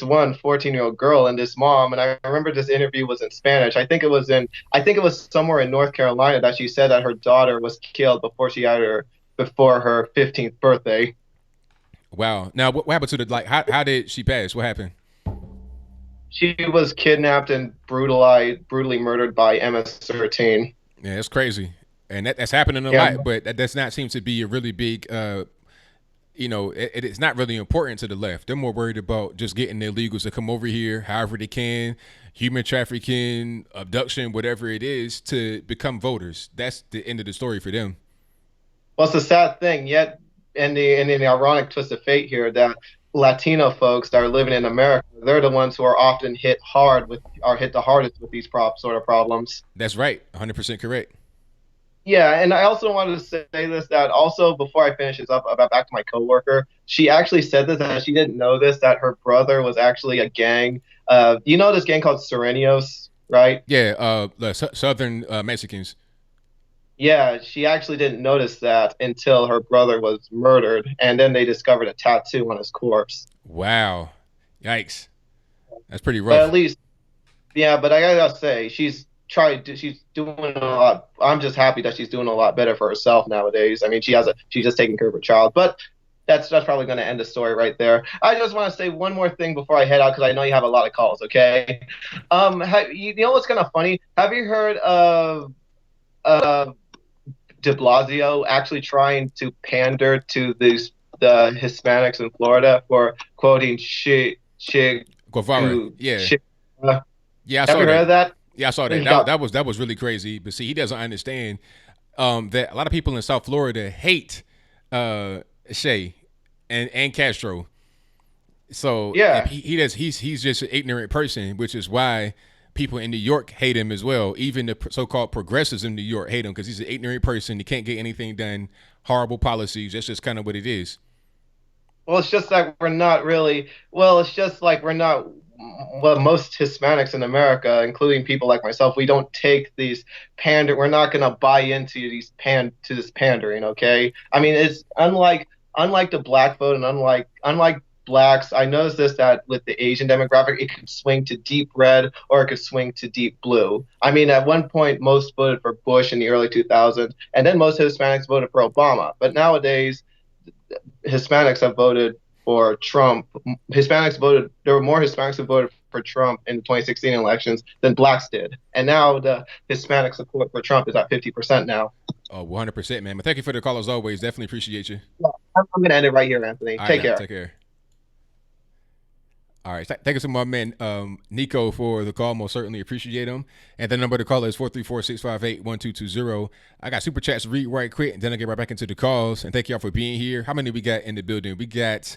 one 14-year-old girl and this mom, and I remember this interview was in Spanish. I think it was somewhere in North Carolina that she said that her daughter was killed before her 15th birthday. Wow. Now what happened to how did she pass? What happened? She was kidnapped and brutally murdered by MS-13. Yeah, that's crazy. And that's happening a lot, but that does not seem to be a really big, it's not really important to the left. They're more worried about just getting the illegals to come over here however they can, human trafficking, abduction, whatever it is, to become voters. That's the end of the story for them. Well, it's a sad thing, yet, and the ironic twist of fate here that Latino folks that are living in America, they're the ones who are often hit the hardest with these sort of problems. That's right, 100% correct. Yeah, and I also wanted to say this, that also before I finish this up, about back to my coworker, she actually said this, and she didn't know this, that her brother was actually a gang. You know this gang called Serenios, right? Yeah, the Southern Mexicans. Yeah, she actually didn't notice that until her brother was murdered, and then they discovered a tattoo on his corpse. Wow. Yikes. That's pretty rough. But at least, yeah, but I gotta say, she's doing a lot. I'm just happy that she's doing a lot better for herself nowadays. I mean, she's just taking care of her child. But that's probably going to end the story right there. I just want to say one more thing before I head out, because I know you have a lot of calls. Okay, you know what's kind of funny? Have you heard of De Blasio actually trying to pander to the Hispanics in Florida for quoting Guevara? Yeah. Yeah, I saw have you heard of that? Yeah, I saw that. That was really crazy. But see, he doesn't understand that a lot of people in South Florida hate Che and Castro. So yeah, he's just an ignorant person, which is why people in New York hate him as well. Even the so-called progressives in New York hate him because he's an ignorant person. He can't get anything done. Horrible policies. That's just kind of what it is. Well, it's just like we're not really. Well, it's just like we're not. Well, most Hispanics in America, including people like myself, we don't take these We're not going to buy into to this pandering. Okay, I mean, it's unlike the black vote and unlike blacks. I noticed this that with the Asian demographic, it could swing to deep red or it could swing to deep blue. I mean, at one point, most voted for Bush in the early 2000s, and then most Hispanics voted for Obama. But nowadays Hispanics have voted for Trump. There were more Hispanics who voted for Trump in the 2016 elections than blacks did. And now the Hispanic support for Trump is at 50% now. Oh, 100%, man. But thank you for the call as always. Definitely appreciate you. I'm going to end it right here, Anthony. Take care. Take care. All right. Thank you to my man, Nico, for the call. Most certainly appreciate him. And the number to call is 434-658-1220. I got super chats to read right quick, and then I'll get right back into the calls. And thank y'all for being here. How many we got in the building? We got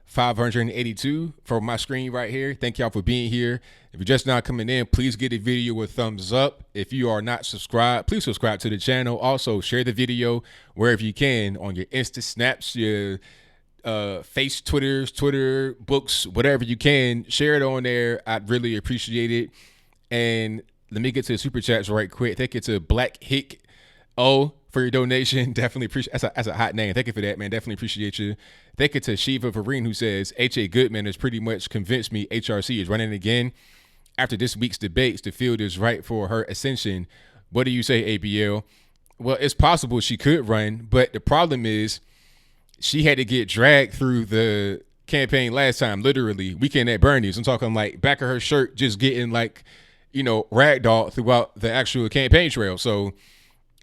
582 for my screen right here. Thank y'all for being here. If you're just now coming in, please give the video a thumbs up. If you are not subscribed, please subscribe to the channel. Also, share the video wherever you can on your Insta Snaps, your face Twitter, books, whatever you can. Share it on there. I'd really appreciate it. And let me get to the super chats right quick. Thank you to Black Hick O for your donation. Definitely appreciate. That's a hot name. Thank you for that, man. Definitely appreciate you. Thank you to Shiva Vareen, who says H.A. Goodman has pretty much convinced me HRC is running again. After this week's debates, the field is right for her ascension. What do you say, ABL? Well, it's possible she could run, but the problem is she had to get dragged through the campaign last time, literally. Weekend at Bernie's. I'm talking like back of her shirt just getting like, ragdolled throughout the actual campaign trail. So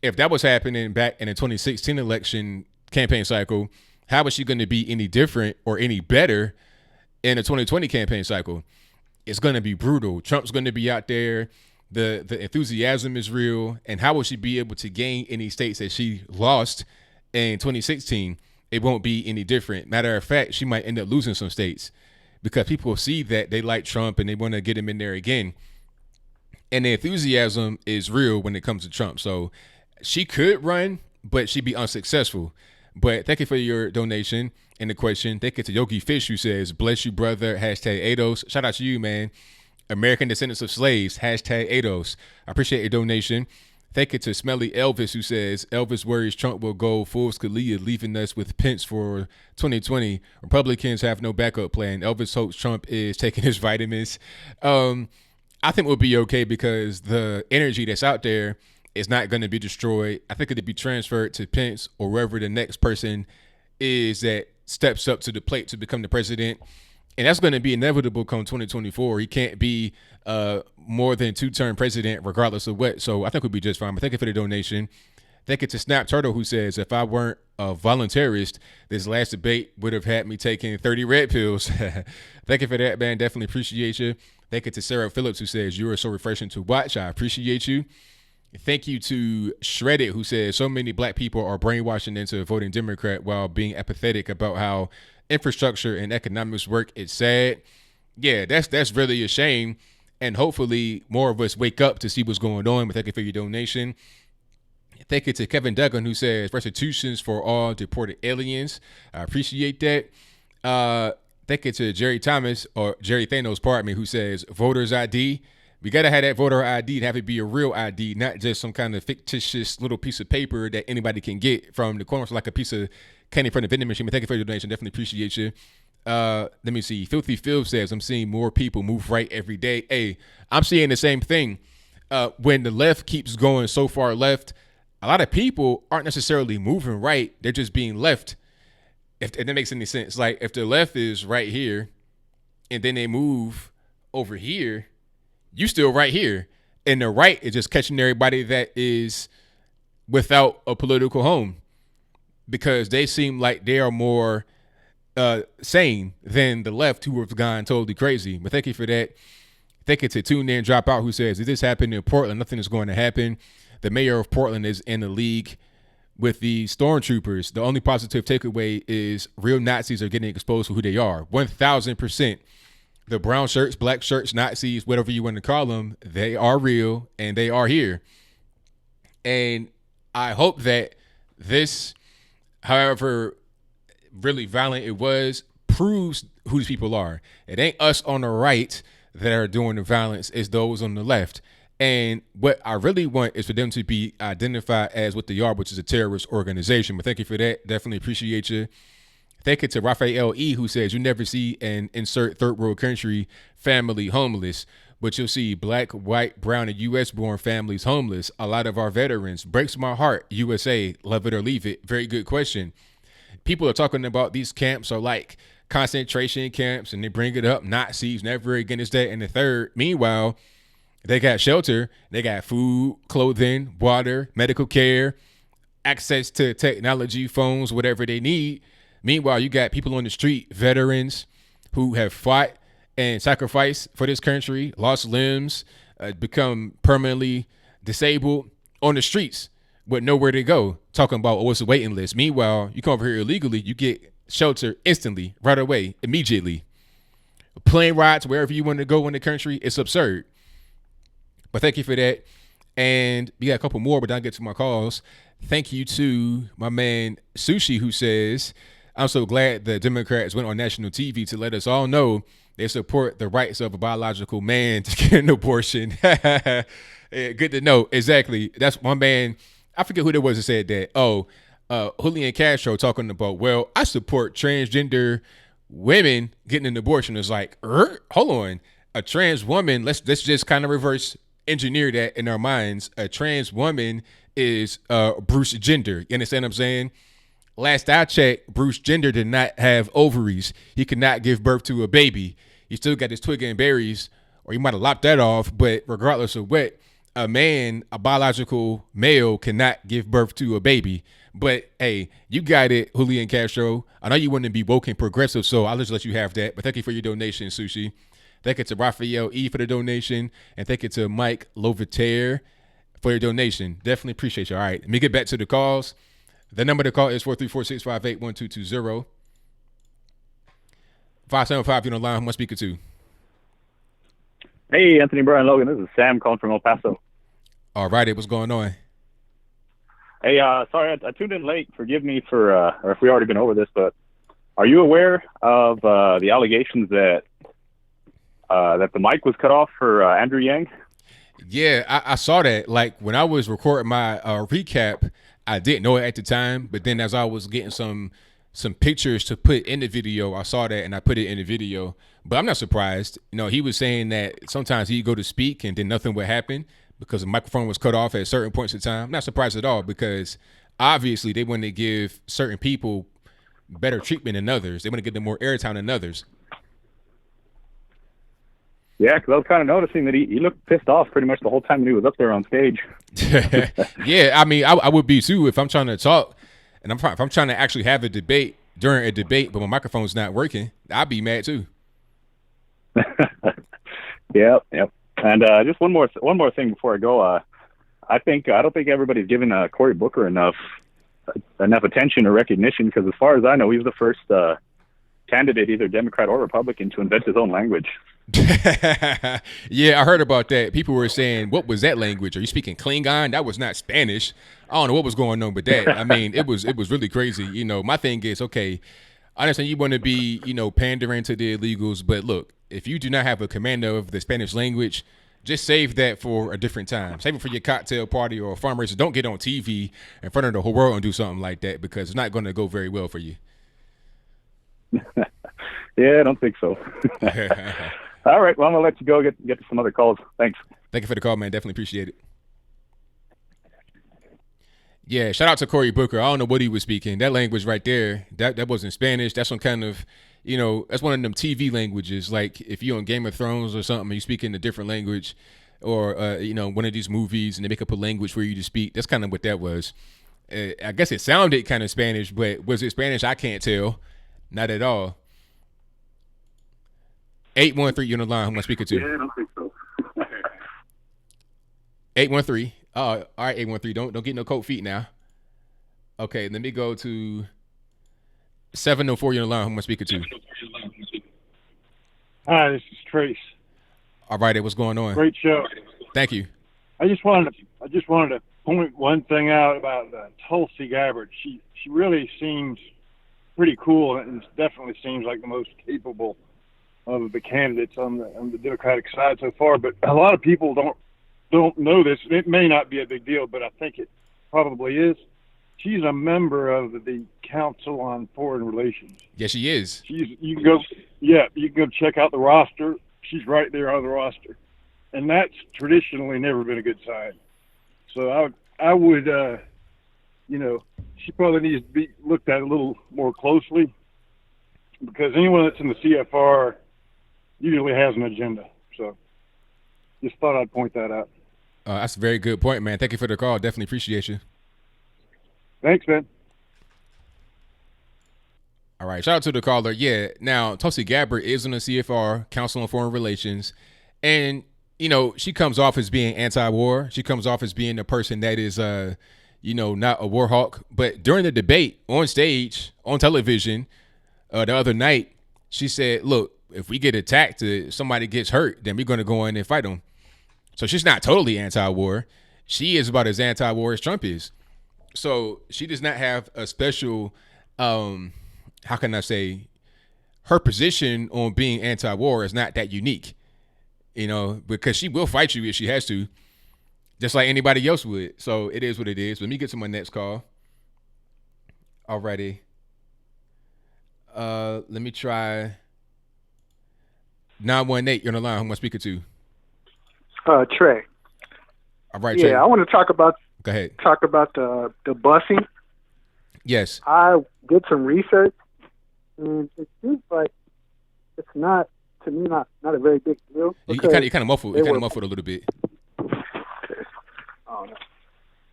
if that was happening back in the 2016 election campaign cycle, how is she going to be any different or any better in the 2020 campaign cycle? It's going to be brutal. Trump's going to be out there. The enthusiasm is real. And how will she be able to gain any states that she lost in 2016? It won't be any different. Matter of fact, she might end up losing some states because people see that they like Trump and they want to get him in there again. And the enthusiasm is real when it comes to Trump. So she could run, but she'd be unsuccessful. But thank you for your donation and the question. Thank you to Yogi Fish, who says, bless you, brother, hashtag ADOS. Shout out to you, man. American descendants of slaves, hashtag ADOS. I appreciate your donation. Thank you to Smelly Elvis, who says, Elvis worries Trump will go full Scalia, leaving us with Pence for 2020. Republicans have no backup plan. Elvis hopes Trump is taking his vitamins. I think we'll be okay because the energy that's out there is not going to be destroyed. I think it'll be transferred to Pence or wherever the next person is that steps up to the plate to become the president. And that's going to be inevitable come 2024. He can't be more than two-term president regardless of what. So I think we'll be just fine. But thank you for the donation. Thank you to Snap Turtle, who says, if I weren't a voluntarist, this last debate would have had me taking 30 red pills. Thank you for that, man. Definitely appreciate you. Thank you to Sarah Phillips, who says, you are so refreshing to watch. I appreciate you. Thank you to Shredded, who says, so many black people are brainwashing into voting Democrat while being apathetic about how infrastructure and economics work. It's sad. Yeah, that's really a shame. And hopefully more of us wake up to see what's going on. But thank you for your donation. Thank you to Kevin Duggan, who says restitutions for all deported aliens. I appreciate that. Thank you to Jerry Thomas, or Jerry Thanos, pardon me, who says voters ID. We got to have that voter ID to have it be a real ID, not just some kind of fictitious little piece of paper that anybody can get from the corner, like a piece of candy from the vending machine. But thank you for your donation. Definitely appreciate you. Let me see. Filthy Phil says, I'm seeing more people move right every day. Hey, I'm seeing the same thing. When the left keeps going so far left, a lot of people aren't necessarily moving right. They're just being left. If that makes any sense. Like if the left is right here and then they move over here, you still right here. And the right is just catching everybody that is without a political home because they seem like they are more sane than the left, who have gone totally crazy. But thank you for that. Thank you to Tune In Drop Out, who says, if this happened in Portland, nothing is going to happen. The mayor of Portland is in the league with the stormtroopers. The only positive takeaway is real Nazis are getting exposed for who they are. 1,000%. The brown shirts, black shirts, Nazis, whatever you want to call them, they are real and they are here. And I hope that this, however really violent it was, proves who these people are. It ain't us on the right that are doing the violence, it's those on the left. And what I really want is for them to be identified as what they are, which is a terrorist organization. But thank you for that. Definitely appreciate you. Thank you to Raphael E., who says you never see an insert third world country family homeless, but you'll see black, white, brown, and U.S.-born families homeless. A lot of our veterans. Breaks my heart. USA, love it or leave it. Very good question. People are talking about these camps are like concentration camps, and they bring it up. Nazis, never against that. And the third, meanwhile, they got shelter. They got food, clothing, water, medical care, access to technology, phones, whatever they need. Meanwhile, you got people on the street, veterans who have fought and sacrificed for this country, lost limbs, become permanently disabled on the streets with nowhere to go, talking about, oh, it's a waiting list. Meanwhile, you come over here illegally, you get shelter instantly, right away, immediately. Plane rides wherever you want to go in the country, it's absurd. But thank you for that. And we got a couple more, but I'll get to my calls. Thank you to my man Sushi, who says, I'm so glad the Democrats went on national TV to let us all know they support the rights of a biological man to get an abortion. Yeah, good to know. Exactly. That's my man. I forget who there was that said that. Oh, Julian Castro talking about, well, I support transgender women getting an abortion. It's like, hold on. A trans woman, let's just kind of reverse engineer that in our minds. A trans woman is Bruce Jenner. You understand what I'm saying? Last I checked, Bruce Jenner did not have ovaries. He could not give birth to a baby. He still got his twig and berries, or he might have lopped that off. But regardless of what, a man, a biological male, cannot give birth to a baby. But hey, you got it, Julian Castro. I know you want to be woke and progressive, so I'll just let you have that. But thank you for your donation, Sushi. Thank you to Raphael E. for the donation. And thank you to Mike Lovitaire for your donation. Definitely appreciate you. All right, let me get back to the calls. The number to call is 434-658-1220. 575, you're on the line. Who am I speaking to? Hey, Anthony Brian Logan. This is Sam calling from El Paso. All righty, what's going on? Hey, sorry, I tuned in late. Forgive me for, or if we already been over this, but are you aware of the allegations that the mic was cut off for Andrew Yang? Yeah, I saw that. Like when I was recording my recap, I didn't know it at the time, but then as I was getting some pictures to put in the video, I saw that and I put it in the video. But I'm not surprised. You know, he was saying that sometimes he'd go to speak and then nothing would happen because the microphone was cut off at certain points in time. I'm not surprised at all because obviously they want to give certain people better treatment than others. They want to give them more airtime than others. Yeah, because I was kind of noticing that he looked pissed off pretty much the whole time that he was up there on stage. Yeah, I mean, I would be too if I'm trying to talk and if I'm trying to actually have a debate during a debate, but my microphone's not working, I'd be mad too. Yep. And just one more thing before I go. I don't think everybody's giving Cory Booker enough attention or recognition because as far as I know, he's the first candidate, either Democrat or Republican, to invent his own language. Yeah, I heard about that. People were saying, what was that language? Are you speaking Klingon? That was not Spanish. I don't know what was going on with that. I mean, it was really crazy. You know, my thing is, okay, I understand you want to be, pandering to the illegals, but look, if you do not have a command of the Spanish language, just save that for a different time. Save it for your cocktail party or a fundraiser. Don't get on TV in front of the whole world and do something like that because it's not going to go very well for you. Yeah, I don't think so. All right, well, I'm going to let you go get to some other calls. Thanks. Thank you for the call, man. Definitely appreciate it. Yeah, shout out to Cory Booker. I don't know what he was speaking. That language right there, that wasn't Spanish. That's some kind of, that's one of them TV languages. Like if you're on Game of Thrones or something, you speak in a different language or, one of these movies and they make up a language for you to speak. That's kind of what that was. I guess it sounded kind of Spanish, but was it Spanish? I can't tell. Not at all. 813, you're on the line. Who am I speaking to? Yeah, I don't think so. 813. All right, 813. Don't get no cold feet now. Okay, let me go to 704. You're on the line. Who am I speaking to? Hi, this is Trace. All right, what's going on? Great show. Thank you. I just wanted to point one thing out about Tulsi Gabbard. She really seems pretty cool, and it definitely seems like the most capable of the candidates on the Democratic side so far. But a lot of people don't know this. It may not be a big deal, but I think it probably is. She's a member of the Council on Foreign Relations. Yes, she is. You can go check out the roster. She's right there on the roster, and that's traditionally never been a good sign. So I would she probably needs to be looked at a little more closely, because anyone that's in the CFR usually has an agenda. So just thought I'd point that out. That's a very good point, man. Thank you for the call. Definitely appreciate you. Thanks, man. All right. Shout out to the caller. Yeah. Now, Tulsi Gabbard is on the CFR, Council on Foreign Relations. And, she comes off as being anti-war. She comes off as being a person that is, not a war hawk. But during the debate on stage, on television, the other night, she said, look, if we get attacked, somebody gets hurt, then we're going to go in and fight them. So she's not totally anti-war. She is about as anti-war as Trump is. So she does not have a special, how can I say, her position on being anti-war is not that unique, because she will fight you if she has to, just like anybody else would. So it is what it is. Let me get to my next call. Alrighty. Let me try 918. You're on the line. Who am I speaking to? Trey. All right, yeah, Trey. I want to talk about Go ahead. the busing. Yes. I did some research, and it seems like it's not, to me, not a very big deal. You kind of muffled. You kind of muffled a little bit. Oh, no.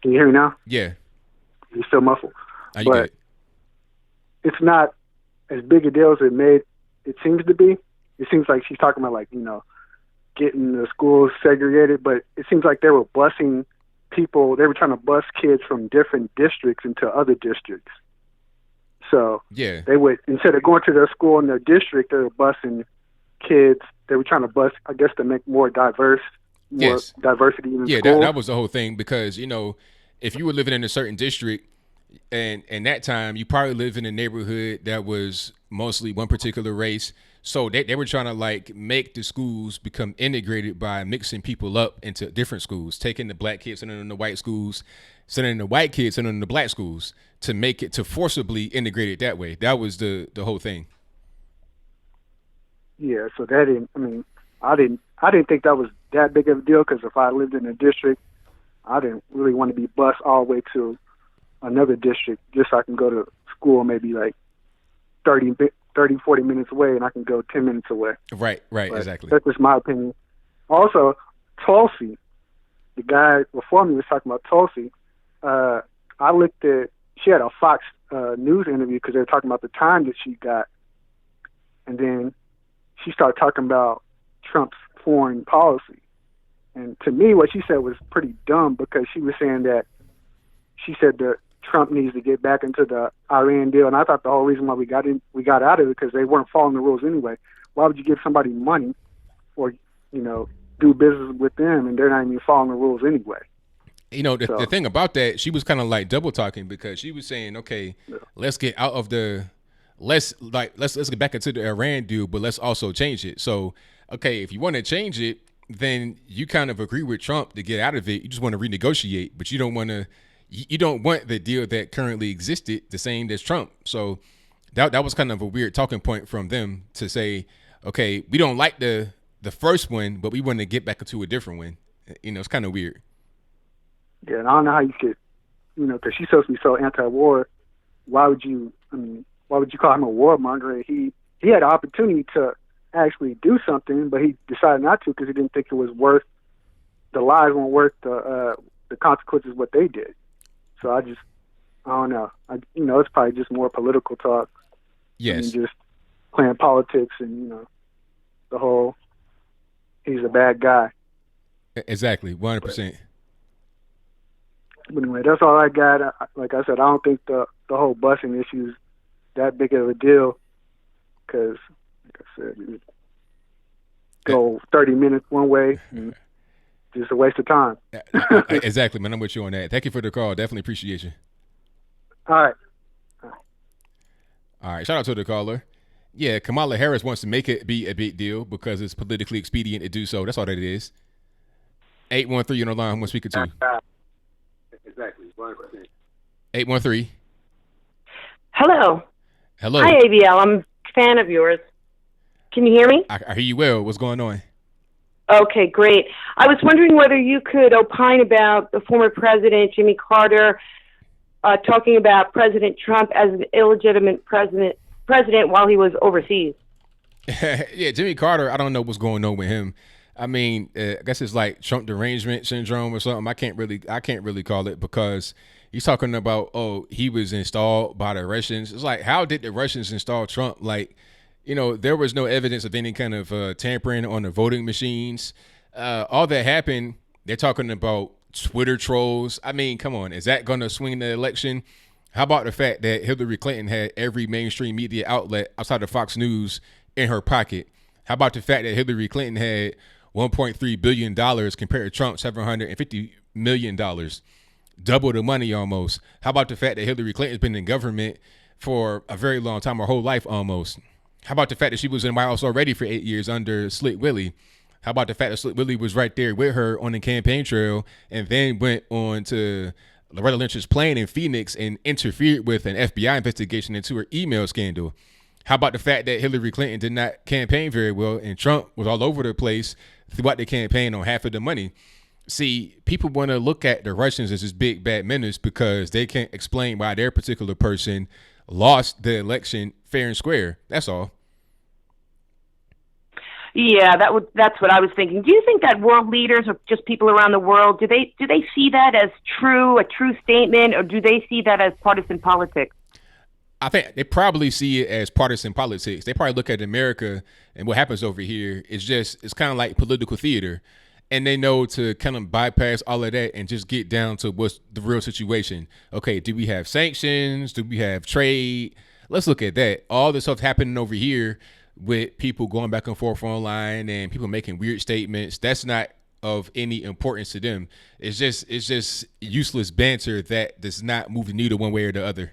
Can you hear me now? Yeah. You're still muffled. You but good. It's not as big a deal as it seems to be. It seems like she's talking about, getting the schools segregated, but it seems like they were busing people. They were trying to bus kids from different districts into other districts. So yeah, they would, instead of going to their school in their district, they were busing kids. They were trying to bus, I guess, to make more diversity in schools. That was the whole thing, because if you were living in a certain district, and that time you probably lived in a neighborhood that was mostly one particular race. So they were trying to make the schools become integrated by mixing people up into different schools, taking the black kids, sending them to white schools, sending the white kids, sending them to black schools, to make it, to forcibly integrate it that way. That was the whole thing. Yeah. So I didn't think that was that big of a deal, because if I lived in a district, I didn't really want to be bused all the way to another district just so I can go to school maybe 30, 40 minutes away, and I can go 10 minutes away. Right, But exactly. that's just my opinion. Also, Tulsi, the guy before me was talking about Tulsi. I looked at, she had a Fox News interview because they were talking about the time that she got. And then she started talking about Trump's foreign policy. And to me, what she said was pretty dumb, because she was saying that, she said that Trump needs to get back into the Iran deal, and I thought the whole reason why we got out of it because they weren't following the rules anyway. Why would you give somebody money or do business with them and they're not even following the rules anyway? The thing about that, she was kind of double talking, because she was saying, okay, let's get out of let's get back into the Iran deal, but let's also change it. So, okay, if you want to change it, then you kind of agree with Trump to get out of it. You just want to renegotiate, but you don't want the deal that currently existed the same as Trump. So that was kind of a weird talking point from them to say, okay, we don't like the first one, but we want to get back into a different one. It's kind of weird. Yeah, and I don't know how you could, because she's supposed to be so anti-war. Why would you call him a warmonger? He had an opportunity to actually do something, but he decided not to because he didn't think it was worth, the lies weren't worth the consequences of what they did. So I don't know. It's probably just more political talk. Yes. Just playing politics and, the whole, he's a bad guy. Exactly, 100%. But anyway, that's all I got. Like I said, I don't think the whole busing issue is that big of a deal, because, like I said, you go 30 minutes one way and just a waste of time. Exactly, man. I'm with you on that. Thank you for the call. Definitely appreciate you. All right. All right, shout out to the caller. Yeah, Kamala Harris wants to make it be a big deal because it's politically expedient to do so. That's all that it is. 813 on the line. Who am I speaking to? Exactly. 813. Hello. Hello. Hi, ABL. I'm a fan of yours. Can you hear me? I hear you well. What's going on? Okay, great. I was wondering whether you could opine about the former president, Jimmy Carter, talking about President Trump as an illegitimate president while he was overseas. Yeah, Jimmy Carter, I don't know what's going on with him. I mean, I guess it's like Trump derangement syndrome or something. I can't really call it, because he's talking about, oh, he was installed by the Russians. It's like, how did the Russians install Trump? Like, you know, there was no evidence of any kind of tampering on the voting machines. All that happened, they're talking about Twitter trolls. I mean, come on, is that going to swing the election? How about the fact that Hillary Clinton had every mainstream media outlet outside of Fox News in her pocket? How about the fact that Hillary Clinton had $1.3 billion compared to Trump $750 million, double the money almost? How about the fact that Hillary Clinton's been in government for a very long time, her whole life almost? How about the fact that she was in the White House already for 8 years under Slick Willie? How about the fact that Slick Willie was right there with her on the campaign trail and then went on to Loretta Lynch's plane in Phoenix and interfered with an FBI investigation into her email scandal? How about the fact that Hillary Clinton did not campaign very well and Trump was all over the place throughout the campaign on half of the money? See, people want to look at the Russians as this big bad menace because they can't explain why their particular person lost the election fair and square. That's all. Yeah, that's what I was thinking. Do you think that world leaders or just people around the world, do they see that as a true statement, or do they see that as partisan politics? I think they probably see it as partisan politics. They probably look at America and what happens over here. It's kind of like political theater. And they know to kind of bypass all of that and just get down to what's the real situation. Okay, do we have sanctions? Do we have trade? Let's look at that. All this stuff happening over here with people going back and forth online and people making weird statements, that's not of any importance to them. It's just useless banter that does not move the needle one way or the other.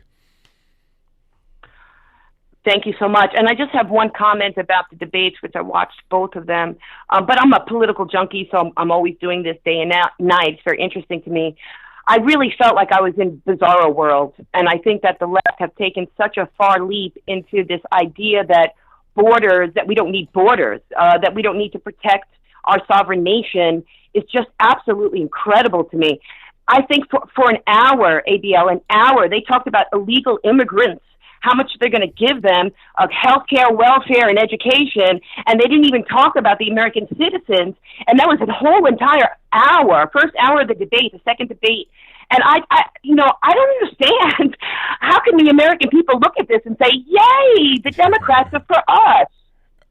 Thank you so much. And I just have one comment about the debates, which I watched both of them. But I'm a political junkie, so I'm always doing this day and night. It's very interesting to me. I really felt like I was in bizarro world. And I think that the left have taken such a far leap into this idea that we don't need borders, that we don't need to protect our sovereign nation. It's just absolutely incredible to me. I think for an hour, ABL, they talked about illegal immigrants, how much they're going to give them of healthcare, welfare, and education, and they didn't even talk about the American citizens. And that was a whole entire hour, first hour of the debate, the second debate. And I don't understand. How can the American people look at this and say, "Yay, the Democrats are for us"?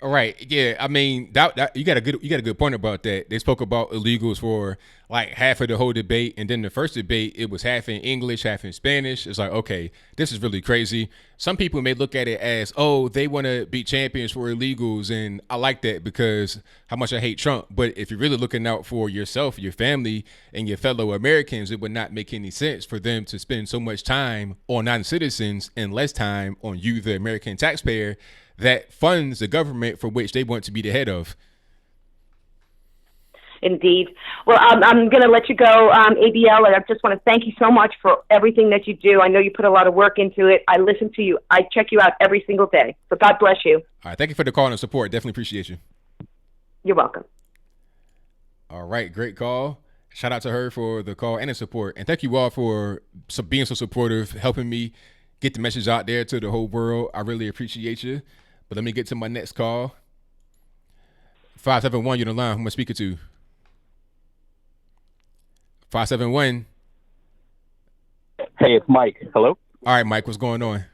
All right. Yeah. I mean, that you got a good point about that. They spoke about illegals for like half of the whole debate, and then the first debate it was half in English, half in Spanish. It's like, okay, this is really crazy. Some people may look at it as, oh, they want to be champions for illegals, and I like that because how much I hate Trump. But if you're really looking out for yourself, your family, and your fellow Americans, it would not make any sense for them to spend so much time on non-citizens and less time on you, the American taxpayer, that funds the government for which they want to be the head of. Indeed. Well, I'm going to let you go, ABL, and I just want to thank you so much for everything that you do. I know you put a lot of work into it. I listen to you. I check you out every single day. So God bless you. All right. Thank you for the call and support. Definitely appreciate you. You're welcome. All right. Great call. Shout out to her for the call and the support. And thank you all for being so supportive, helping me get the message out there to the whole world. I really appreciate you. But let me get to my next call. 571, you're on the line. Who am I speaking to? 571. Hey, it's Mike. Hello? All right, Mike, what's going on?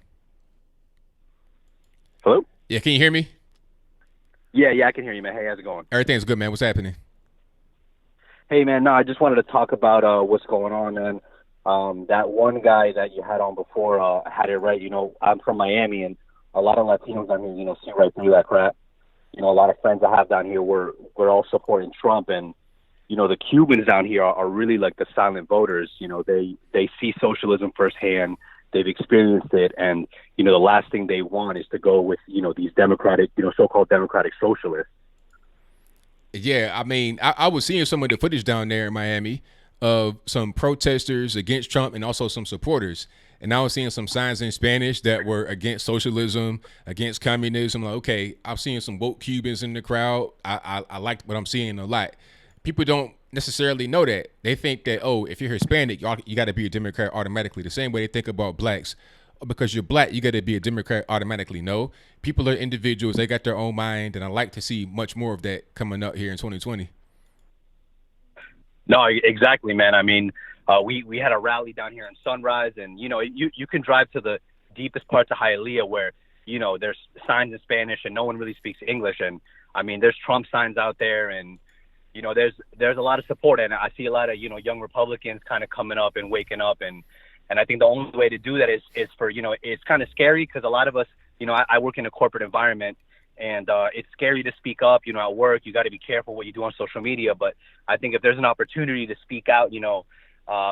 Hello? Yeah, can you hear me? Yeah, I can hear you, man. Hey, how's it going? Everything's good, man. What's happening? Hey, man, no, I just wanted to talk about what's going on, man. That one guy that you had on before had it right. You know, I'm from Miami, and a lot of Latinos down here, you know, see right through that crap. You know, a lot of friends I have down here, we're all supporting Trump, and you know, the Cubans down here are really like the silent voters. You know, they see socialism firsthand. they've experienced it, and the last thing they want is to go with these democratic, so-called democratic socialists. Yeah, I mean, I was seeing some of the footage down there in Miami of some protesters against Trump and also some supporters. And I was seeing some signs in Spanish that were against socialism, against communism. Like, okay, I'm seeing some woke Cubans in the crowd. I liked what I'm seeing a lot. People don't necessarily know that. They think that, oh, if you're Hispanic, you got to be a Democrat automatically. The same way they think about blacks. Because you're black, you got to be a Democrat automatically. No, people are individuals. They got their own mind, and I like to see much more of that coming up here in 2020. No, exactly, man. I mean, we had a rally down here in Sunrise, and you can drive to the deepest parts of Hialeah where there's signs in Spanish and no one really speaks English, and I mean there's Trump signs out there, and there's a lot of support, and I see a lot of young Republicans kind of coming up and waking up, and I think the only way to do that is for it's kind of scary because a lot of us I work in a corporate environment. And it's scary to speak up, at work. You got to be careful what you do on social media. But I think if there's an opportunity to speak out,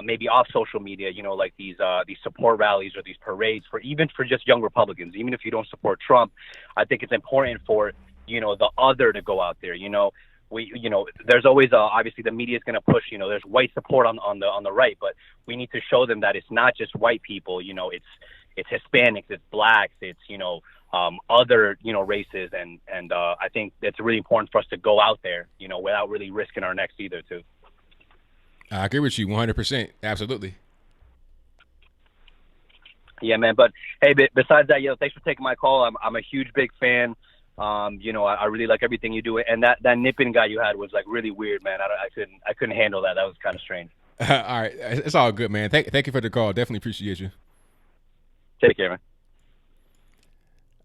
maybe off social media, like these support rallies or these parades even for just young Republicans, even if you don't support Trump, I think it's important for, the other to go out there. There's always obviously the media is going to push, there's white support on the right, but we need to show them that it's not just white people, it's Hispanics, it's blacks, it's, other, races. And I think it's really important for us to go out there, without really risking our necks either too. I agree with you 100%. Absolutely. Yeah, man. But hey, besides that, thanks for taking my call. I'm a huge, big fan. I really like everything you do. And that nipping guy you had was like really weird, man. I couldn't handle that. That was kind of strange. All right. It's all good, man. Thank you for the call. Definitely appreciate you. Take care, man.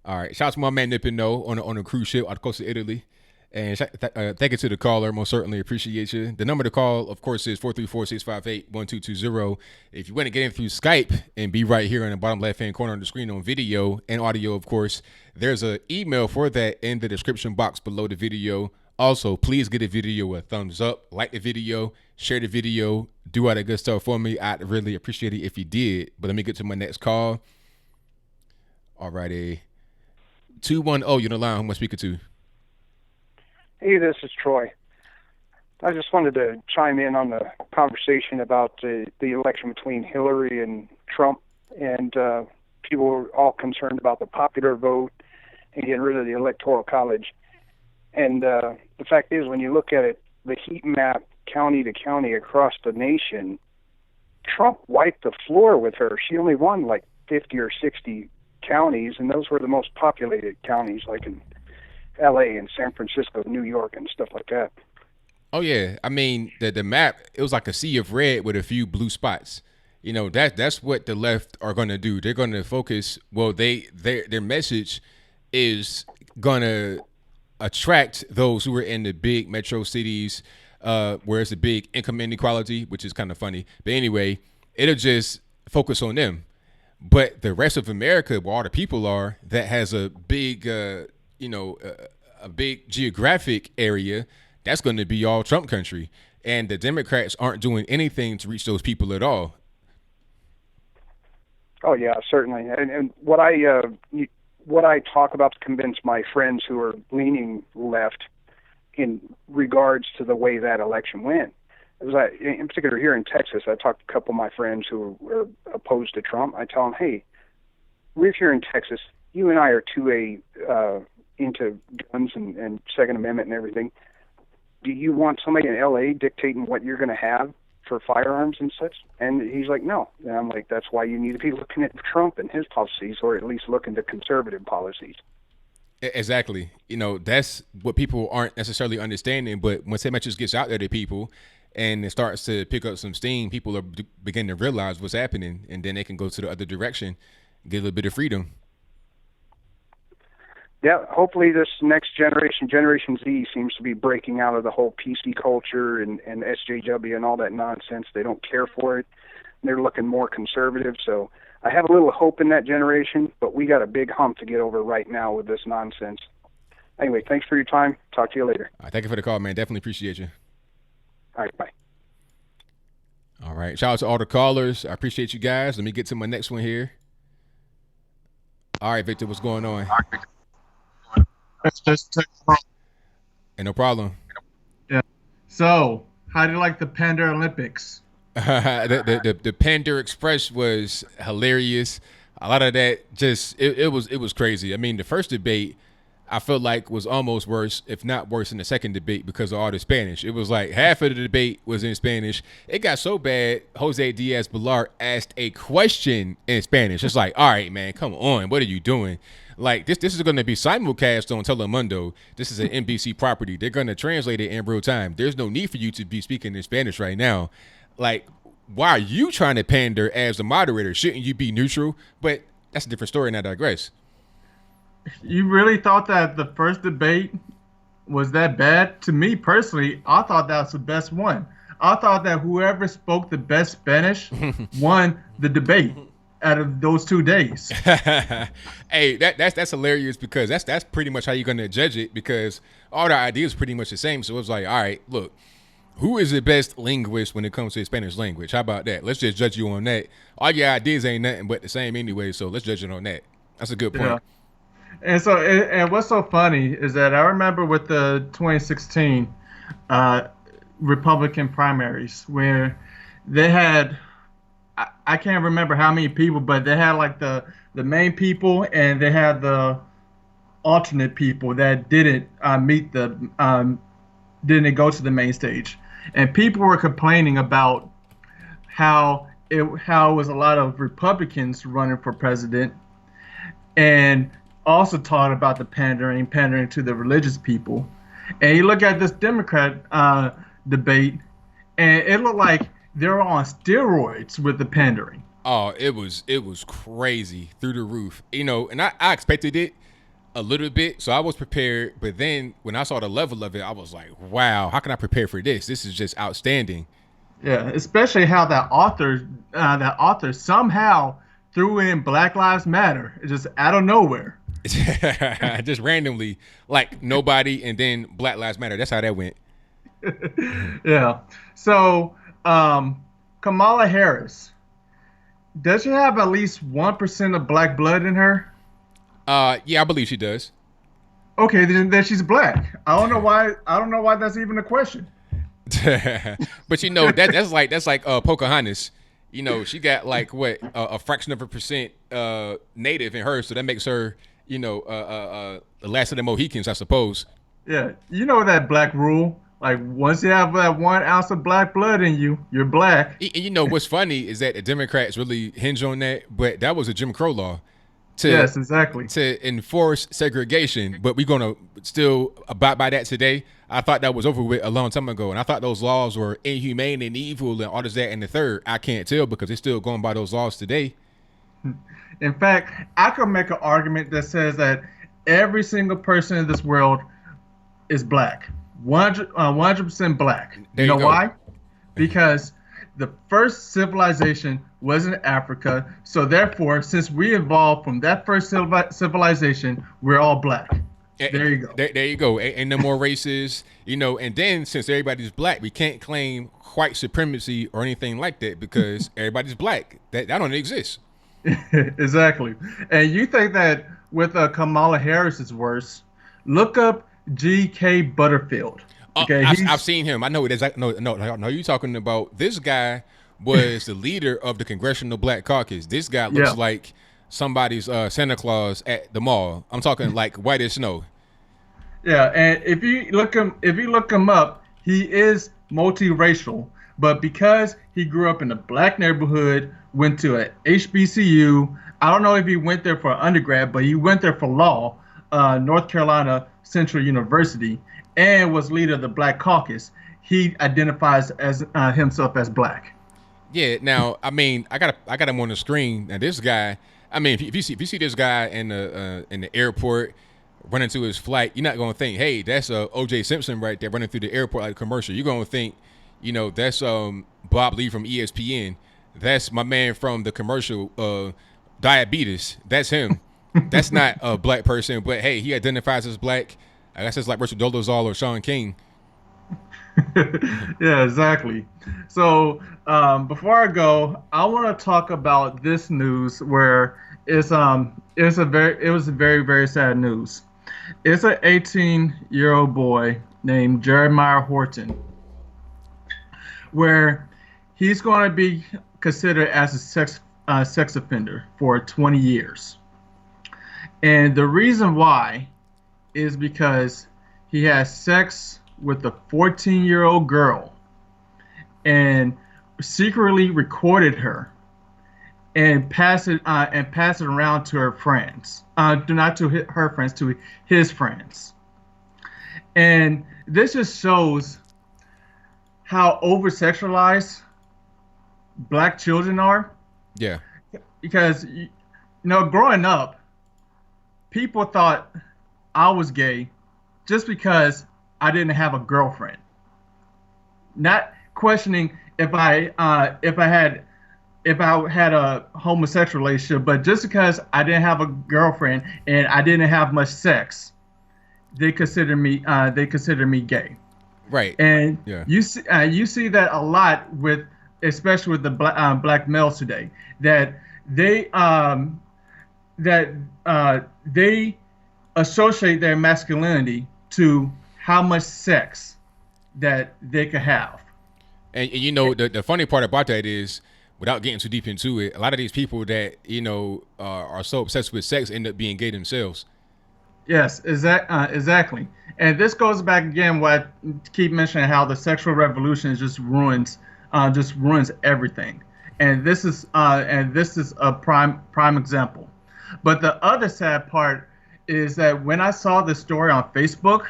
All right. Shout out to my man Nippin' on a cruise ship out the coast of Italy. And thank you to the caller. Most certainly appreciate you. The number to call, of course, is 434-658-1220. If you want to get in through Skype and be right here in the bottom left-hand corner of the screen on video and audio, of course, there's an email for that in the description box below the video. Also, please give the video a thumbs up, like the video, share the video, do all that good stuff for me. I'd really appreciate it if you did. But let me get to my next call. All righty. 210, you're the line. Who am I speaking to? Hey, this is Troy. I just wanted to chime in on the conversation about the election between Hillary and Trump, and people were all concerned about the popular vote and getting rid of the Electoral College. And the fact is, when you look at it, the heat map county to county across the nation, Trump wiped the floor with her. She only won like 50 or 60 counties, and those were the most populated counties, like in LA and San Francisco, New York, and stuff like that. Oh yeah, I mean the map, it was like a sea of red with a few blue spots. That's what the left are going to do. They're going to focus. Well, their message is going to attract those who are in the big metro cities, where it's a big income inequality, which is kind of funny. But anyway, it'll just focus on them. But the rest of America, where all the people are, that has a big a big geographic area, that's going to be all Trump country. And the Democrats aren't doing anything to reach those people at all. Oh yeah, certainly. And what I talk about to convince my friends who are leaning left in regards to the way that election went, is in particular here in Texas, I talked to a couple of my friends who are opposed to Trump. I tell them, hey, we're here in Texas. You and I are into guns and Second Amendment and everything. Do you want somebody in LA dictating what you're going to have for firearms and such? And he's like, no. And I'm like, that's why you need to be looking at Trump and his policies, or at least looking to conservative policies. Exactly. That's what people aren't necessarily understanding. But once that message gets out there to people and it starts to pick up some steam, people are beginning to realize what's happening, and then they can go to the other direction, get a little bit of freedom. Yeah, hopefully this next generation, Generation Z, seems to be breaking out of the whole PC culture and SJW and all that nonsense. They don't care for it. They're looking more conservative. So I have a little hope in that generation, but we got a big hump to get over right now with this nonsense. Anyway, thanks for your time. Talk to you later. All right, thank you for the call, man. Definitely appreciate you. All right, bye. All right, shout out to all the callers. I appreciate you guys. Let me get to my next one here. All right, Victor, what's going on? Let's just And no problem. yeah. So, how do you like the Panda Olympics? The Panda Express was hilarious. A lot of that just it was crazy. I mean, the first debate I felt like was almost worse, if not worse, than the second debate because of all the Spanish. It was like half of the debate was in Spanish. It got so bad, Jose Diaz-Balart asked a question in Spanish. It's like, all right, man, come on. What are you doing? Like, this is going to be simulcast on Telemundo. This is an NBC property. They're going to translate it in real time. There's no need for you to be speaking in Spanish right now. Like, why are you trying to pander as the moderator? Shouldn't you be neutral? But that's a different story, and I digress. You really thought that the first debate was that bad? To me personally, I thought that was the best one. I thought that whoever spoke the best Spanish won the debate out of those 2 days. Hey, that's hilarious because that's pretty much how you're gonna judge it because all the ideas are pretty much the same. So it's like, all right, look, who is the best linguist when it comes to the Spanish language? How about that? Let's just judge you on that. All your ideas ain't nothing but the same anyway, so let's judge it on that. That's a good point. Yeah. And so, and what's so funny is that I remember with the 2016 Republican primaries where they had, I can't remember how many people, but they had like the main people and they had the alternate people that didn't didn't go to the main stage, and people were complaining about how it was a lot of Republicans running for president, and also talking about the pandering to the religious people. And you look at this Democrat debate, and it looked like they were on steroids with the pandering. Oh, it was crazy through the roof. You know, and I expected it a little bit, so I was prepared. But then when I saw the level of it, I was like, wow, how can I prepare for this? This is just outstanding. Yeah, especially how that author somehow threw in Black Lives Matter just out of nowhere. Just randomly, like nobody, and then Black Lives Matter. That's how that went. Yeah. So, Kamala Harris, does she have at least 1% of black blood in her? Yeah, I believe she does. Okay, then she's black. I don't know why that's even a question. But you know that's like Pocahontas. You know, she got like what a fraction of a percent native in her, so that makes her, you know, the last of the Mohicans, I suppose. Yeah, you know that black rule. Like once you have that 1 ounce of black blood in you, you're black. And you know what's funny is that the Democrats really hinge on that, but that was a Jim Crow law. Yes, exactly. To enforce segregation, but we're gonna still abide by that today. I thought that was over with a long time ago, and I thought those laws were inhumane and evil and all this, that, and the third. I can't tell because they're still going by those laws today. In fact, I could make an argument that says that every single person in this world is black, 100% black. You know why? Because the first civilization was in Africa, so therefore, since we evolved from that first civilization, we're all black. There you go. There you go. Ain't no more races, you know. And then since everybody's black, we can't claim white supremacy or anything like that because everybody's black. That don't exist. Exactly. And you think that with Kamala Harris is worse? Look up G.K. Butterfield. Okay, I've seen him. I know it is. No. You're talking about this guy was the leader of the Congressional Black Caucus. This guy looks like somebody's Santa Claus at the mall. I'm talking like white as snow. Yeah, and if you look him up, he is multiracial. But because he grew up in a black neighborhood, went to a HBCU. I don't know if he went there for undergrad, but he went there for law, North Carolina Central University, and was leader of the Black Caucus. He identifies as himself as black. Yeah. Now, I mean, I got him on the screen. Now, this guy. I mean, if you see this guy in the airport running to his flight, you're not gonna think, hey, that's O.J. Simpson right there running through the airport like a commercial. You're gonna think, you know, that's Bob Lee from ESPN. That's my man from the commercial Diabetes. That's him. That's not a black person, but hey, he identifies as black. I guess it's like Richard Dolezal or Sean King. Yeah, exactly. So before I go, I want to talk about this news where it was very very sad news. It's an 18-year-old boy named Jeremiah Horton, where he's going to be considered as a sex offender for 20 years, and the reason why is because he has sex with a 14-year-old girl and secretly recorded her and pass it around to her friends. Not to her friends, to his friends. And this just shows how over sexualized black children are. Yeah. Because growing up, people thought I was gay just because I didn't have a girlfriend. Not questioning if I had a homosexual relationship, but just because I didn't have a girlfriend and I didn't have much sex, they consider me gay. Right. And Yeah. you see that a lot especially with the black males today, that they associate their masculinity to how much sex that they could have. And the funny part about that is, without getting too deep into it, a lot of these people that are so obsessed with sex end up being gay themselves. Yes, exactly. And this goes back again. What I keep mentioning, how the sexual revolution just ruins everything. And this is a prime example. But the other sad part is that when I saw this story on Facebook,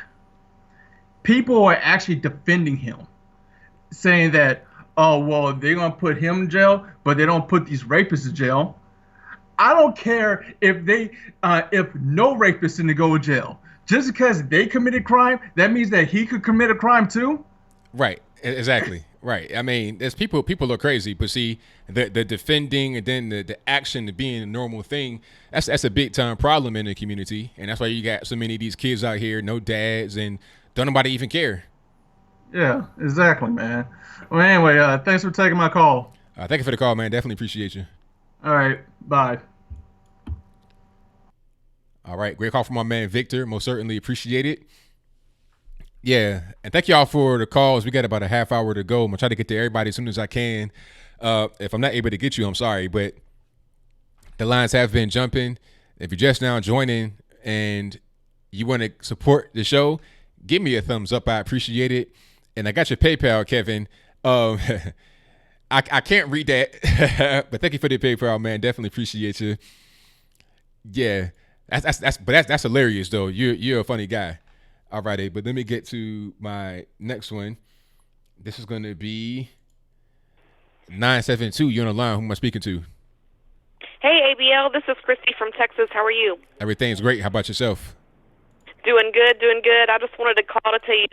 people were actually defending him, saying that, oh, well, they're going to put him in jail, but they don't put these rapists in jail. I don't care if no rapists in to go to jail. Just because they committed crime, that means that he could commit a crime too? Right. Exactly. Right. I mean, there's people are crazy, but see, the defending and then the action of being a normal thing, that's a big time problem in the community. And that's why you got so many of these kids out here, no dads, and don't nobody even care. Yeah, exactly, man. Well, anyway, thanks for taking my call. Thank you for the call, man. Definitely appreciate you. All right. Bye. All right. Great call from my man, Victor. Most certainly appreciate it. Yeah. And thank y'all for the calls. We got about a half hour to go. I'm going to try to get to everybody as soon as I can. If I'm not able to get you, I'm sorry, but the lines have been jumping. If you're just now joining and you want to support the show, give me a thumbs up. I appreciate it. And I got your PayPal, Kevin. I can't read that, but thank you for the PayPal, man. Definitely appreciate you. Yeah, that's hilarious though. You're a funny guy. All righty, but let me get to my next one. This is gonna be 972. You're on the line. Who am I speaking to? Hey, ABL. This is Christy from Texas. How are you? Everything's great. How about yourself? Doing good, doing good. I just wanted to call to tell you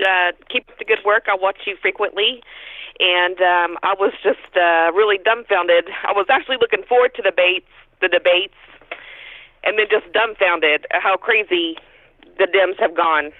keep up the good work. I watch you frequently, and I was just really dumbfounded. I was actually looking forward to the debates, and then just dumbfounded how crazy the Dems have gone.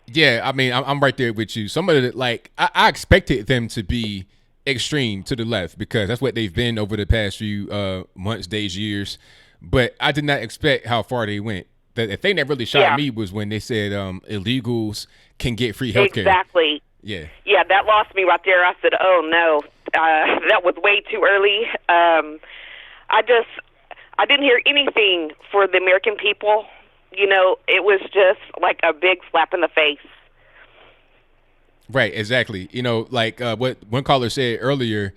Yeah, I mean, I'm right there with you. Some of the, I expected them to be extreme to the left because that's what they've been over the past few months, days, years. But I did not expect how far they went. The thing that really shocked me was when they said illegals can get free health care. Exactly. Yeah. Yeah, that lost me right there. I said, oh, no, that was way too early. I didn't hear anything for the American people. It was just like a big slap in the face. Right, exactly. What one caller said earlier,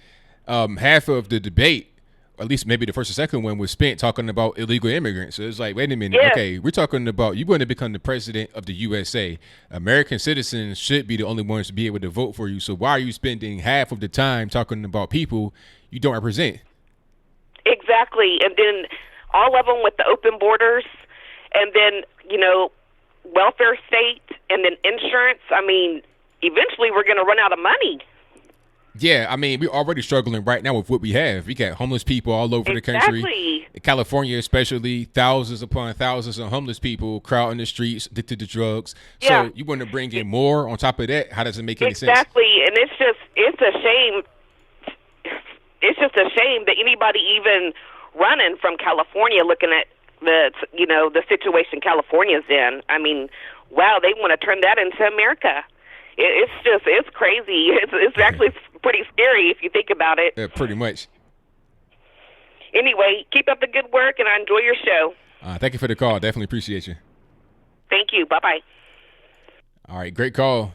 half of the debate, or at least maybe the first or second one, was spent talking about illegal immigrants. So it's like, wait a minute. Yeah. Okay, we're talking about you going to become the president of the USA. American citizens should be the only ones to be able to vote for you. So why are you spending half of the time talking about people you don't represent? Exactly. And then all of them with the open borders, and then, welfare state, and then insurance. I mean, eventually we're going to run out of money. Yeah, I mean, we're already struggling right now with what we have. We got homeless people all over the country. California especially, thousands upon thousands of homeless people crowding the streets, addicted to drugs. Yeah. So you want to bring in more on top of that? How does it make any sense? Exactly, and it's a shame. It's just a shame that anybody even running from California looking at the situation California's in. I mean, wow, they want to turn that into America. It's crazy. It's actually pretty scary if you think about it. Yeah, pretty much. Anyway, keep up the good work, and I enjoy your show. Thank you for the call. Definitely appreciate you. Thank you. Bye-bye. All right, great call.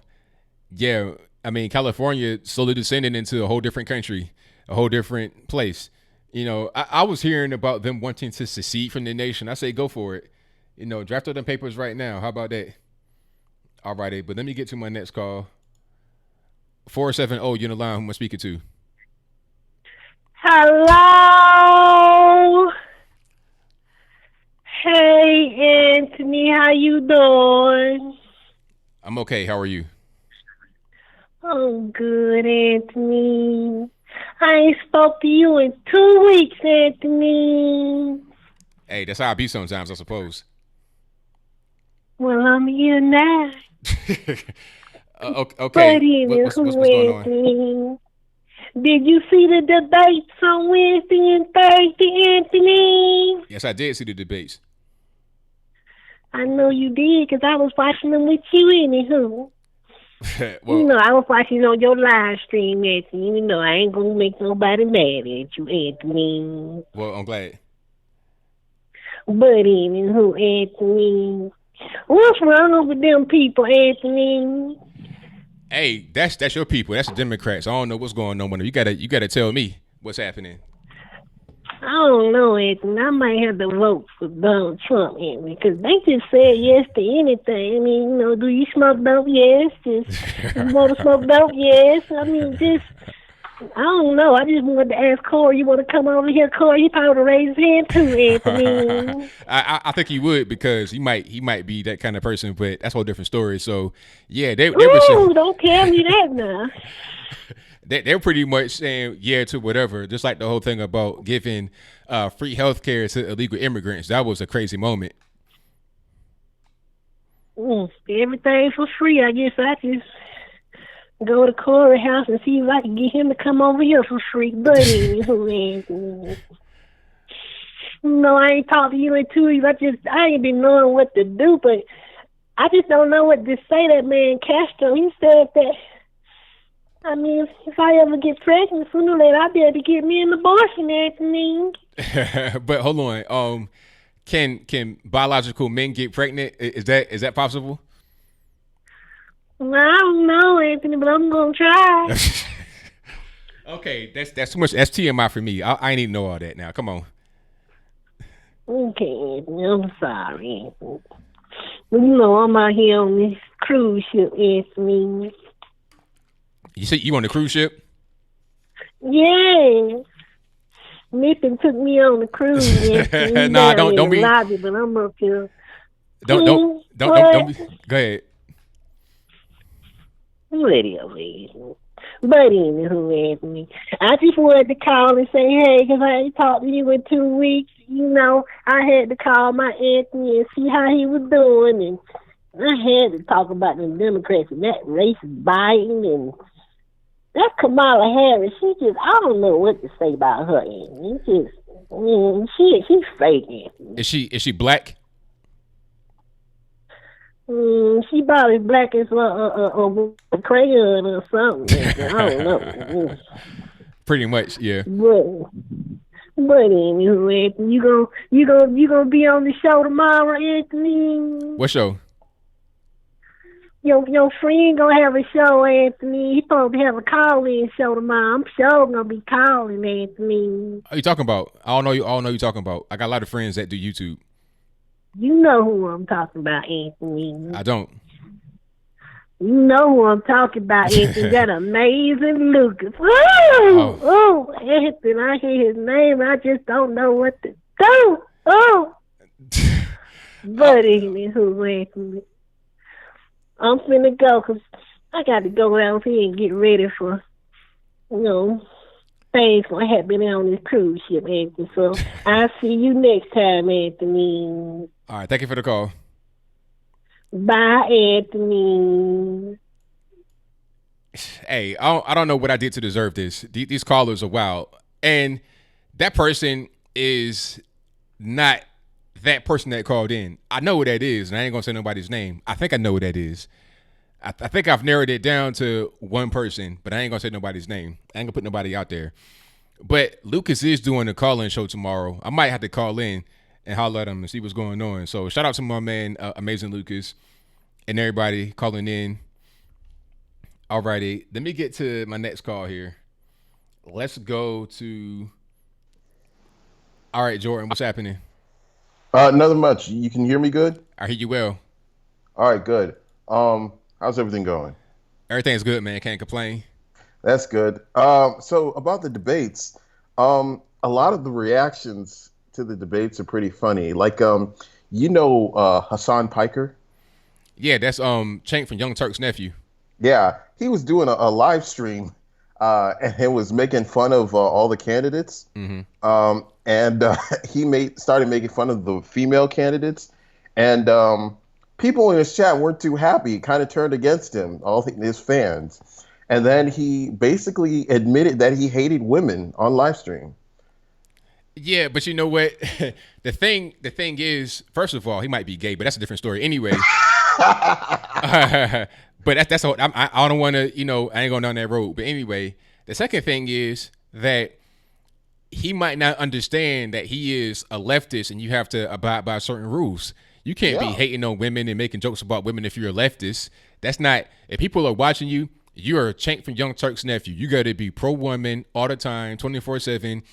Yeah, I mean, California slowly descending into a whole different country, a whole different place. You know, I was hearing about them wanting to secede from the nation. I say go for it. You know, draft all them papers right now. How about that? All righty, but let me get to my next call. 470, you're in the line. Who am I speaking to? Hello. Hey, Anthony, how you doing? I'm okay. How are you? I'm good, Anthony. I ain't spoke to you in 2 weeks, Anthony. Hey, that's how I be sometimes, I suppose. Well, I'm here now. Okay. What's going on? Did you see the debates on Wednesday and Thursday, Anthony? Yes, I did see the debates. I know you did, because I was watching them with you, anywho. Well, you know, I was watching on your live stream, Anthony. You know, I ain't going to make nobody mad at you, Anthony. Well, I'm glad. But anywho, Anthony, what's wrong with them people, Anthony? Hey, that's your people. That's the Democrats. I don't know what's going on with them. You gotta tell me what's happening. I don't know, Anthony. I might have to vote for Donald Trump, Anthony, because they just said yes to anything. I mean, you know, do you smoke dope? Yes. You want to smoke dope? Yes. I mean, I don't know. I just wanted to ask Corey. You want to come over here, Corey? He probably would have raised his hand too, Anthony. I think he would, because he might be that kind of person, but that's a whole different story. So yeah, they were saying, don't tell me that now. They're pretty much saying yeah to whatever, just like the whole thing about giving free health care to illegal immigrants. That was a crazy moment. Everything for free. I guess I just go to Corey's house and see if I can get him to come over here for free. But anyway, no, I ain't talked to you in 2 weeks. I ain't been knowing what to do, but I just don't know what to say. That man Castro, he said that, I mean, if I ever get pregnant, sooner or later I'll be able to get me an abortion, Anthony. But hold on, can biological men get pregnant? Is that possible? Well, I don't know, Anthony, but I'm gonna try. Okay, that's too much. That's TMI for me. I ain't even know all that now. Come on. Okay, Anthony, I'm sorry, Anthony. Well, you know, I'm out here on this cruise ship, Anthony. You said you on the cruise ship? Yeah. Nippin took me on the cruise. Nah, don't be. Lobby, but I'm up here. Don't be. Go ahead. Radio, but anywho, Anthony, I just wanted to call and say, hey, because I ain't talked to you in 2 weeks. You know, I had to call my Anthony and see how he was doing, and I had to talk about the Democrats and that racist Biden and that Kamala Harris. I don't know what to say about her, Anthony. She's fake, Anthony. Is she black? She about as black as a crayon or something. I don't know. Pretty much, yeah. But anyway, Anthony, you gonna be on the show tomorrow, Anthony? What show? Your friend gonna have a show, Anthony. He supposed to have a call-in show tomorrow. I'm sure gonna be calling, Anthony. What are you talking about? I don't know you talking about. I got a lot of friends that do YouTube. You know who I'm talking about, Anthony. I don't. You know who I'm talking about, Anthony. That amazing Lucas. Anthony, I hear his name. I just don't know what to do. But Anthony, I'm finna go because I got to go out here and get ready for things gonna happen on this cruise ship, Anthony. So I'll see you next time, Anthony. All right, thank you for the call. Bye, Anthony. Hey, I don't know what I did to deserve this. These callers are wild, and that person is not that person that called in. I know who that is, and I ain't gonna say nobody's name. I think I know who that is. I think I've narrowed it down to one person, but I ain't gonna say nobody's name. I ain't gonna put nobody out there. But Lucas is doing a call-in show tomorrow. I might have to call in and holler at him and see what's going on. So shout out to my man, Amazing Lucas, and everybody calling in. Alrighty, let me get to my next call here. Let's go to. All right, Jordan, what's happening? Nothing much. You can hear me good? I hear you well. All right, good. How's everything going? Everything's good, man. Can't complain. That's good. So about the debates, a lot of the reactions to the debates are pretty funny. Like, Hassan Piker? Yeah, that's Chank from Young Turk's nephew. Yeah, he was doing a live stream, and it was making fun of all the candidates. Mm-hmm. He started making fun of the female candidates, and people in his chat weren't too happy. Kind of turned against him, all his fans, and then he basically admitted that he hated women on live stream. Yeah, but you know what? The thing is, first of all, he might be gay, but that's a different story. Anyway. But that's all. I don't want to, I ain't going down that road. But anyway, the second thing is that he might not understand that he is a leftist and you have to abide by certain rules. You can't be hating on women and making jokes about women if you're a leftist. That's not, if people are watching you, you're a Chank from Young Turk's nephew. You got to be pro-woman all the time, 24/7.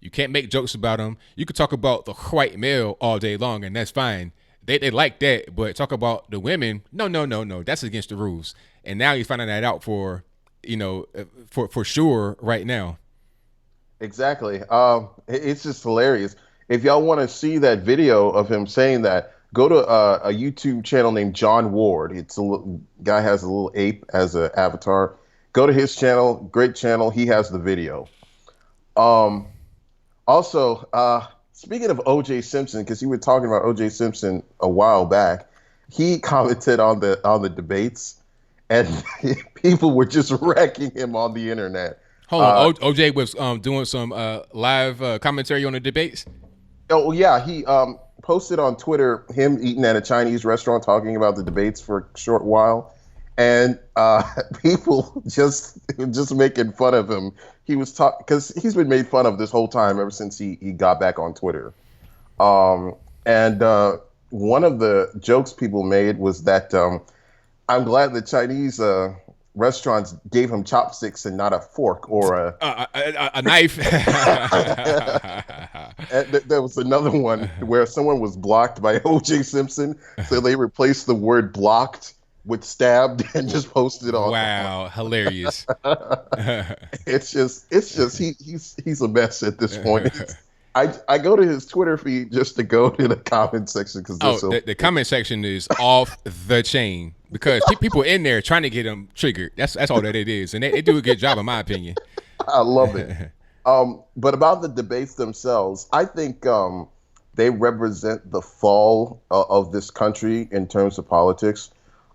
You can't make jokes about them. You could talk about the white male all day long, and that's fine. They like that, but talk about the women, no. That's against the rules. And now he's finding that out for sure right now. Exactly. It's just hilarious. If y'all want to see that video of him saying that, go to a YouTube channel named John Ward. It's guy has a little ape as an avatar. Go to his channel. Great channel. He has the video. Also, speaking of O.J. Simpson, because you were talking about O.J. Simpson a while back, he commented on the debates, and people were just wrecking him on the internet. Hold on, O.J. was doing some live commentary on the debates? Oh, yeah, he posted on Twitter him eating at a Chinese restaurant talking about the debates for a short while, and people just making fun of him. He was because he's been made fun of this whole time ever since he got back on Twitter. And one of the jokes people made was that I'm glad the Chinese restaurants gave him chopsticks and not a fork or a knife. And there was another one where someone was blocked by O.J. Simpson, so they replaced the word blocked with stabbed and just posted on. Wow, hilarious. It's just he's a mess at this point. I go to his Twitter feed just to go to the comment section because the comment section is off the chain because people in there trying to get him triggered. That's all that it is, and they do a good job in my opinion. I love it. But about the debates themselves, I think they represent the fall of this country in terms of politics.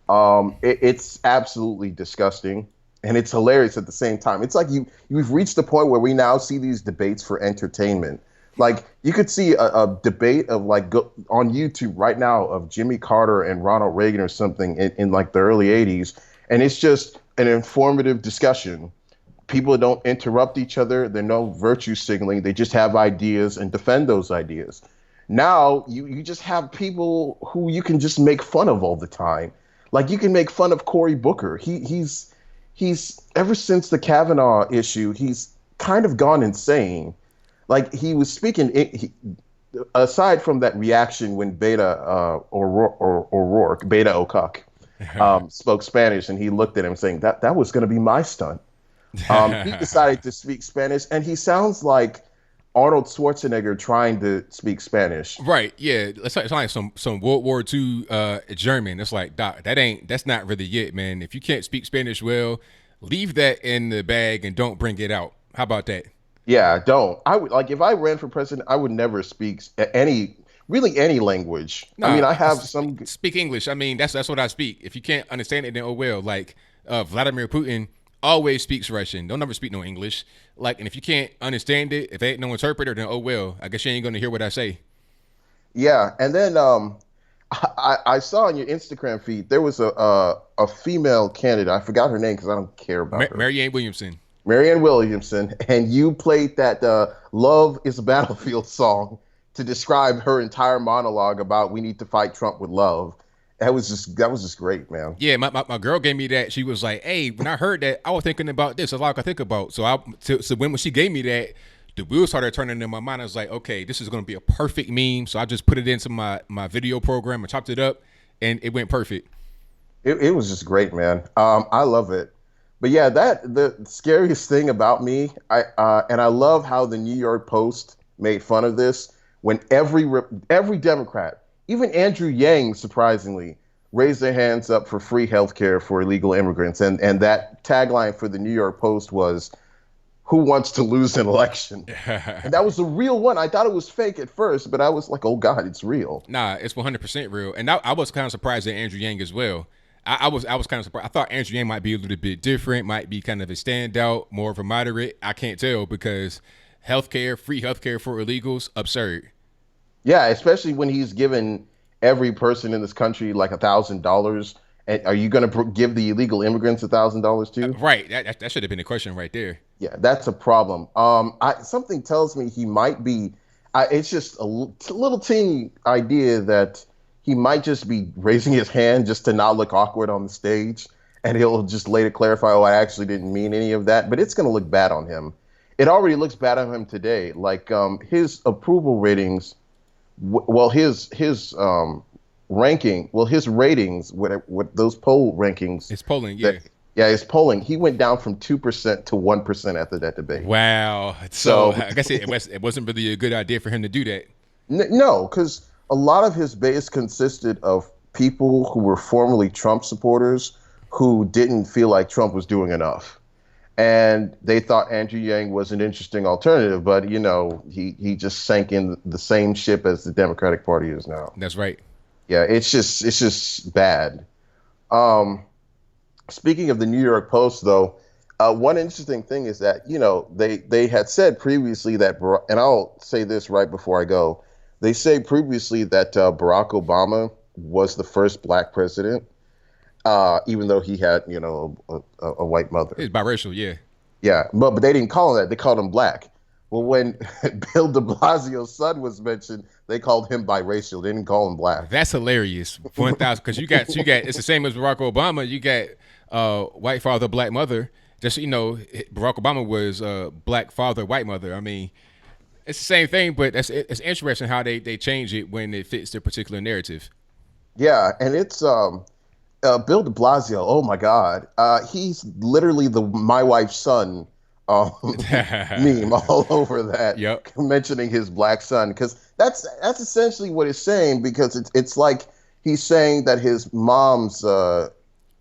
It's absolutely disgusting, and it's hilarious at the same time. It's like we've reached the point where we now see these debates for entertainment. Like you could see a debate of on YouTube right now of Jimmy Carter and Ronald Reagan or something in like the early 80s, and it's just an informative discussion. People don't interrupt each other. There's no virtue signaling. They just have ideas and defend those ideas. Now you just have people who you can just make fun of all the time. Like you can make fun of Cory Booker. He's ever since the Kavanaugh issue, he's kind of gone insane. Like he was speaking, aside from that reaction when Beto O'Rourke spoke Spanish, and he looked at him saying that was going to be my stunt. He decided to speak Spanish, and he sounds like Arnold Schwarzenegger trying to speak Spanish. Right, yeah. It's like some World War II German. It's like, Doc, that's not really it, man. If you can't speak Spanish well, leave that in the bag and don't bring it out. How about that? Yeah, don't. I would like if I ran for president, I would never speak any language. I mean, I have some speak English. I mean, that's what I speak. If you can't understand it, then oh well. Like Vladimir Putin always speaks Russian. Don't never speak no English. Like, and if you can't understand it, if there ain't no interpreter, then oh well. I guess you ain't gonna hear what I say. Yeah, and then I saw on your Instagram feed there was a female candidate. I forgot her name because I don't care about her. Marianne Williamson. Marianne Williamson, and you played that "Love Is a Battlefield" song to describe her entire monologue about we need to fight Trump with love. That was just great, man. Yeah, my girl gave me that. She was like, "Hey, when I heard that, I was thinking about this. That's all I could think about." So when she gave me that, the wheels started turning in my mind. I was like, "Okay, this is going to be a perfect meme." So I just put it into my video program and chopped it up, and it went perfect. It was just great, man. I love it. But yeah, the scariest thing about me, I love how the New York Post made fun of this when every Democrat, even Andrew Yang, surprisingly, raised their hands up for free health care for illegal immigrants. And that tagline for the New York Post was, "Who wants to lose an election?" And that was the real one. I thought it was fake at first, but I was like, oh God, it's real. Nah, it's 100% real. And I was kind of surprised at Andrew Yang as well. I was kind of surprised. I thought Andrew Yang might be a little bit different, might be kind of a standout, more of a moderate. I can't tell because free healthcare for illegals, absurd. Yeah, especially when he's given every person in this country like $1,000. And are you going to give the illegal immigrants $1,000 too? Right. That should have been a question right there. Yeah, that's a problem. Something tells me he might be. It's just a little teeny idea that he might just be raising his hand just to not look awkward on the stage, and he'll just later clarify, "Oh, I actually didn't mean any of that." But it's going to look bad on him. It already looks bad on him today. Like his approval ratings, his ranking, his ratings, what those poll rankings. It's polling, yeah. His polling. He went down from 2% to 1% after that debate. Wow. So I guess it wasn't really a good idea for him to do that. No, because a lot of his base consisted of people who were formerly Trump supporters who didn't feel like Trump was doing enough. And they thought Andrew Yang was an interesting alternative, but, he just sank in the same ship as the Democratic Party is now. That's right. Yeah, it's just bad. Speaking of the New York Post, though, one interesting thing is that, they had said previously that, and I'll say this right before I go, they say previously that Barack Obama was the first black president, even though he had, a white mother. He's biracial, yeah. Yeah, but they didn't call him that. They called him black. Well, when Bill de Blasio's son was mentioned, they called him biracial. They didn't call him black. That's hilarious. 1,000, because you got it's the same as Barack Obama. You got white father, black mother. Just Barack Obama was black father, white mother. I mean, it's the same thing, but it's interesting how they change it when it fits their particular narrative. Yeah, and it's Bill de Blasio. Oh my God, he's literally the my wife's son meme all over that. Yep. Mentioning his black son, because that's essentially what it's saying. Because it's like he's saying that his mom's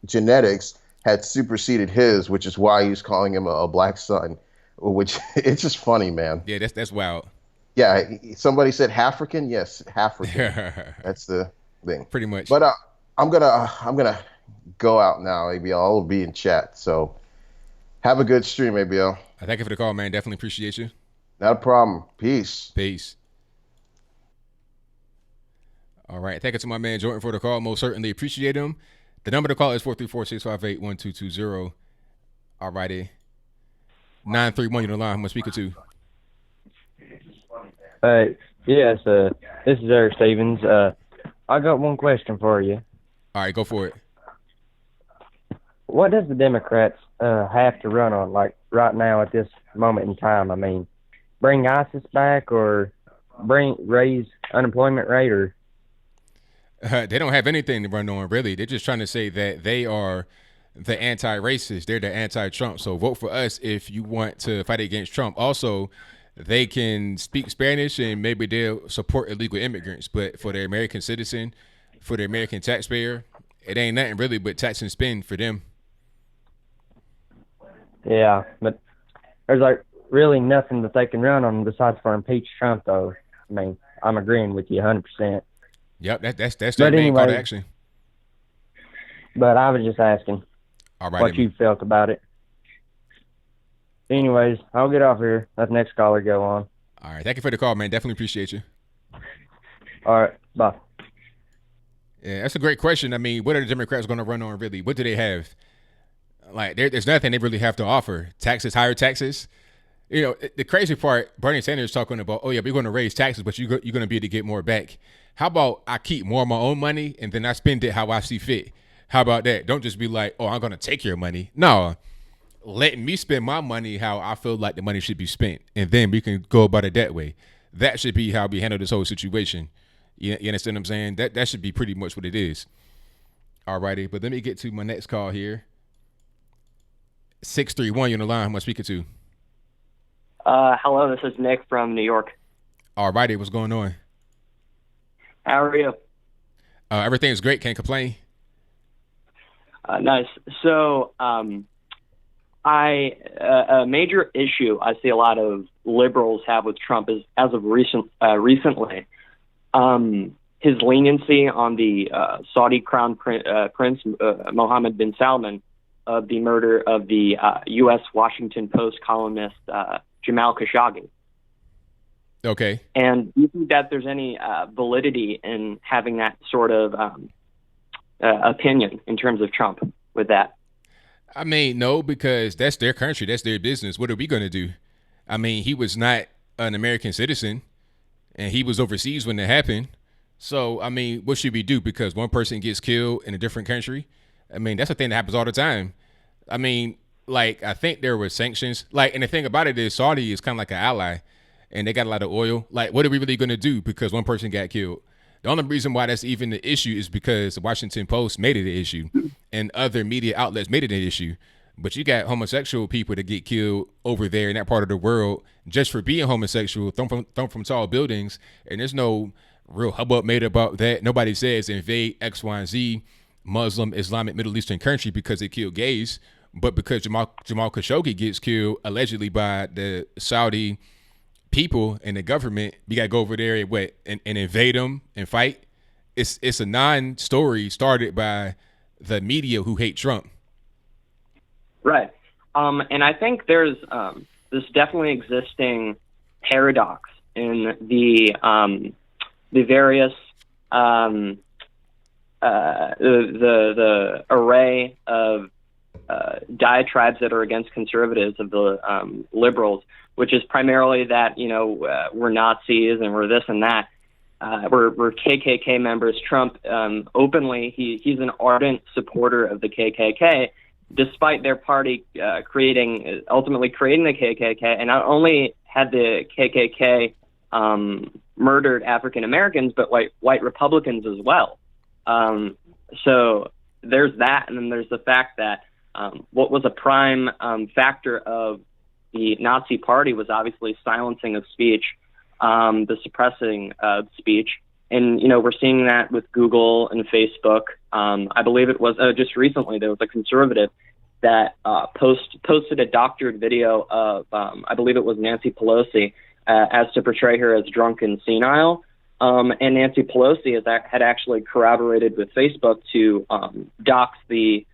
genetics had superseded his, which is why he's calling him a black son. Which it's just funny, man. Yeah, that's wild. Yeah, somebody said African. Yes, African. That's the thing. Pretty much. But I'm gonna go out now. ABL, I'll be in chat. So have a good stream, ABL. I thank you for the call, man. Definitely appreciate you. Not a problem. Peace. Peace. All right. Thank you to my man Jordan for the call. Most certainly appreciate him. The number to call is 434-658-1220. All righty. 931, you're on the line. Who am I speaking to? Yes, this is Eric Stevens. I got one question for you. All right, go for it. What does the Democrats have to run on, like right now at this moment in time? I mean, bring ISIS back or raise unemployment rate, or? They don't have anything to run on, really. They're just trying to say that they are the anti-racist. They're the anti-Trump. So vote for us if you want to fight against Trump. Also, they can speak Spanish and maybe they'll support illegal immigrants. But for the American citizen, for the American taxpayer, it ain't nothing really but tax and spend for them. Yeah, but there's like really nothing that they can run on besides for impeach Trump, though. I mean, I'm agreeing with you 100%. Yep, that's their main call to action. But I was just asking what you felt about it. Anyways, I'll get off here. Let the next caller go on. All right. Thank you for the call, man. Definitely appreciate you. All right. Bye. Yeah, that's a great question. I mean, what are the Democrats going to run on, really? What do they have? Like, there's nothing they really have to offer. Taxes, higher taxes. You know, the crazy part, Bernie Sanders talking about, oh, yeah, we're going to raise taxes, but you're going to be able to get more back. How about I keep more of my own money and then I spend it how I see fit? How about that? Don't just be like, oh, I'm going to take your money. No, let me spend my money how I feel like the money should be spent. And then we can go about it that way. That should be how we handle this whole situation. You understand what I'm saying? That should be pretty much what it is. All righty. But let me get to my next call here. 631, you're on the line. Who am I speaking to? Hello, this is Nick from New York. All righty. What's going on? How are you? Everything's great. Can't complain. Nice. So, a major issue I see a lot of liberals have with Trump is, as of recently, his leniency on the Saudi crown prince Mohammed bin Salman of the murder of the U.S. Washington Post columnist Jamal Khashoggi. Okay. And do you think that there's any validity in having that sort of opinion in terms of Trump with that? I mean, no, because that's their country. That's their business. What are we going to do? I mean, he was not an American citizen, and he was overseas when it happened. So, I mean, what should we do? Because one person gets killed in a different country? I mean, that's a thing that happens all the time. I mean, like, I think there were sanctions. Like, and the thing about it is Saudi is kind of like an ally, and they got a lot of oil. Like, what are we really going to do because one person got killed? The only reason why that's even the issue is because the Washington Post made it an issue and other media outlets made it an issue. But you got homosexual people that get killed over there in that part of the world just for being homosexual, thrown from tall buildings. And there's no real hubbub made about that. Nobody says invade X, Y, and Z, Muslim, Islamic, Middle Eastern country because they kill gays. But because Jamal Khashoggi gets killed allegedly by the Saudi people and the government, we gotta go over there and invade them and fight. It's a non-story started by the media who hate Trump. Right. And I think there's this definitely existing paradox in the various the array of diatribes that are against conservatives of the liberals, which is primarily that, we're Nazis and we're this and that. We're KKK members. Trump openly, he's an ardent supporter of the KKK, despite their party ultimately creating the KKK. And not only had the KKK murdered African Americans, but white Republicans as well. So there's that. And then there's the fact that what was a prime factor of the Nazi party was obviously silencing of speech, the suppressing of speech. And, we're seeing that with Google and Facebook. I believe it was just recently there was a conservative that posted a doctored video of, I believe it was Nancy Pelosi, as to portray her as drunk and senile. And Nancy Pelosi had actually corroborated with Facebook to dox the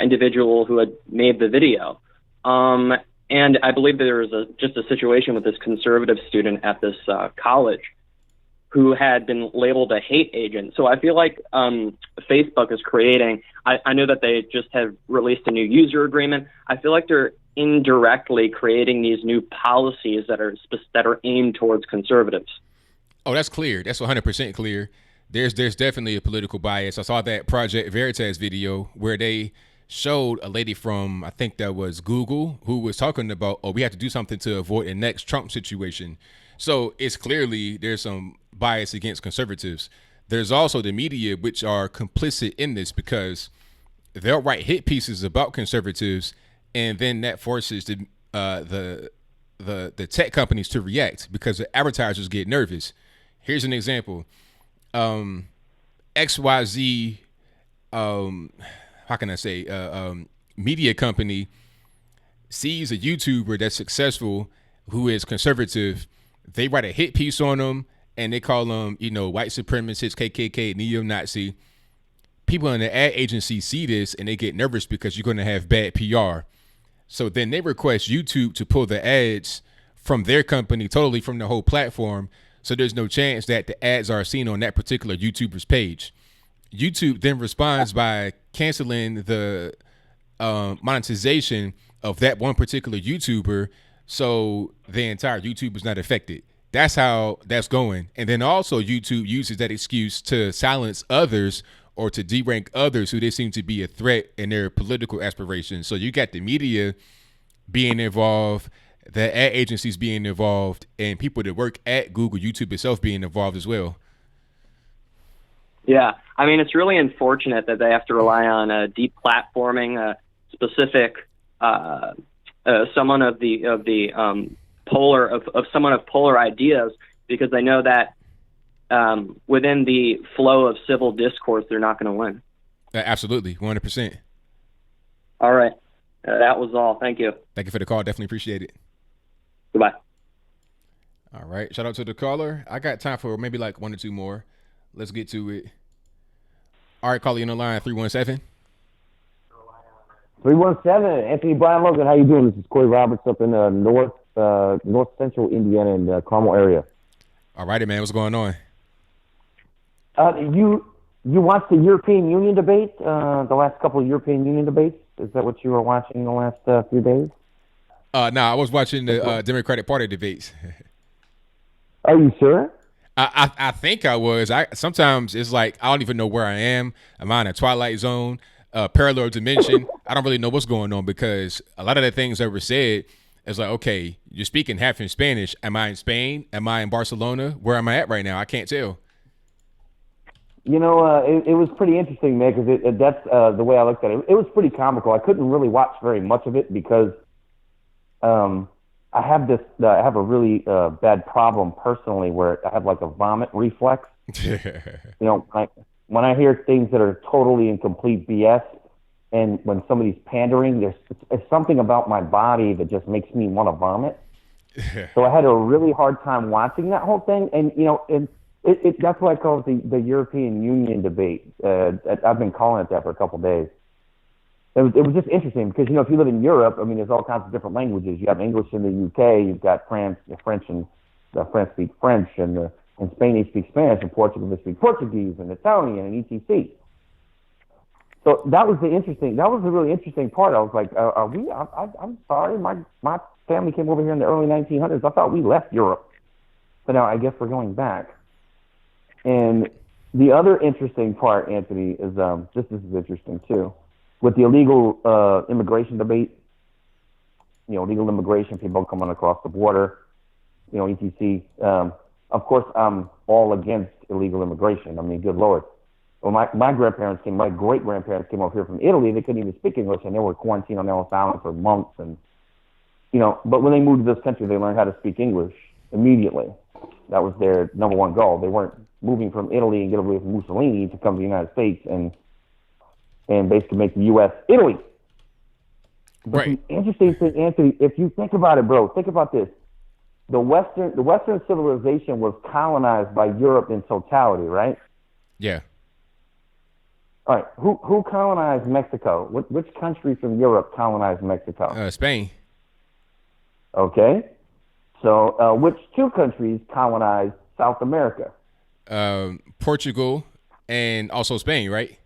individual who had made the video. And I believe there was just a situation with this conservative student at this college who had been labeled a hate agent. So I feel like Facebook is creating, I know that they just have released a new user agreement. I feel like they're indirectly creating these new policies that are aimed towards conservatives. Oh, that's clear. That's 100% clear. There's definitely a political bias. I saw that Project Veritas video where they showed a lady from, I think that was Google, who was talking about, we have to do something to avoid the next Trump situation. So it's clearly there's some bias against conservatives. There's also the media, which are complicit in this because they'll write hit pieces about conservatives, and then that forces the tech companies to react because the advertisers get nervous. Here's an example. XYZ, how can I say, media company sees a YouTuber that's successful who is conservative, they write a hit piece on them and they call them, white supremacist, KKK, neo-Nazi. People in the ad agency see this and they get nervous because you're going to have bad PR. So then they request YouTube to pull the ads from their company, totally from the whole platform. So there's no chance that the ads are seen on that particular YouTuber's page. YouTube then responds by canceling the monetization of that one particular YouTuber. So the entire YouTube is not affected. That's how that's going. And then also YouTube uses that excuse to silence others or to derank others who they seem to be a threat in their political aspirations. So you got the media being involved, the ad agencies being involved, and people that work at Google, YouTube itself being involved as well. Yeah, I mean, it's really unfortunate that they have to rely on deplatforming specific someone of polar ideas, because they know that within the flow of civil discourse, they're not going to win. Absolutely, 100%. All right, that was all. Thank you. Thank you for the call. Definitely appreciate it. Goodbye. All right, shout out to the caller. I got time for maybe like one or two more. Let's get to it. All right, caller, you on the line, 317. 317, Anthony Brian Logan. How you doing? This is Corey Roberts up in north central Indiana in the Carmel area. All righty, man. What's going on? You watched the European Union debate, the last couple of European Union debates? Is that what you were watching the last few days? No, I was watching the Democratic Party debates. Are you sure? I think I was. Sometimes it's like I don't even know where I am. Am I in a twilight zone, parallel dimension? I don't really know what's going on because a lot of the things that were said is like, okay, you're speaking half in Spanish. Am I in Spain? Am I in Barcelona? Where am I at right now? I can't tell. It was pretty interesting, man, because that's the way I looked at it. It was pretty comical. I couldn't really watch very much of it because I have a really bad problem personally where I have like a vomit reflex. When I hear things that are totally and complete BS, and when somebody's pandering, there's something about my body that just makes me want to vomit. So I had a really hard time watching that whole thing, and that's why I call it the European Union debate. I've been calling it that for a couple of days. It was just interesting because, if you live in Europe, I mean, there's all kinds of different languages. You have English in the UK, you've got France and the French speak French, and in Spain they speak Spanish, and Portugal they speak Portuguese, and Italian, and etc. So that was the really interesting part. I was like, I'm sorry, my family came over here in the early 1900s. I thought we left Europe, but now I guess we're going back. And the other interesting part, Anthony, is this is interesting too. With the illegal immigration debate, legal immigration, people coming across the border, etc. Of course, I'm all against illegal immigration. I mean, good Lord. Well, my great-grandparents came over here from Italy. They couldn't even speak English, and they were quarantined on Ellis Island for months. And, but when they moved to this country, they learned how to speak English immediately. That was their number one goal. They weren't moving from Italy and get away from Mussolini to come to the United States and basically make the U.S. Italy. But right. The interesting thing, Anthony, if you think about it, bro, think about this. The Western civilization was colonized by Europe in totality, right? Yeah. All right. Who colonized Mexico? Which country from Europe colonized Mexico? Spain. Okay. So which two countries colonized South America? Portugal and also Spain, right?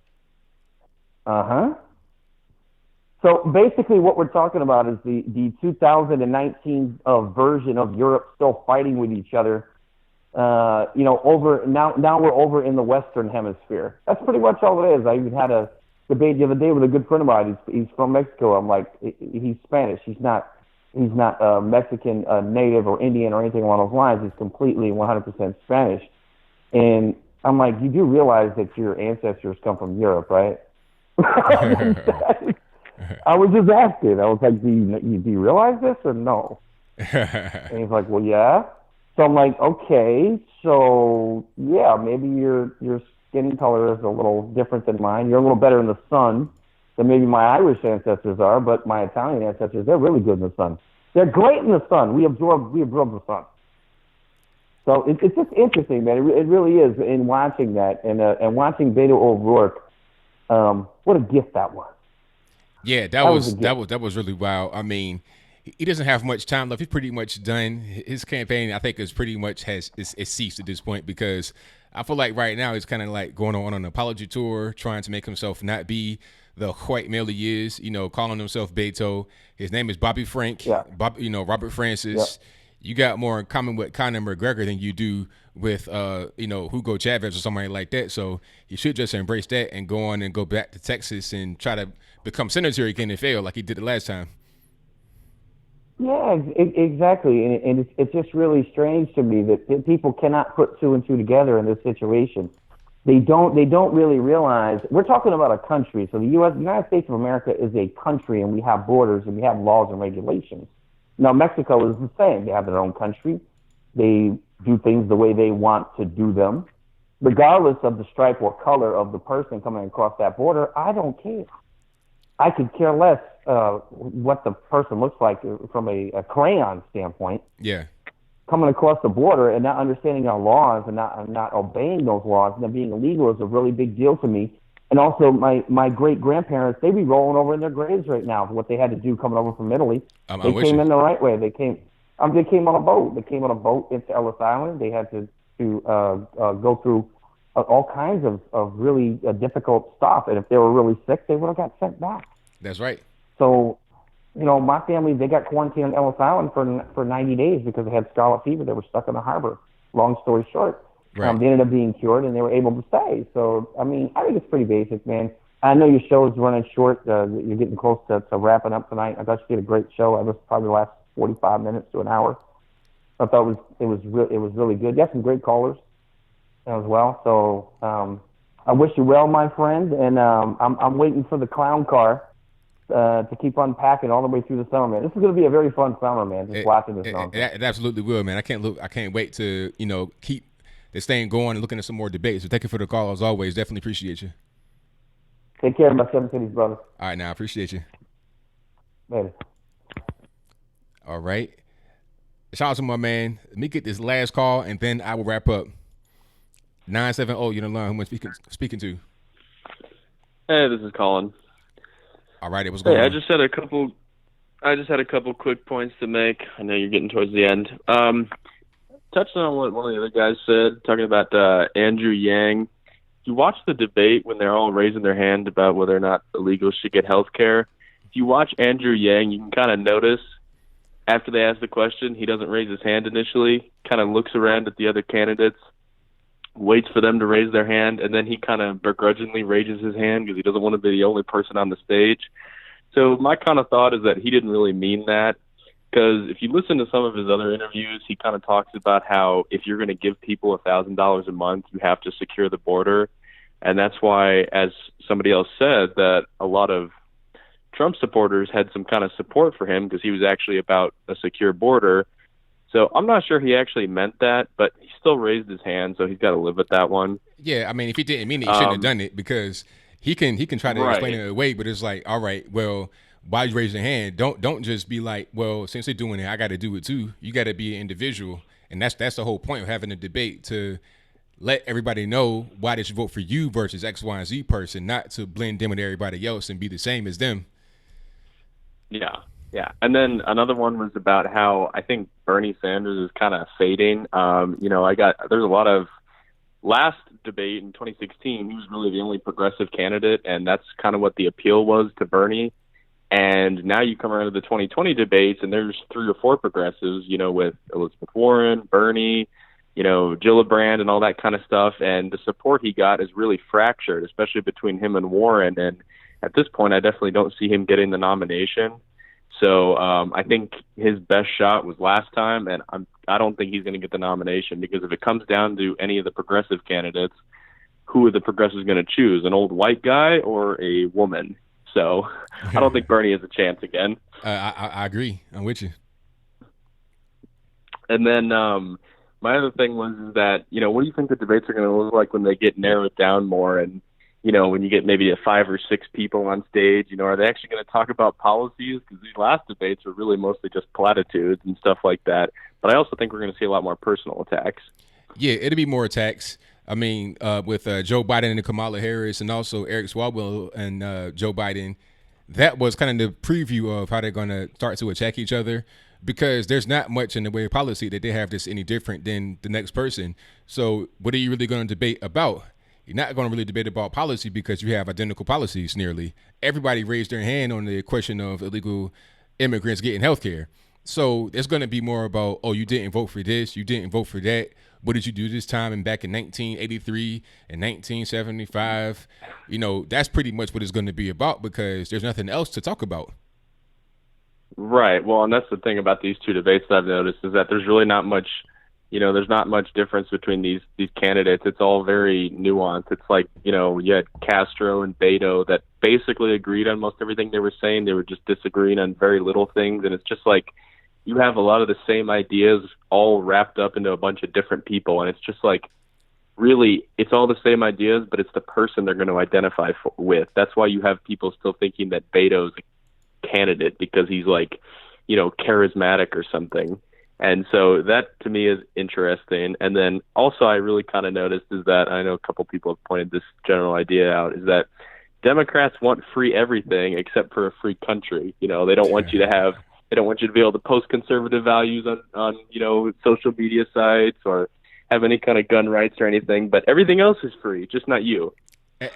Uh-huh. So basically what we're talking about is the 2019 version of Europe still fighting with each other. Over now we're over in the Western Hemisphere. That's pretty much all it is. I even had a debate the other day with a good friend of mine. He's from Mexico. I'm like, he's Spanish. He's not Mexican native or Indian or anything along those lines. He's completely 100% Spanish. And I'm like, you do realize that your ancestors come from Europe, right? I was just asking. I was like, do you realize this or no? And he's like, well, yeah. So I'm like, okay, so yeah, maybe your skin color is a little different than mine. You're a little better in the sun. than maybe my Irish ancestors are, but my Italian ancestors, they're really good in the sun. They're great in the sun. We absorb the sun. So it's just interesting, man. It really is in watching that and watching Beto O'Rourke. What a gift that was. Yeah, that was really wild. I mean, he doesn't have much time left. He's pretty much done. His campaign, I think, is pretty much has ceased at this point, because I feel like right now he's kind of like going on an apology tour, trying to make himself not be the white male he is. Calling himself Beto. His name is Bobby Frank. Yeah. Robert Francis. Yeah. You got more in common with Conor McGregor than you do with Hugo Chavez or somebody like that. So he should just embrace that and go on and go back to Texas and try to become senator again and fail like he did the last time. Yeah, exactly. And it's just really strange to me that people cannot put two and two together in this situation. They don't really realize we're talking about a country. So the United States of America is a country, and we have borders and we have laws and regulations. Now, Mexico is the same. They have their own country. They do things the way they want to do them. Regardless of the stripe or color of the person coming across that border, I don't care. I could care less what the person looks like from a crayon standpoint. Yeah. Coming across the border and not understanding our laws and not obeying those laws and them being illegal is a really big deal to me. And also, my great-grandparents, they be rolling over in their graves right now for what they had to do coming over from Italy. They came in the right way. They came on a boat. They came on a boat into Ellis Island. They had to go through all kinds of really difficult stuff. And if they were really sick, they would have got sent back. That's right. So, my family, they got quarantined on Ellis Island for 90 days because they had scarlet fever. They were stuck in the harbor. Long story short. Right. They ended up being cured, and they were able to stay. So, I think it's pretty basic, man. I know your show is running short. You're getting close to wrapping up tonight. I thought you did a great show. I was probably the last 45 minutes to an hour. I thought it was really good. You had some great callers as well. So, I wish you well, my friend, and I'm waiting for the clown car to keep unpacking all the way through the summer, man. This is going to be a very fun summer, man. Just watching this. It absolutely will, man. I can't wait to keep this thing going and looking at some more debates. So thank you for the call as always. Definitely appreciate you. Take care of my 7 cities, brother. All right, now I appreciate you. Later. All right. Shout out to my man. Let me get this last call and then I will wrap up. 970, you don't know who I'm speaking to. Hey, this is Colin. All right, it was going on. I just had a couple quick points to make. I know you're getting towards the end. Touching on what one of the other guys said, talking about Andrew Yang. If you watch the debate when they're all raising their hand about whether or not illegals should get health care, if you watch Andrew Yang, you can kind of notice after they ask the question, he doesn't raise his hand initially, kind of looks around at the other candidates, waits for them to raise their hand, and then he kind of begrudgingly raises his hand because he doesn't want to be the only person on the stage. So my kind of thought is that he didn't really mean that. Because if you listen to some of his other interviews, he kind of talks about how if you're going to give people $1,000 a month, you have to secure the border. And that's why, as somebody else said, that a lot of Trump supporters had some kind of support for him because he was actually about a secure border. So I'm not sure he actually meant that, but he still raised his hand, so he's got to live with that one. Yeah, I mean, if he didn't mean it, he shouldn't have done it, because he can try to explain it away, but it's like, all right, well, why you raise your hand? Don't just be like, well, since they're doing it, I got to do it too. You got to be an individual, and that's the whole point of having a debate, to let everybody know why they should vote for you versus X, Y, and Z person, not to blend in with everybody else and be the same as them. Yeah. And then another one was about how I think Bernie Sanders is kind of fading. There's a lot of last debate in 2016. He was really the only progressive candidate, and that's kind of what the appeal was to Bernie. And now you come around to the 2020 debates, and there's 3 or 4 progressives, with Elizabeth Warren, Bernie, Gillibrand, and all that kind of stuff. And the support he got is really fractured, especially between him and Warren. And at this point, I definitely don't see him getting the nomination. So I think his best shot was last time, and I don't think he's going to get the nomination, because if it comes down to any of the progressive candidates, who are the progressives going to choose, an old white guy or a woman? So I don't think Bernie has a chance again. I agree. I'm with you. And then my other thing was that, what do you think the debates are going to look like when they get narrowed down more? And, when you get maybe 5 or 6 people on stage, are they actually going to talk about policies? Because these last debates are really mostly just platitudes and stuff like that. But I also think we're going to see a lot more personal attacks. Yeah, it'll be more attacks. I mean, with Joe Biden and Kamala Harris, and also Eric Swalwell and Joe Biden, that was kind of the preview of how they're going to start to attack each other, because there's not much in the way of policy that they have that's any different than the next person. So what are you really going to debate about? You're not going to really debate about policy because you have identical policies nearly. Everybody raised their hand on the question of illegal immigrants getting health care. So it's going to be more about, oh, you didn't vote for this, you didn't vote for that. What did you do this time and back in 1983 and 1975? That's pretty much what it's going to be about, because there's nothing else to talk about. Right. Well, and that's the thing about these two debates that I've noticed, is that there's really not much, there's not much difference between these candidates. It's all very nuanced. It's like, you had Castro and Beto that basically agreed on most everything they were saying. They were just disagreeing on very little things. And it's just like, you have a lot of the same ideas all wrapped up into a bunch of different people. And it's just like, really, it's all the same ideas, but it's the person they're going to identify with. That's why you have people still thinking that Beto's a candidate, because he's like, charismatic or something. And so that to me is interesting. And then also I really kind of noticed is that, I know a couple people have pointed this general idea out, is that Democrats want free everything except for a free country. They don't want you to be able to post conservative values on social media sites or have any kind of gun rights or anything, but everything else is free, just not you.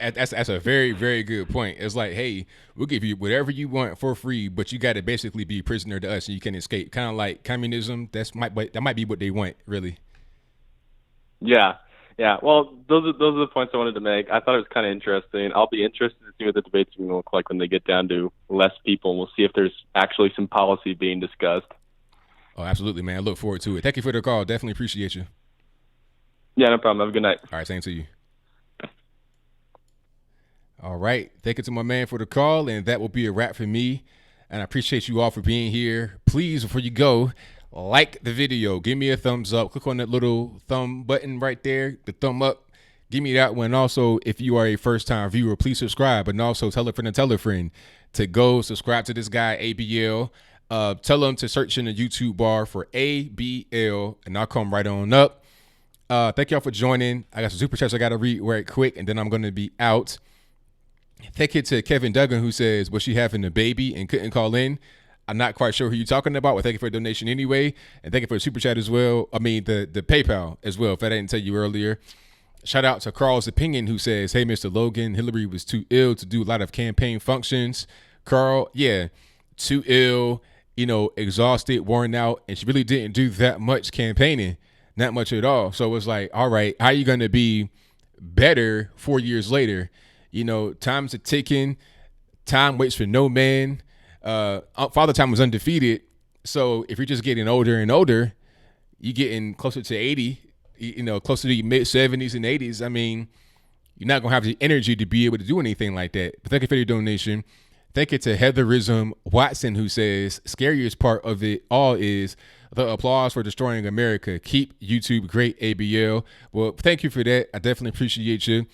That's a very, very good point. It's like, hey, we'll give you whatever you want for free, but you got to basically be a prisoner to us and you can escape. Kind of like communism. That might be what they want, really. Yeah. Well, those are the points I wanted to make. I thought it was kind of interesting. I'll be interested to see what the debates are going to look like when they get down to less people. And we'll see if there's actually some policy being discussed. Oh, absolutely, man. I look forward to it. Thank you for the call. Definitely appreciate you. Yeah, no problem. Have a good night. All right, same to you. All right. Thank you to my man for the call, and that will be a wrap for me. And I appreciate you all for being here. Please, before you go, like the video. Give me a thumbs up. Click on that little thumb button right there, the thumb up. Give me that one. Also, if you are a first-time viewer, please subscribe. And also tell a friend to go subscribe to this guy, ABL. Tell them to search in the YouTube bar for ABL, and I'll come right on up. Thank y'all for joining. I got some super chats I got to read right quick, and then I'm going to be out. Thank you to Kevin Duggan, who says, was she having a baby and couldn't call in? I'm not quite sure who you're talking about, but thank you for a donation anyway. And thank you for the super chat as well. I mean, the PayPal as well, if I didn't tell you earlier. Shout out to Carl's Opinion, who says, hey, Mr. Logan, Hillary was too ill to do a lot of campaign functions. Carl, yeah, too ill, exhausted, worn out, and she really didn't do that much campaigning, not much at all. So it was like, all right, how are you going to be better 4 years later? Time's a ticking. Time waits for no man. Father Time was undefeated. So if you're just getting older and older, you're getting closer to 80, closer to your mid 70s and 80s. I mean, you're not going to have the energy to be able to do anything like that. But thank you for your donation. Thank you to Heatherism Watson, who says, scariest part of it all is the applause for destroying America. Keep YouTube great, ABL. Well, thank you for that. I definitely appreciate you.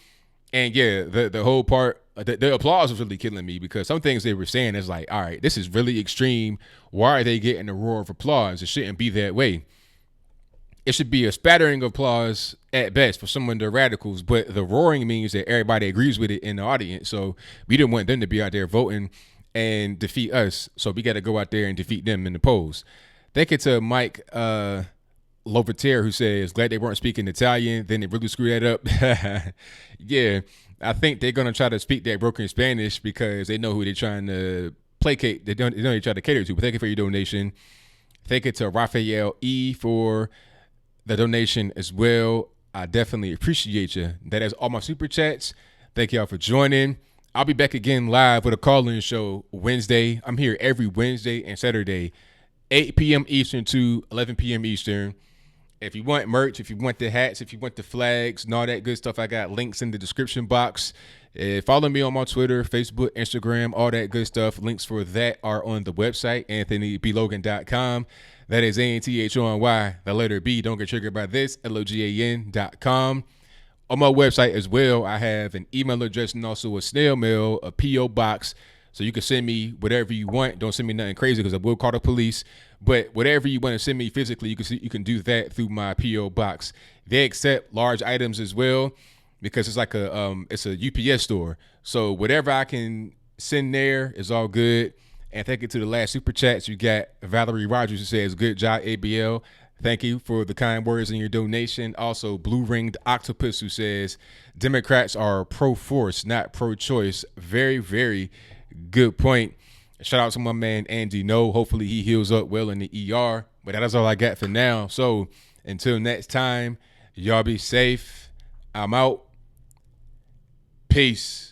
And yeah, the whole part, the applause was really killing me, because some things they were saying is like, all right, this is really extreme. Why are they getting a roar of applause? It shouldn't be that way. It should be a spattering of applause at best for some of the radicals, but the roaring means that everybody agrees with it in the audience. So we didn't want them to be out there voting and defeat us. So we got to go out there and defeat them in the polls. Thank you to Mike Lovater, who says, glad they weren't speaking Italian. Then they really screwed that up. Yeah, I think they're going to try to speak that broken Spanish because they know who they're trying to placate. They know they try to cater to. But thank you for your donation. Thank you to Raphael E for the donation as well. I definitely appreciate you. That is all my super chats. Thank y'all for joining. I'll be back again live with a call-in show Wednesday. I'm here every Wednesday and Saturday, 8 p.m. Eastern to 11 p.m. Eastern. If you want merch, if you want the hats, if you want the flags and all that good stuff, I got links in the description box. Follow me on my Twitter, Facebook, Instagram, all that good stuff. Links for that are on the website, anthonyblogan.com. That is ANTHONY, the letter B. Don't get triggered by this, LOGAN.com. On my website as well, I have an email address and also a snail mail, a P.O. box. So you can send me whatever you want. Don't send me nothing crazy because I will call the police. But whatever you want to send me physically, you can do that through my P.O. box. They accept large items as well because it's like a UPS store. So whatever I can send there is all good. And thank you to the last super chats. You got Valerie Rogers who says, "Good job, ABL." Thank you for the kind words in your donation. Also, Blue Ringed Octopus who says, "Democrats are pro-force, not pro-choice." Very, very good point. Shout out to my man Andy No. Hopefully he heals up well in the ER. But that is all I got for now. So until next time, y'all be safe. I'm out. Peace.